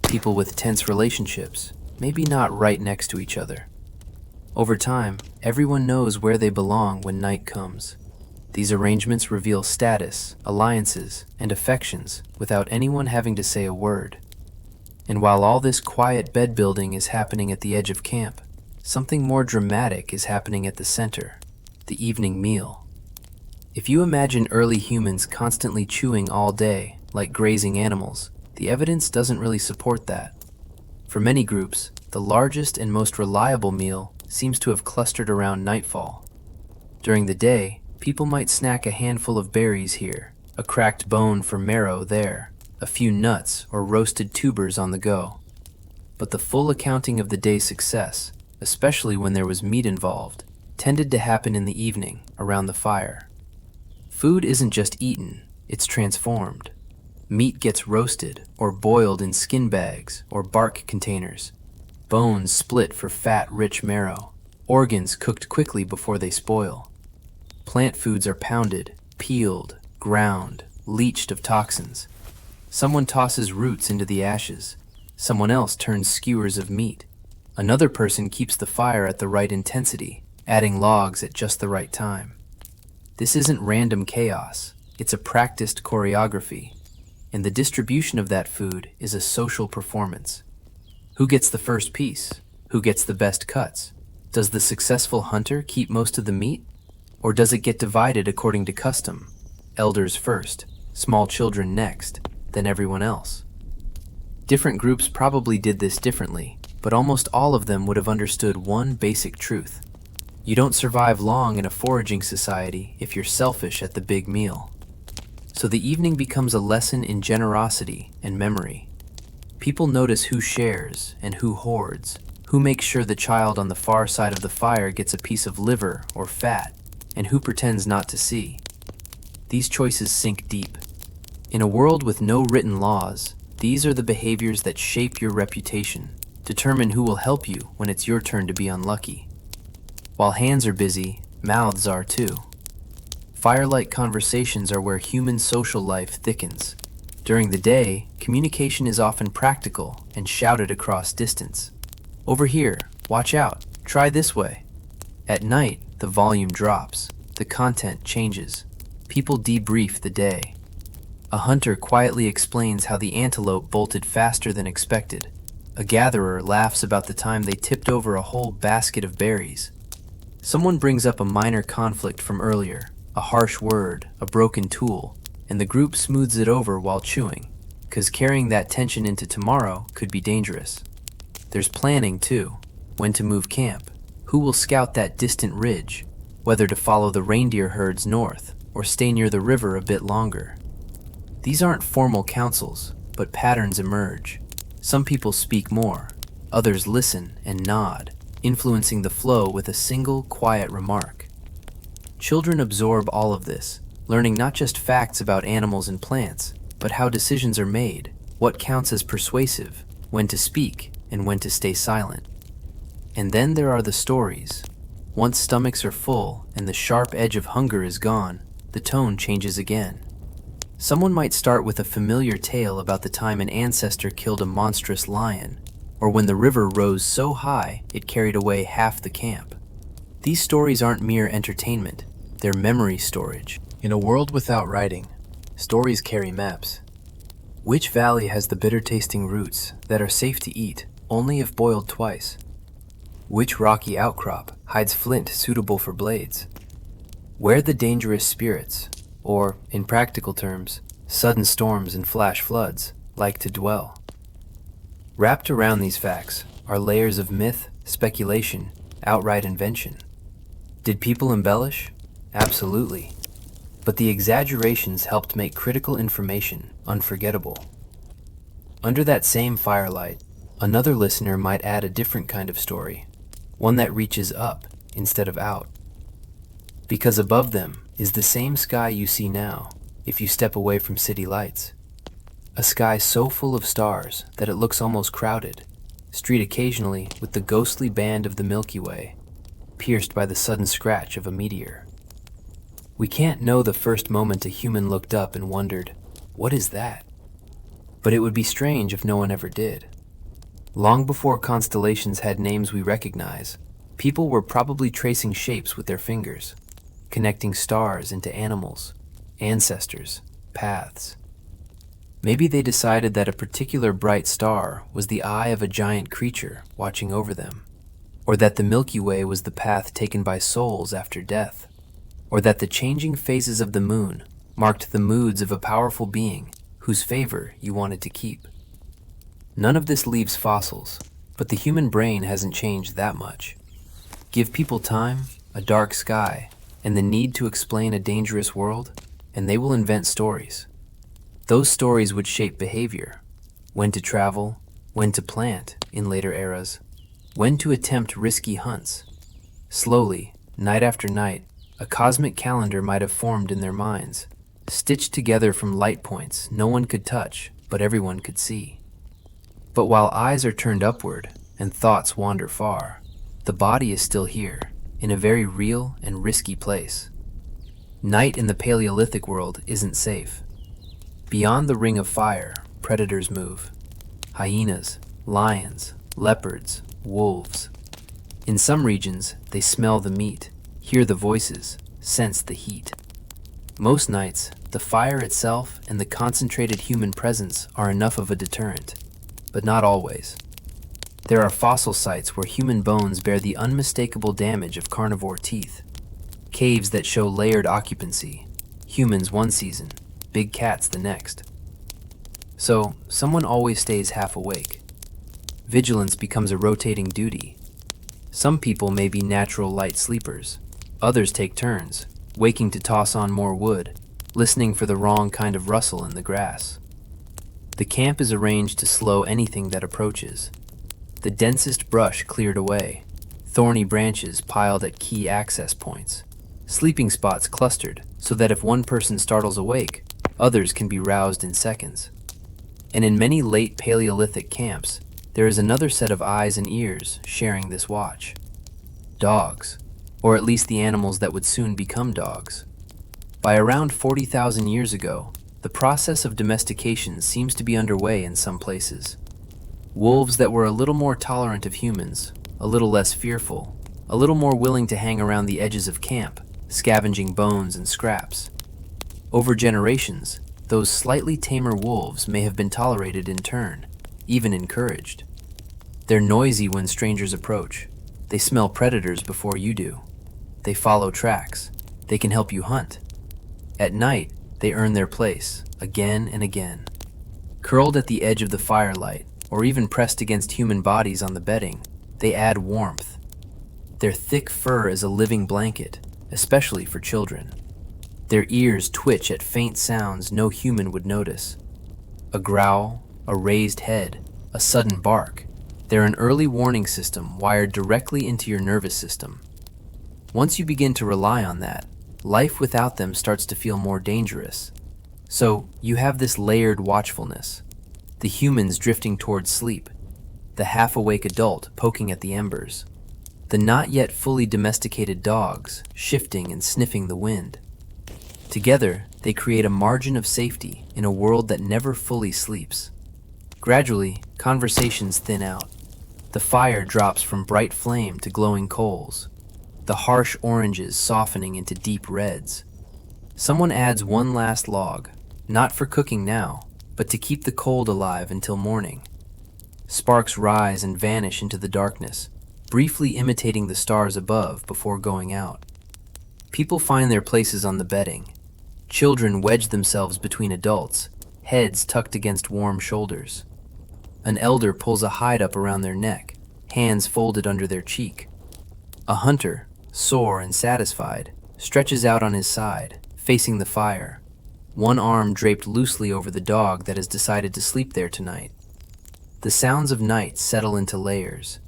People with tense relationships, maybe not right next to each other. Over time, everyone knows where they belong when night comes. These arrangements reveal status, alliances, and affections without anyone having to say a word. And while all this quiet bed building is happening at the edge of camp, something more dramatic is happening at the center, the evening meal. If you imagine early humans constantly chewing all day, like grazing animals, the evidence doesn't really support that. For many groups, the largest and most reliable meal seems to have clustered around nightfall. During the day, people might snack a handful of berries here, a cracked bone for marrow there, a few nuts or roasted tubers on the go. But the full accounting of the day's success, especially when there was meat involved, tended to happen in the evening, around the fire. Food isn't just eaten, it's transformed. Meat gets roasted or boiled in skin bags or bark containers. Bones split for fat-rich marrow. Organs cooked quickly before they spoil. Plant foods are pounded, peeled, ground, leached of toxins. Someone tosses roots into the ashes. Someone else turns skewers of meat. Another person keeps the fire at the right intensity, adding logs at just the right time. This isn't random chaos, it's a practiced choreography. And the distribution of that food is a social performance. Who gets the first piece? Who gets the best cuts? Does the successful hunter keep most of the meat? Or does it get divided according to custom? Elders first, small children next, then everyone else. Different groups probably did this differently, but almost all of them would have understood one basic truth. You don't survive long in a foraging society if you're selfish at the big meal. So the evening becomes a lesson in generosity and memory. People notice who shares and who hoards, who makes sure the child on the far side of the fire gets a piece of liver or fat, and who pretends not to see. These choices sink deep. In a world with no written laws, these are the behaviors that shape your reputation, determine who will help you when it's your turn to be unlucky. While hands are busy, mouths are too. Firelight conversations are where human social life thickens. During the day, communication is often practical and shouted across distance. Over here, watch out, try this way. At night, the volume drops, the content changes. People debrief the day. A hunter quietly explains how the antelope bolted faster than expected. A gatherer laughs about the time they tipped over a whole basket of berries. Someone brings up a minor conflict from earlier, a harsh word, a broken tool, and the group smooths it over while chewing, because carrying that tension into tomorrow could be dangerous. There's planning too, when to move camp, who will scout that distant ridge, whether to follow the reindeer herds north or stay near the river a bit longer. These aren't formal councils, but patterns emerge. Some people speak more, Others listen and nod, influencing the flow with a single quiet remark. Children absorb all of this, learning not just facts about animals and plants, but how decisions are made, what counts as persuasive, when to speak, and when to stay silent. And then there are the stories. Once stomachs are full and the sharp edge of hunger is gone, the tone changes again. Someone might start with a familiar tale about the time an ancestor killed a monstrous lion, or when the river rose so high it carried away half the camp. These stories aren't mere entertainment, they're memory storage. In a world without writing, stories carry maps. Which valley has the bitter-tasting roots that are safe to eat only if boiled twice? Which rocky outcrop hides flint suitable for blades? Where the dangerous spirits, or, in practical terms, sudden storms and flash floods, like to dwell? Wrapped around these facts are layers of myth, speculation, outright invention. Did people embellish? Absolutely. But the exaggerations helped make critical information unforgettable. Under that same firelight, another listener might add a different kind of story, one that reaches up instead of out. Because above them is the same sky you see now if you step away from city lights. A sky so full of stars that it looks almost crowded, streaked occasionally with the ghostly band of the Milky Way, pierced by the sudden scratch of a meteor. We can't know the first moment a human looked up and wondered, "What is that?" But it would be strange if no one ever did. Long before constellations had names we recognize, people were probably tracing shapes with their fingers, connecting stars into animals, ancestors, paths. Maybe they decided that a particular bright star was the eye of a giant creature watching over them, or that the Milky Way was the path taken by souls after death, or that the changing phases of the moon marked the moods of a powerful being whose favor you wanted to keep. None of this leaves fossils, but the human brain hasn't changed that much. Give people time, a dark sky, and the need to explain a dangerous world, and they will invent stories. Those stories would shape behavior, when to travel, when to plant in later eras, when to attempt risky hunts. Slowly, night after night, a cosmic calendar might have formed in their minds, stitched together from light points no one could touch, but everyone could see. But while eyes are turned upward and thoughts wander far, the body is still here, in a very real and risky place. Night in the Paleolithic world isn't safe. Beyond the ring of fire, predators move. Hyenas, lions, leopards, wolves. In some regions, they smell the meat, hear the voices, sense the heat. Most nights, the fire itself and the concentrated human presence are enough of a deterrent, but not always. There are fossil sites where human bones bear the unmistakable damage of carnivore teeth. Caves that show layered occupancy, humans one season, big cats the next. So, someone always stays half awake. Vigilance becomes a rotating duty. Some people may be natural light sleepers. Others take turns, waking to toss on more wood, listening for the wrong kind of rustle in the grass. The camp is arranged to slow anything that approaches. The densest brush cleared away, thorny branches piled at key access points, sleeping spots clustered so that if one person startles awake, others can be roused in seconds. And in many late Paleolithic camps, there is another set of eyes and ears sharing this watch. Dogs, or at least the animals that would soon become dogs. By around 40,000 years ago, the process of domestication seems to be underway in some places. Wolves that were a little more tolerant of humans, a little less fearful, a little more willing to hang around the edges of camp, scavenging bones and scraps. Over generations, those slightly tamer wolves may have been tolerated in turn, even encouraged. They're noisy when strangers approach. They smell predators before you do. They follow tracks. They can help you hunt. At night, they earn their place, again and again. Curled at the edge of the firelight, or even pressed against human bodies on the bedding, they add warmth. Their thick fur is a living blanket, especially for children. Their ears twitch at faint sounds no human would notice. A growl, a raised head, a sudden bark, They're an early warning system wired directly into your nervous system. Once you begin to rely on that, life without them starts to feel more dangerous. So you have this layered watchfulness. The humans drifting towards sleep, the half-awake adult poking at the embers, the not yet fully domesticated dogs shifting and sniffing the wind. Together, they create a margin of safety in a world that never fully sleeps. Gradually, conversations thin out. The fire drops from bright flame to glowing coals, the harsh oranges softening into deep reds. Someone adds one last log, not for cooking now, but to keep the cold alive until morning. Sparks rise and vanish into the darkness, briefly imitating the stars above before going out. People find their places on the bedding. Children wedge themselves between adults, heads tucked against warm shoulders. An elder pulls a hide up around their neck, hands folded under their cheek. A hunter, sore and satisfied, stretches out on his side, facing the fire, one arm draped loosely over the dog that has decided to sleep there tonight. The sounds of night settle into layers.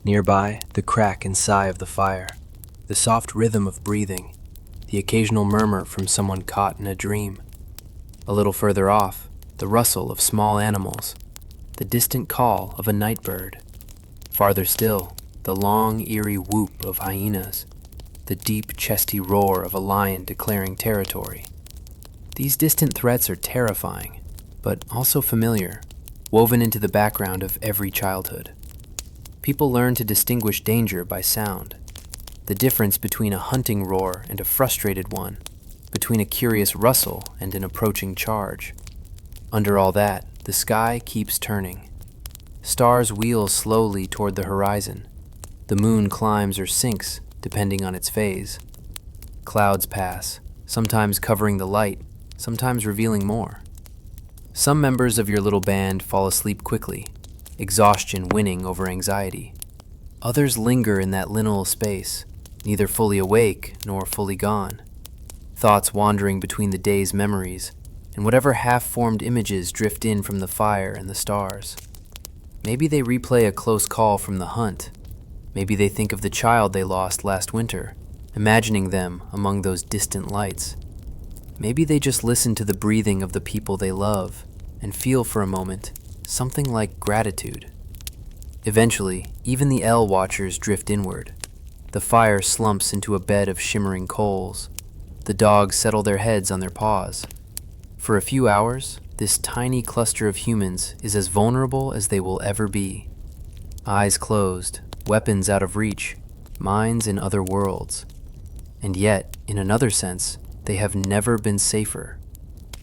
Nearby, the crack and sigh of the fire, the soft rhythm of breathing, the occasional murmur from someone caught in a dream. A little further off, the rustle of small animals, the distant call of a night bird. Farther still, the long, eerie whoop of hyenas, the deep, chesty roar of a lion declaring territory. These distant threats are terrifying, but also familiar, woven into the background of every childhood. People learn to distinguish danger by sound, the difference between a hunting roar and a frustrated one, between a curious rustle and an approaching charge. Under all that, the sky keeps turning. Stars wheel slowly toward the horizon. The moon climbs or sinks, depending on its phase. Clouds pass, sometimes covering the light, sometimes revealing more. Some members of your little band fall asleep quickly, exhaustion winning over anxiety. Others linger in that liminal space, neither fully awake nor fully gone. Thoughts wandering between the day's memories, and whatever half-formed images drift in from the fire and the stars. Maybe they replay a close call from the hunt. Maybe they think of the child they lost last winter, imagining them among those distant lights. Maybe they just listen to the breathing of the people they love and feel for a moment something like gratitude. Eventually, even the watchers drift inward. The fire slumps into a bed of shimmering coals. The dogs settle their heads on their paws. For a few hours, this tiny cluster of humans is as vulnerable as they will ever be. Eyes closed, weapons out of reach, minds in other worlds. And yet, in another sense, they have never been safer.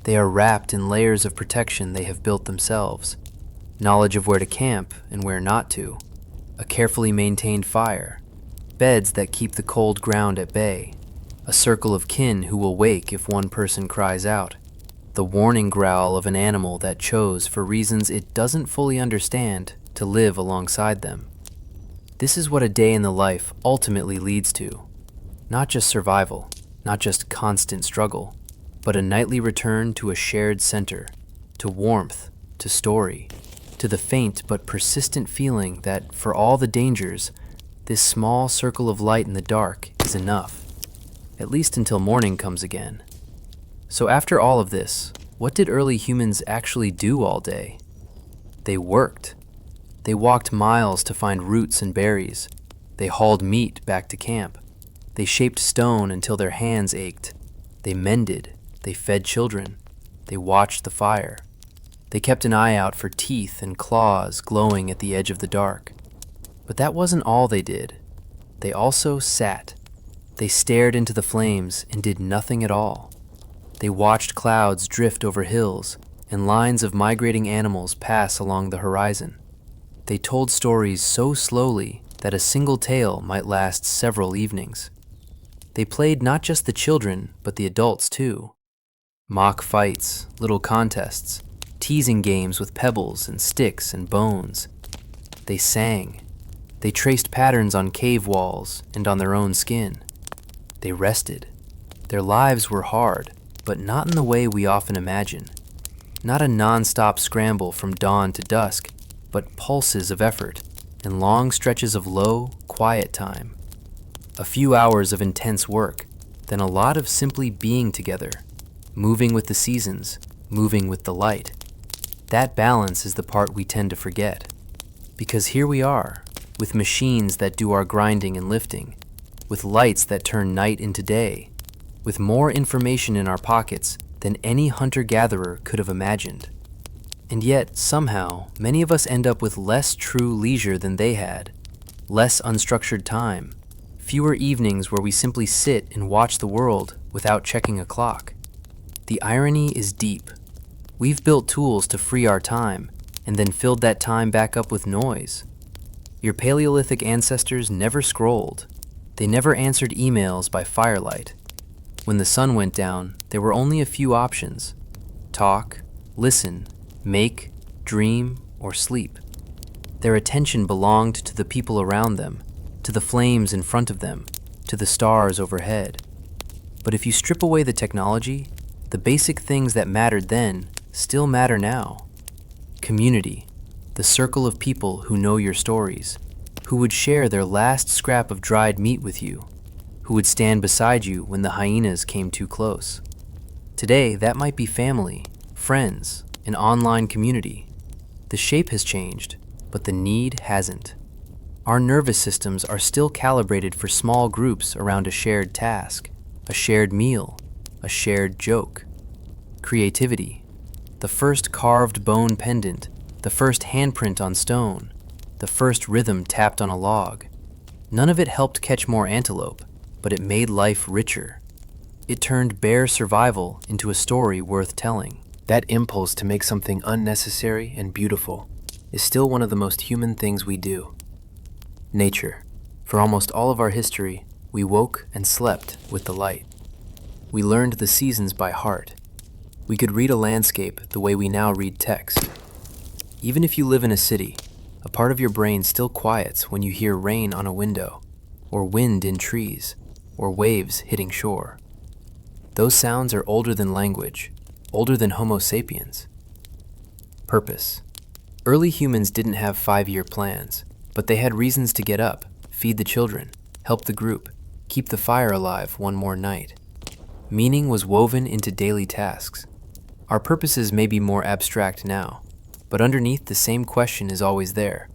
They are wrapped in layers of protection they have built themselves. Knowledge of where to camp and where not to. A carefully maintained fire. Beds that keep the cold ground at bay. A circle of kin who will wake if one person cries out. The warning growl of an animal that chose, for reasons it doesn't fully understand, to live alongside them. This is what a day in the life ultimately leads to. Not just survival, not just constant struggle, but a nightly return to a shared center, to warmth, to story, to the faint but persistent feeling that, for all the dangers, this small circle of light in the dark is enough, at least until morning comes again. So after all of this, what did early humans actually do all day? They worked. They walked miles to find roots and berries. They hauled meat back to camp. They shaped stone until their hands ached. They mended. They fed children. They watched the fire. They kept an eye out for teeth and claws glowing at the edge of the dark. But that wasn't all they did. They also sat. They stared into the flames and did nothing at all. They watched clouds drift over hills and lines of migrating animals pass along the horizon. They told stories so slowly that a single tale might last several evenings. They played not just the children, but the adults too. Mock fights, little contests, teasing games with pebbles and sticks and bones. They sang. They traced patterns on cave walls and on their own skin. They rested. Their lives were hard, but not in the way we often imagine. Not a non-stop scramble from dawn to dusk, but pulses of effort and long stretches of low, quiet time. A few hours of intense work, then a lot of simply being together, moving with the seasons, moving with the light. That balance is the part we tend to forget. Because here we are, with machines that do our grinding and lifting, with lights that turn night into day, with more information in our pockets than any hunter-gatherer could have imagined. And yet, somehow, many of us end up with less true leisure than they had, less unstructured time, fewer evenings where we simply sit and watch the world without checking a clock. The irony is deep. We've built tools to free our time and then filled that time back up with noise. Your Paleolithic ancestors never scrolled. They never answered emails by firelight. When the sun went down, there were only a few options: talk, listen, make, dream, or sleep. Their attention belonged to the people around them, to the flames in front of them, to the stars overhead. But if you strip away the technology, the basic things that mattered then still matter now. Community, the circle of people who know your stories, who would share their last scrap of dried meat with you, who would stand beside you when the hyenas came too close. Today, that might be family, friends, an online community. The shape has changed, but the need hasn't. Our nervous systems are still calibrated for small groups around a shared task, a shared meal, a shared joke. Creativity, the first carved bone pendant, the first handprint on stone, the first rhythm tapped on a log. None of it helped catch more antelope, but it made life richer. It turned bare survival into a story worth telling. That impulse to make something unnecessary and beautiful is still one of the most human things we do. Nature. For almost all of our history, we woke and slept with the light. We learned the seasons by heart. We could read a landscape the way we now read text. Even if you live in a city, a part of your brain still quiets when you hear rain on a window, or wind in trees, or waves hitting shore. Those sounds are older than language, older than Homo sapiens. Purpose. Early humans didn't have 5-year plans, but they had reasons to get up, feed the children, help the group, keep the fire alive one more night. Meaning was woven into daily tasks. Our purposes may be more abstract now, but underneath the same question is always there.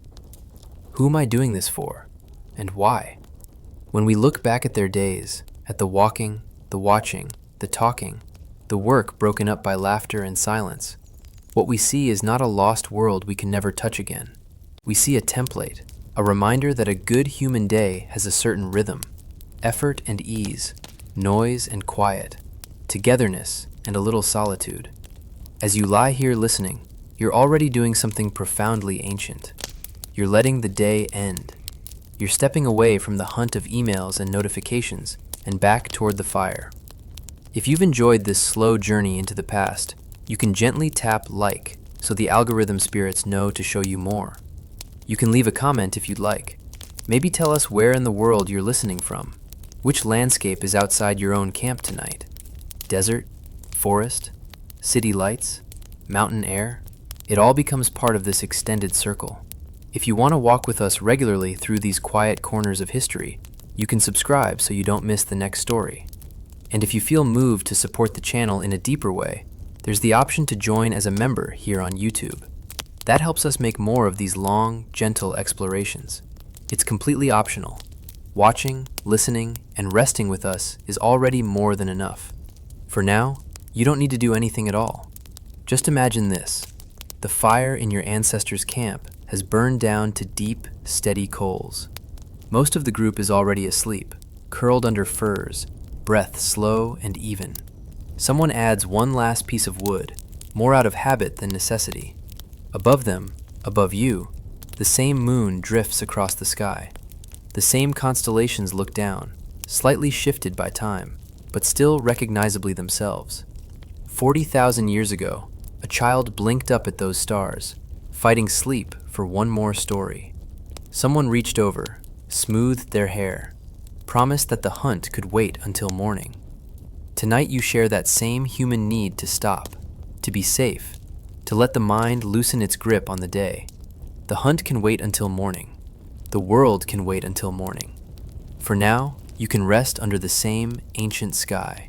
Who am I doing this for? And why? When we look back at their days, at the walking, the watching, the talking, the work broken up by laughter and silence, what we see is not a lost world we can never touch again. We see a template, a reminder that a good human day has a certain rhythm, effort and ease, noise and quiet, togetherness and a little solitude. As you lie here listening, you're already doing something profoundly ancient. You're letting the day end. You're stepping away from the hunt of emails and notifications and back toward the fire. If you've enjoyed this slow journey into the past, you can gently tap like so the algorithm spirits know to show you more. You can leave a comment if you'd like. Maybe tell us where in the world you're listening from. Which landscape is outside your own camp tonight? Desert? Forest? City lights? Mountain air? It all becomes part of this extended circle. If you want to walk with us regularly through these quiet corners of history, you can subscribe so you don't miss the next story. And if you feel moved to support the channel in a deeper way, there's the option to join as a member here on YouTube. That helps us make more of these long, gentle explorations. It's completely optional. Watching, listening, and resting with us is already more than enough. For now, you don't need to do anything at all. Just imagine this. The fire in your ancestors' camp has burned down to deep, steady coals. Most of the group is already asleep, curled under furs, breath slow and even. Someone adds one last piece of wood, more out of habit than necessity. Above them, above you, the same moon drifts across the sky. The same constellations look down, slightly shifted by time, but still recognizably themselves. 40,000 years ago, a child blinked up at those stars, fighting sleep for one more story. Someone reached over, smoothed their hair, promised that the hunt could wait until morning. Tonight you share that same human need to stop, to be safe, to let the mind loosen its grip on the day. The hunt can wait until morning. The world can wait until morning. For now, you can rest under the same ancient sky.